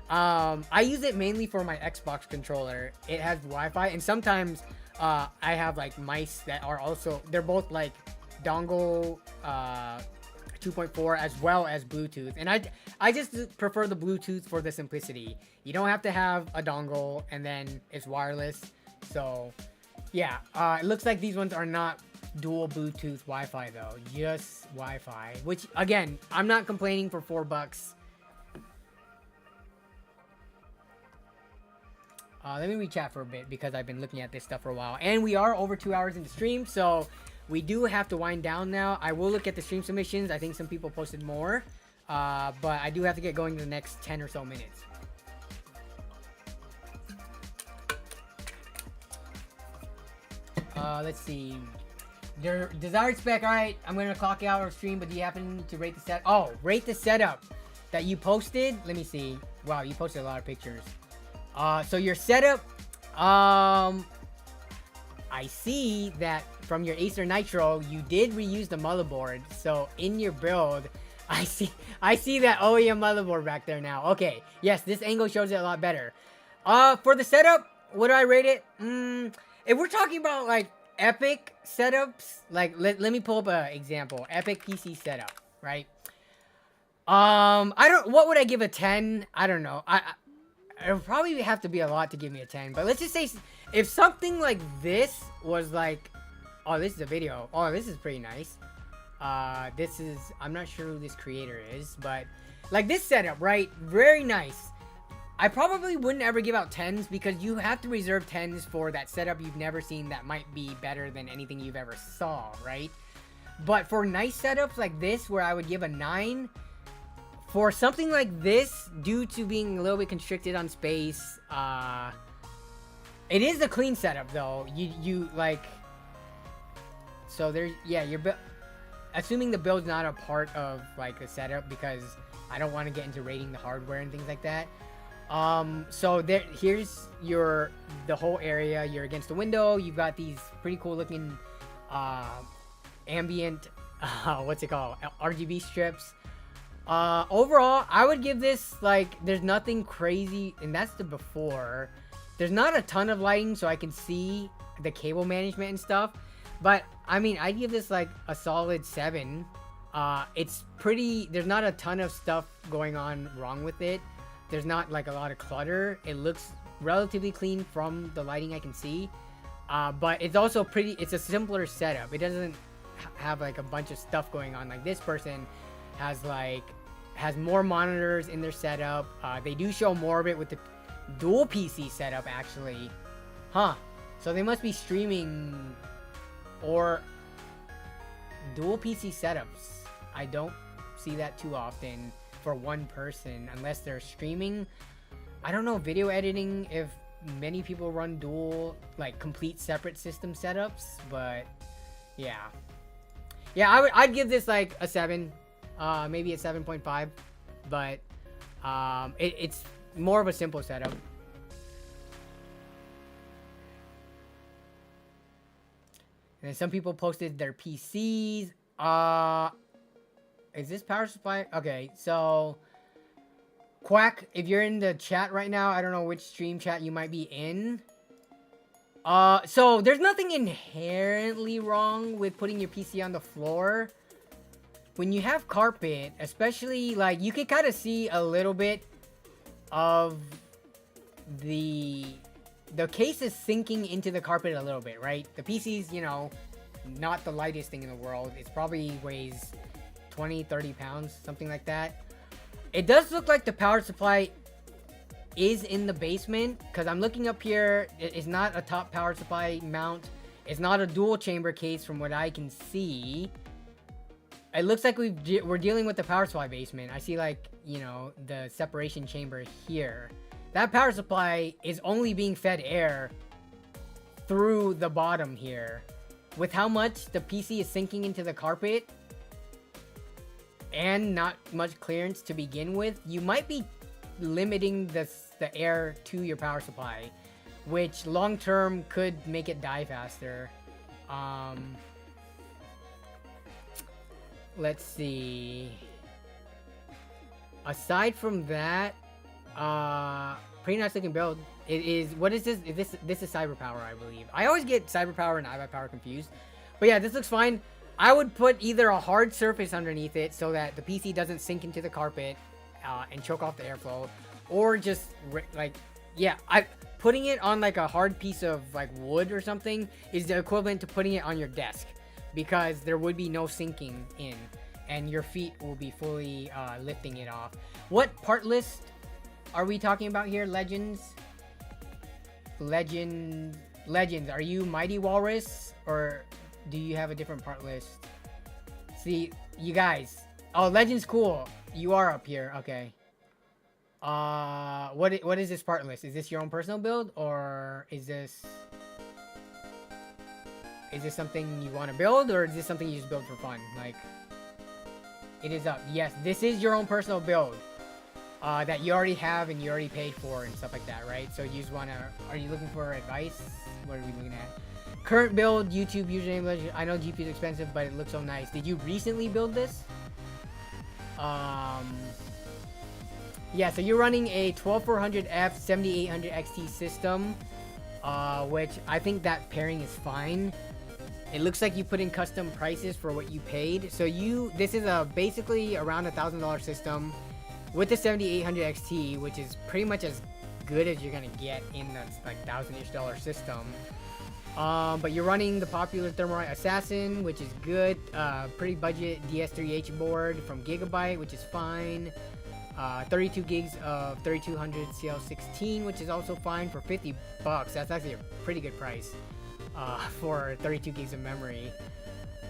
I use it mainly for my Xbox controller. It has Wi-Fi, and sometimes I have like mice that are also, they're both like dongle 2.4 as well as Bluetooth, and I just prefer the Bluetooth for the simplicity. You don't have to have a dongle, and then it's wireless. So yeah, it looks like these ones are not dual Bluetooth Wi-Fi though, just Wi-Fi, which again, I'm not complaining for $4. Let me rechat for a bit because I've been looking at this stuff for a while, and we are over 2 hours into stream, so we do have to wind down now. I will look at the stream submissions. I think some people posted more, but I do have to get going in the next 10 or so minutes. Let's see. Desired spec. All right, I'm gonna clock out our stream, but do you happen to rate the set? Oh, rate the setup that you posted. Let me see. Wow, you posted a lot of pictures. So your setup, I see that from your Acer Nitro, you did reuse the motherboard. So in your build, I see that OEM motherboard back there now. Okay, yes, this angle shows it a lot better. For the setup, what do I rate it? If we're talking about like epic setups, like let me pull up an example. Epic PC setup, right? What would I give a 10? I don't know. It would probably have to be a lot to give me a 10, but let's just say if something like this was like, oh, this is a video. Oh, this is pretty nice. I'm not sure who this creator is, but like this setup, right? Very nice. I probably wouldn't ever give out 10s because you have to reserve 10s for that setup you've never seen that might be better than anything you've ever saw, right? But for nice setups like this, where I would give a 9, for something like this, due to being a little bit constricted on space, it is a clean setup though. You like, so there's, yeah, assuming the build's not a part of like the setup, because I don't want to get into rating the hardware and things like that. So here's the whole area. You're against the window. You've got these pretty cool looking ambient what's it called, RGB strips. Overall, I would give this, like, there's nothing crazy, and that's the before. There's not a ton of lighting, so I can see the cable management and stuff. But I mean, I'd give this like a solid 7. It's pretty. There's not a ton of stuff going on wrong with it. There's not like a lot of clutter. It looks relatively clean from the lighting I can see. But it's also pretty. It's a simpler setup. It doesn't have like a bunch of stuff going on. Like this person has more monitors in their setup. They do show more of it with the dual PC setup actually. Huh. So they must be streaming or dual PC setups. I don't see that too often for one person unless they're streaming. I don't know video editing if many people run dual, like complete separate system setups, but yeah. Yeah, I'd give this like a 7, maybe a 7.5, but it's more of a simple setup. And some people posted their PCs. Is this power supply? Okay, so Quack, if you're in the chat right now, I don't know which stream chat you might be in. So there's nothing inherently wrong with putting your PC on the floor. When you have carpet, especially, like, you can kind of see a little bit of the case is sinking into the carpet a little bit, right? The PC's, you know, not the lightest thing in the world. It's probably weighs 20, 30 pounds, something like that. It does look like the power supply is in the basement, because I'm looking up here. It's not a top power supply mount. It's not a dual chamber case from what I can see. It looks like we're dealing with the power supply basement. I see, like, you know, the separation chamber here. That power supply is only being fed air through the bottom here. With how much the PC is sinking into the carpet and not much clearance to begin with, you might be limiting the air to your power supply, which long term could make it die faster. Let's see. Aside from that, pretty nice looking build. It is. What is this? This is Cyberpower, I believe. I always get Cyberpower and iPower confused. But yeah, this looks fine. I would put either a hard surface underneath it so that the PC doesn't sink into the carpet and choke off the airflow, or just like, yeah, putting it on like a hard piece of like wood or something is the equivalent to putting it on your desk, because there would be no sinking in, and your feet will be fully lifting it off. What part list are we talking about here? Legends. Are you Mighty Walrus, or do you have a different part list? See, you guys. Oh, Legends, cool. You are up here. Okay. What is this part list? Is this your own personal build, or is this something you want to build, or is this something you just build for fun? Like, it is up. Yes, this is your own personal build. That you already have and you already paid for and stuff like that, right? So you just wanna, are you looking for advice? What are we looking at? Current build, YouTube username, legend. I know GPU is expensive, but it looks so nice. Did you recently build this? Yeah, so you're running a 12400F 7800 XT system, which I think that pairing is fine. It looks like you put in custom prices for what you paid. So this is basically around $1,000 system with the 7800 XT, which is pretty much as good as you're gonna get in the like $1,000-ish system. But you're running the popular Thermalright Assassin, which is good. Pretty budget DS3H board from Gigabyte, which is fine. 32 gigs of 3200 CL16, which is also fine for $50. That's actually a pretty good price for 32 gigs of memory.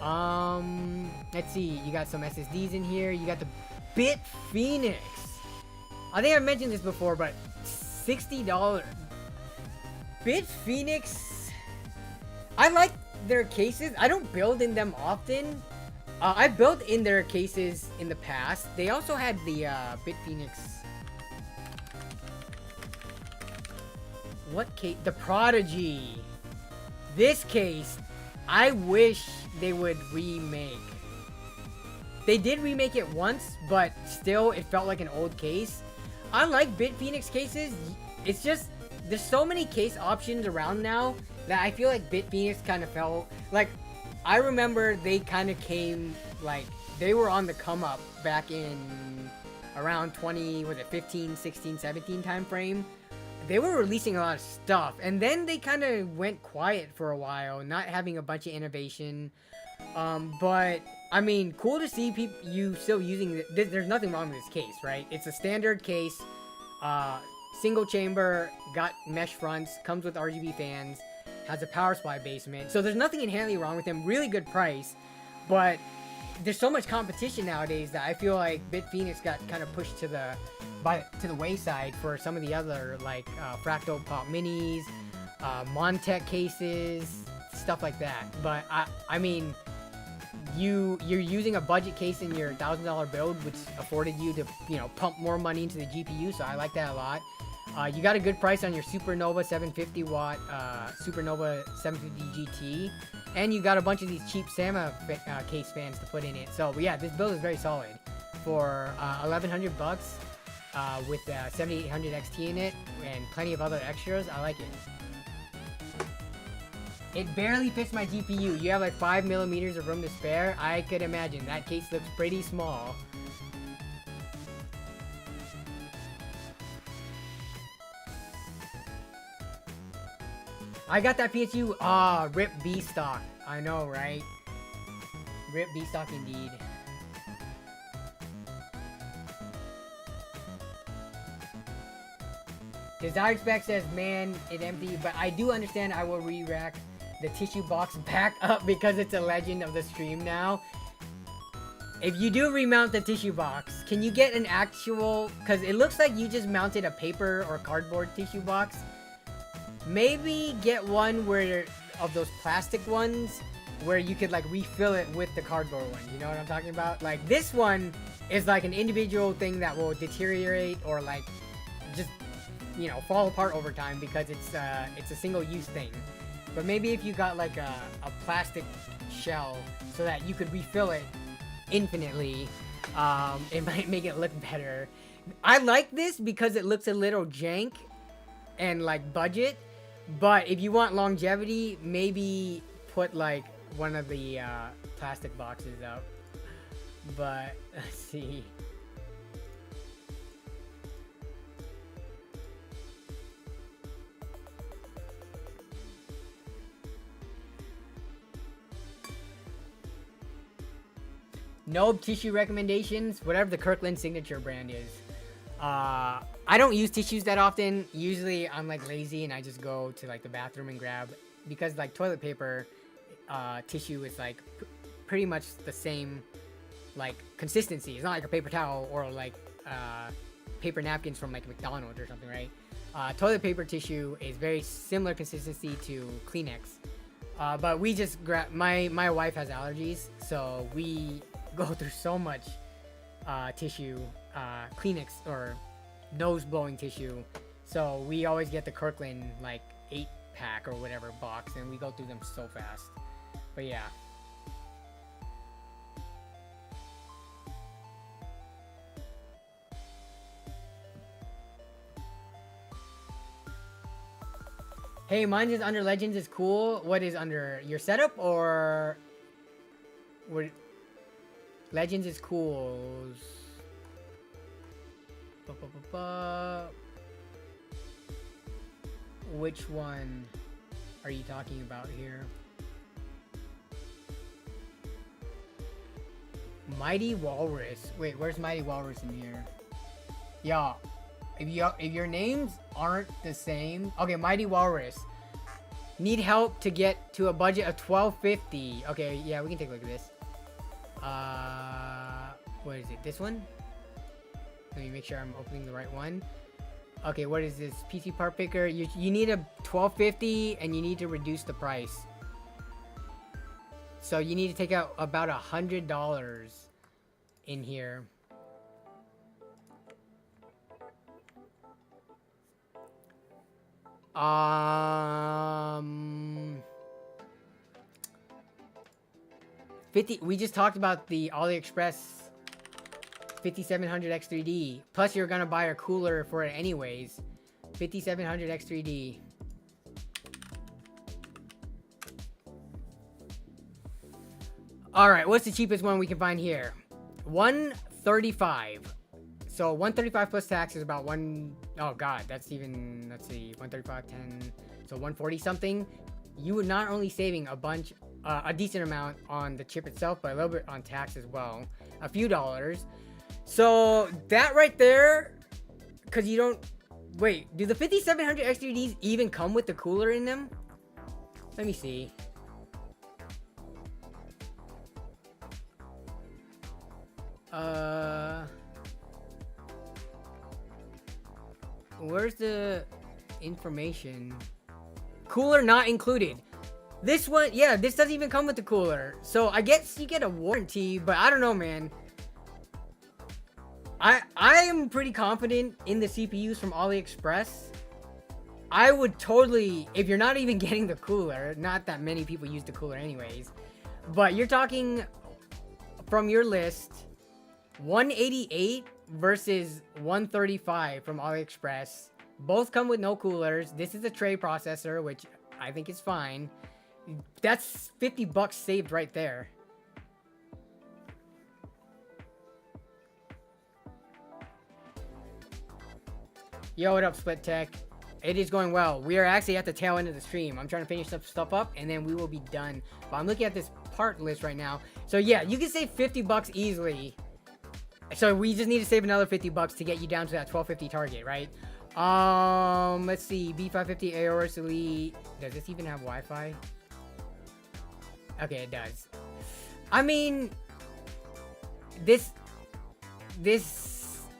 Let's see, you got some SSDs in here. You got the Bit Phoenix. I think I mentioned this before, but $60. Bit Phoenix. I like their cases. I don't build in them often. I built in their cases in the past. They also had the Bit Phoenix. What case? The Prodigy. This case, I wish they would remake. They did remake it once, but still, it felt like an old case. Unlike Bit Phoenix cases, it's just there's so many case options around now that I feel like BitPhoenix kind of fell. Like, I remember they kind of came, like, they were on the come up back in around 15, 16, 17 time frame. They were releasing a lot of stuff, and then they kind of went quiet for a while, not having a bunch of innovation. But I mean, cool to see you still using there's nothing wrong with this case, right? It's a standard case, single chamber, got mesh fronts, comes with RGB fans, has a power supply basement. So there's nothing inherently wrong with them. Really good price, but there's so much competition nowadays that I feel like BitPhoenix got kind of pushed to the wayside for some of the other, like Fractal Pop Minis, Montech cases, stuff like that. But I mean, you're using a budget case in your $1,000 build, which afforded you to, you know, pump more money into the GPU. So I like that a lot. You got a good price on your Supernova 750 watt Supernova 750 GT, and you got a bunch of these cheap Sama case fans to put in it. So yeah, this build is very solid for $1,100 bucks with 7800 XT in it and plenty of other extras. I like it. It barely fits my GPU. You have like 5 millimeters of room to spare. I could imagine that case looks pretty small. I got that PSU. Rip B stock. I know, right? Rip B stock indeed. Desire Spec says, man, it empty, but I do understand. I will re-rack the tissue box back up because it's a legend of the stream now. If you do remount the tissue box, can you get an actual, because it looks like you just mounted a paper or cardboard tissue box. Maybe get one where, of those plastic ones, where you could like refill it with the cardboard one. You know what I'm talking about? Like this one is like an individual thing that will deteriorate or like just, you know, fall apart over time because it's a single use thing. But maybe if you got like a plastic shell so that you could refill it infinitely, it might make it look better. I like this because it looks a little jank and like budget, but if you want longevity, maybe put like one of the plastic boxes up. But let's see. No tissue recommendations, whatever the Kirkland signature brand is. I don't use tissues that often. Usually I'm like lazy and I just go to like the bathroom and grab, because like toilet paper tissue is like pretty much the same like consistency. It's not like a paper towel or like paper napkins from like McDonald's or something, right? Toilet paper tissue is very similar consistency to Kleenex. But we just grab, my wife has allergies, so we go through so much tissue, Kleenex or nose blowing tissue, so we always get the Kirkland like 8-pack or whatever box, and we go through them so fast. But yeah, hey, mine is under Legends is cool. What is under your setup or what? Legends is cool. Which one are you talking about here? Mighty Walrus. Wait, where's Mighty Walrus in here? Yeah, if your names aren't the same. Okay, Mighty Walrus. Need help to get to a budget of $12.50. Okay, yeah, we can take a look at this. What is it? This one? Let me make sure I'm opening the right one. Okay, what is this? PC part picker. You need a $12.50 and you need to reduce the price. So you need to take out about $100 in here. We just talked about the AliExpress 5700 X3D. Plus, you're gonna buy a cooler for it anyways. 5700 X3D. All right, what's the cheapest one we can find here? 135. So 135 plus tax is about oh god, that's even, let's see, 135, 10, so 140 something. You would not only saving a decent amount on the chip itself, but a little bit on tax as well. A few dollars. So that right there, because you don't, wait, do the 5700 X3Ds even come with the cooler in them? Let me see. Where's the information? Cooler not included. This one, yeah, this doesn't even come with the cooler. So I guess you get a warranty, but I don't know, man. I am pretty confident in the CPUs from AliExpress. I would totally, if you're not even getting the cooler, not that many people use the cooler anyways, but you're talking from your list, 188 versus 135 from AliExpress. Both come with no coolers. This is a tray processor, which I think is fine. That's 50 bucks saved right there. Yo, what up, Split Tech? It is going well. We are actually at the tail end of the stream. I'm trying to finish some stuff up, and then we will be done. But I'm looking at this part list right now. So yeah, you can save 50 bucks easily. So we just need to save another 50 bucks to get you down to that 1250 target, right? Let's see. B550 Aorus Elite. Does this even have Wi-Fi? Okay, it does. I mean, this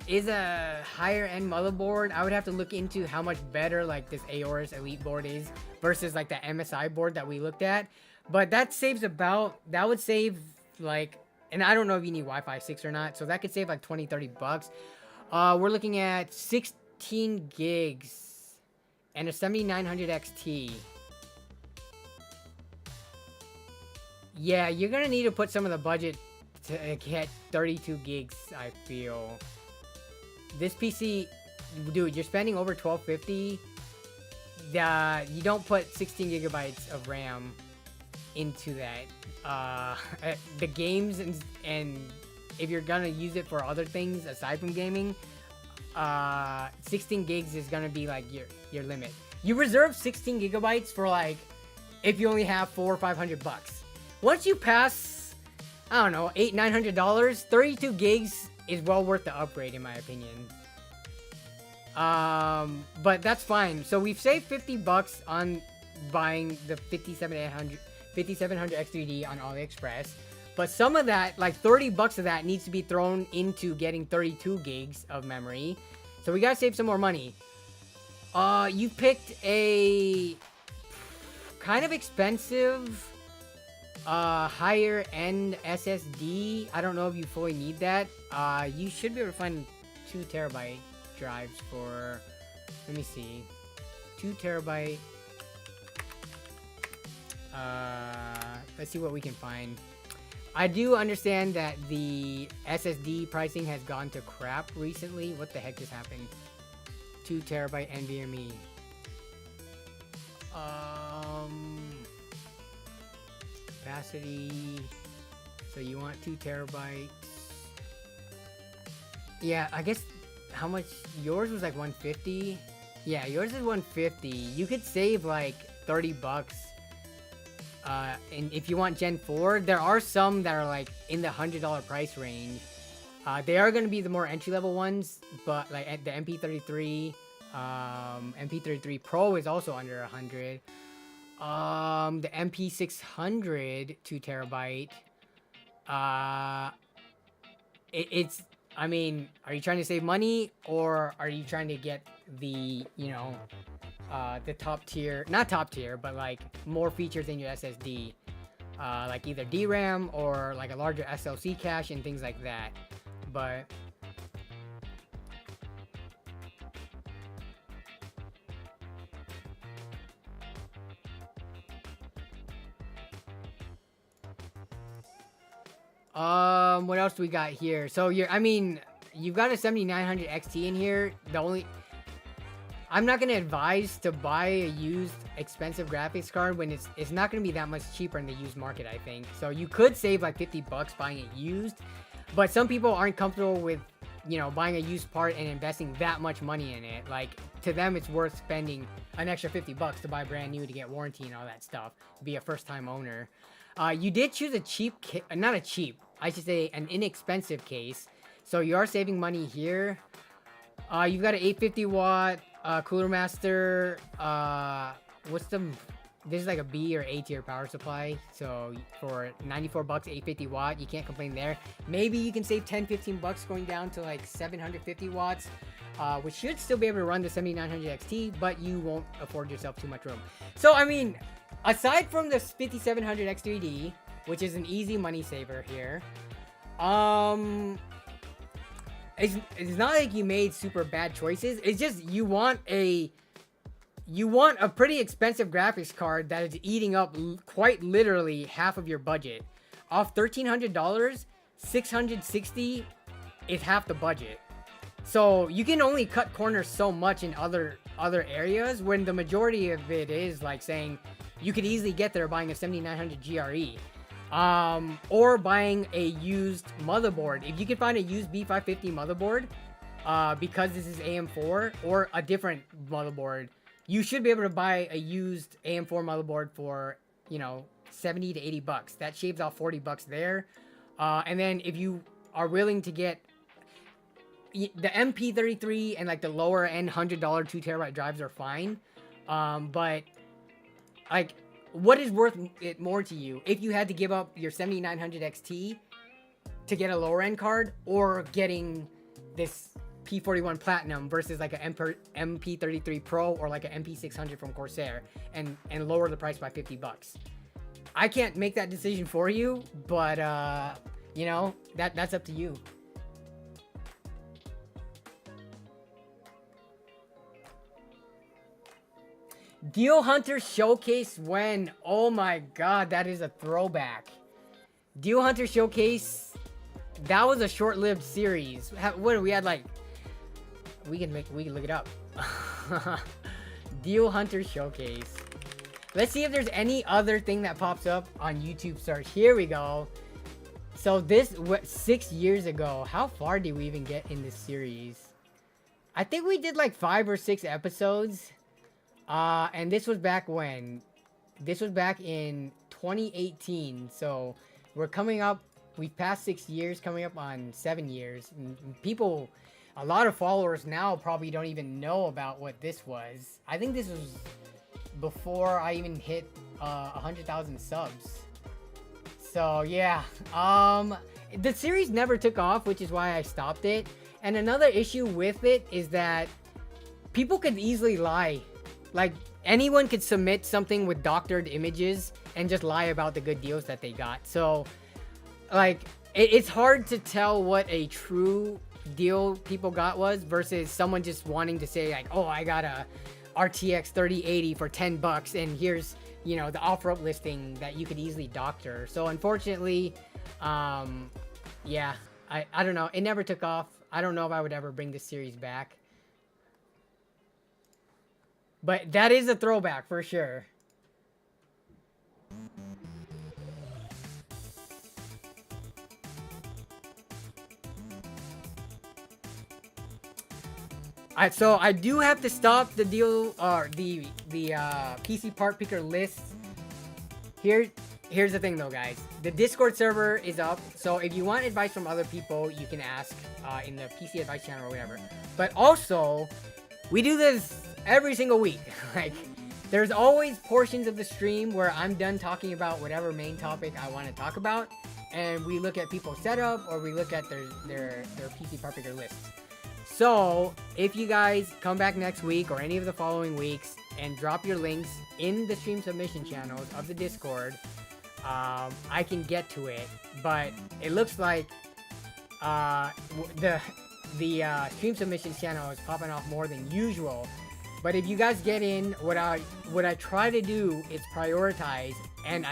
is a higher end motherboard. I would have to look into how much better like this Aorus Elite board is versus like the MSI board that we looked at. But that saves that would save like, and I don't know if you need Wi-Fi 6 or not, so that could save like 20-30 bucks. We're looking at 16 gigs and a 7900 XT. Yeah, you're gonna need to put some of the budget to get 32 gigs, I feel. This PC, dude, you're spending over $1250. You don't put 16 gigabytes of RAM into that. The games and if you're gonna use it for other things aside from gaming, 16 gigs is gonna be like your limit. You reserve 16 gigabytes for like if you only have $400 or $500 bucks. Once you pass, I don't know, $800-900, 32 gigs is well worth the upgrade in my opinion. But that's fine. So we've saved 50 bucks on buying the 5700 X3D on AliExpress. But some of that, like 30 bucks of that, needs to be thrown into getting 32 gigs of memory. So we gotta save some more money. You picked a kind of expensive higher end SSD. I don't know if you fully need that. You should be able to find 2 terabyte drives for, let me see, 2 terabyte. Let's see what we can find. I do understand that the SSD pricing has gone to crap recently. What the heck just happened? 2 terabyte NVMe. Capacity. So you want 2 terabytes. Yeah, I guess how much yours was like 150. Yeah, yours is 150. You could save like 30 bucks. And if you want Gen 4, there are some that are like in the $100 price range. They are going to be the more entry-level ones, but like the MP33, MP33 Pro is also under 100. The MP600 2 terabyte. It's, I mean, are you trying to save money or are you trying to get the, you know, the top tier, not top tier, but like more features in your SSD, like either DRAM or like a larger SLC cache and things like that. But what else do we got here? So I mean, you've got a 7900 XT in here. I'm not gonna advise to buy a used expensive graphics card when it's not gonna be that much cheaper in the used market, I think. So you could save like $50 buying it used, but some people aren't comfortable with, you know, buying a used part and investing that much money in it. Like, to them, it's worth spending an extra $50 to buy brand new to get warranty and all that stuff, to be a first-time owner. You did choose a cheap, not a cheap, I should say an inexpensive case. So you are saving money here. You've got an 850 watt Cooler Master. This is like a B or A tier power supply. So for $94, 850 watt, you can't complain there. Maybe you can save 10-15 going down to like 750 watts, which should still be able to run the 7900 XT, but you won't afford yourself too much room. So I mean, aside from the 5700 X3D, which is an easy money saver here, it's not like you made super bad choices. It's just you want a pretty expensive graphics card that is eating up quite literally half of your budget. Off $1,300, $660 is half the budget. So you can only cut corners so much in other areas, when the majority of it is like saying you could easily get there buying a 7900 GRE. Or buying a used motherboard. If you can find a used B550 motherboard, because this is AM4 or a different motherboard, you should be able to buy a used AM4 motherboard for, you know, $70 to $80. That shaves off $40 there. And then if you are willing to get the MP33 and like the lower end $100 2TB drives are fine. But like, what is worth it more to you? If you had to give up your 7900 XT to get a lower end card, or getting this P41 Platinum versus like a MP33 Pro or like an MP600 from Corsair, and lower the price by $50. I can't make that decision for you, but you know, that's up to you. Deal Hunter Showcase when? Oh my god, that is a throwback. Deal Hunter Showcase, that was a short-lived series. What we had, like, we can look it up. Deal Hunter Showcase. Let's see if there's any other thing that pops up on YouTube search. Here we go. So this, 6 years ago. How far did we even get in this series? I think we did like 5 or 6 episodes. And this was back when? This was back in 2018. So we're coming up, we've passed 6 years, coming up on 7 years. And people, a lot of followers now probably don't even know about what this was. I think this was before I even hit 100,000 subs. So yeah, the series never took off, which is why I stopped it. And another issue with it is that people could easily lie. Like, anyone could submit something with doctored images and just lie about the good deals that they got. So, like, it's hard to tell what a true deal people got was versus someone just wanting to say, like, oh, I got a RTX 3080 for $10 and here's, you know, the offer up listing that you could easily doctor. So, unfortunately, yeah, I don't know. It never took off. I don't know if I would ever bring this series back. But that is a throwback for sure. So I do have to stop the deal, the PC part picker list. Here's the thing though, guys. The Discord server is up, so if you want advice from other people, you can ask in the PC advice channel or whatever. But also, we do this every single week. Like, there's always portions of the stream where I'm done talking about whatever main topic I want to talk about, and we look at people's setup, or we look at their PC part picker lists. So if you guys come back next week or any of the following weeks and drop your links in the stream submission channels of the Discord, I can get to it. But it looks like the stream submissions channel is popping off more than usual. But if you guys get in, what I try to do is prioritize, and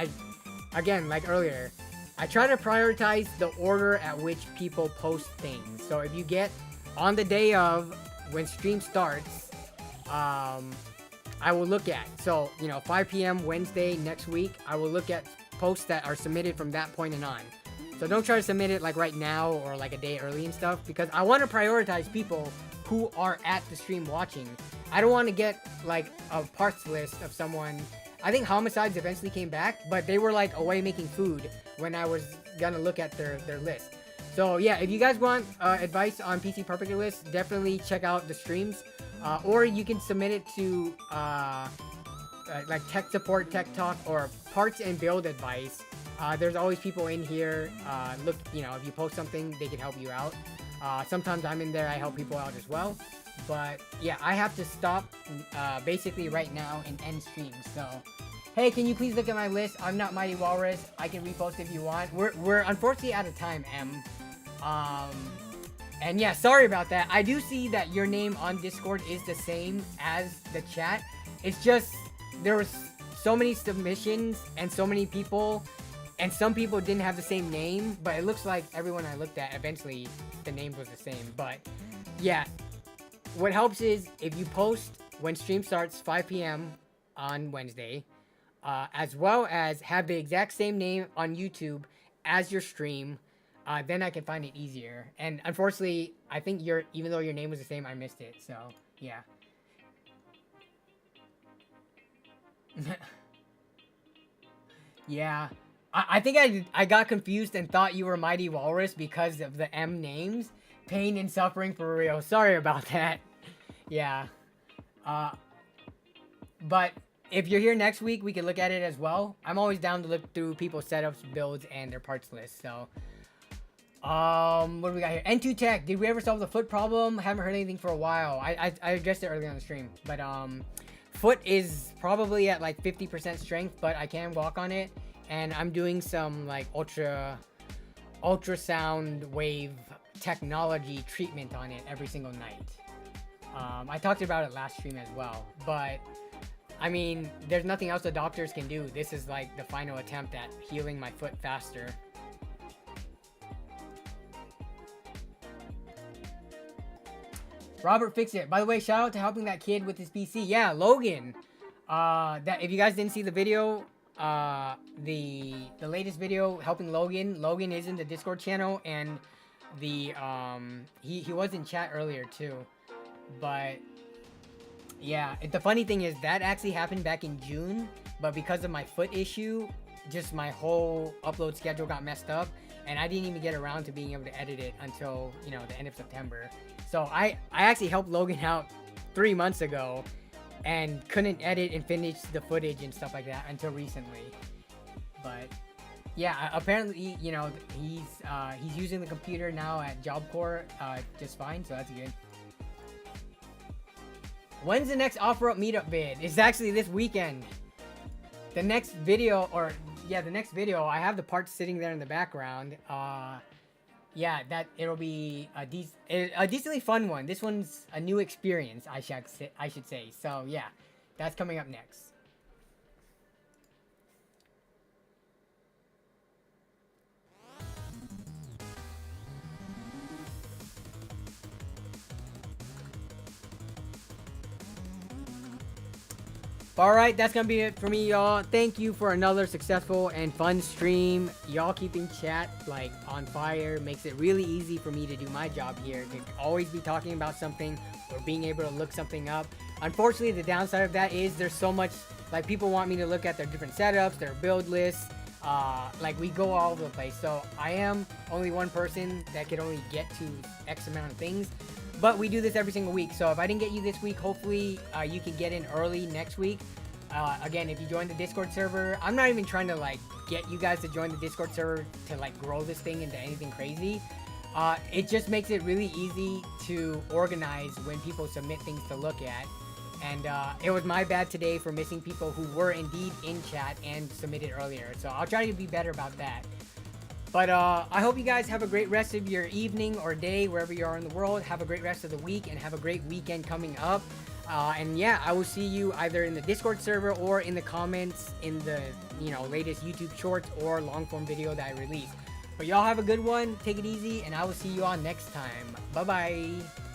again, like earlier, I try to prioritize the order at which people post things. So if you get on the day of when stream starts, I will look at. So, 5 p.m. Wednesday next week, I will look at posts that are submitted from that point and on. So don't try to submit it like right now or like a day early and stuff, because I want to prioritize people who are at the stream watching. I don't want to get like a parts list of someone. I think Homicides eventually came back, but they were like away making food when I was gonna look at their list. So yeah, if you guys want advice on PC Perfect list, definitely check out the streams, or you can submit it to like tech support, tech talk, or parts and build advice. There's always people in here. Look, if you post something, they can help you out. Sometimes I'm in there, I help people out as well. But yeah, I have to stop basically right now and end stream. So, hey, can you please look at my list? I'm not Mighty Walrus. I can repost if you want. We're unfortunately out of time, M. And yeah, sorry about that. I do see that your name on Discord is the same as the chat. It's just there was so many submissions and so many people, and some people didn't have the same name, but it looks like everyone I looked at, eventually the name was the same. But yeah, what helps is if you post when stream starts 5 p.m. on Wednesday, as well as have the exact same name on YouTube as your stream, then I can find it easier. And unfortunately, I think even though your name was the same, I missed it. So yeah. Yeah. I think I got confused and thought you were Mighty Walrus because of the M names. Pain and suffering for real. Sorry about that. Yeah. But if you're here next week, we can look at it as well. I'm always down to look through people's setups, builds, and their parts list. So, what do we got here? N2 Tech. Did we ever solve the foot problem? Haven't heard anything for a while. I addressed it earlier on the stream. But, foot is probably at like 50% strength, but I can walk on it. And I'm doing some like ultrasound wave technology treatment on it every single night. I talked about it last stream as well, but I mean, there's nothing else the doctors can do. This is like the final attempt at healing my foot faster. Robert Fix It. By the way, shout out to helping that kid with his PC. Yeah, Logan. That if you guys didn't see the video, the latest video helping Logan is in the Discord channel, and the he was in chat earlier too. But yeah, the funny thing is that actually happened back in June, but because of my foot issue, just my whole upload schedule got messed up, and I didn't even get around to being able to edit it until the end of September. So I actually helped Logan out 3 months ago and couldn't edit and finish the footage and stuff like that until recently. But yeah, apparently he's using the computer now at Job Corps just fine, so that's good. When's the next OfferUp meetup vid? It's actually this weekend. The next video, I have the parts sitting there in the background. Yeah, it'll be a decently fun one. This one's a new experience, I should say. So yeah, that's coming up next. Alright, that's gonna be it for me, y'all. Thank you for another successful and fun stream. Y'all keeping chat like on fire makes it really easy for me to do my job here, to always be talking about something or being able to look something up. Unfortunately, the downside of that is there's so much, like, people want me to look at their different setups, their build lists. Like, we go all over the place. So I am only one person that can only get to X amount of things. But we do this every single week, so if I didn't get you this week, hopefully you can get in early next week. Again, if you join the Discord server, I'm not even trying to like get you guys to join the Discord server to like grow this thing into anything crazy. It just makes it really easy to organize when people submit things to look at. And it was my bad today for missing people who were indeed in chat and submitted earlier. So I'll try to be better about that. But I hope you guys have a great rest of your evening or day, wherever you are in the world. Have a great rest of the week and have a great weekend coming up. And yeah, I will see you either in the Discord server or in the comments in the latest YouTube shorts or long form video that I release. But y'all have a good one. Take it easy, and I will see you all next time. Bye bye.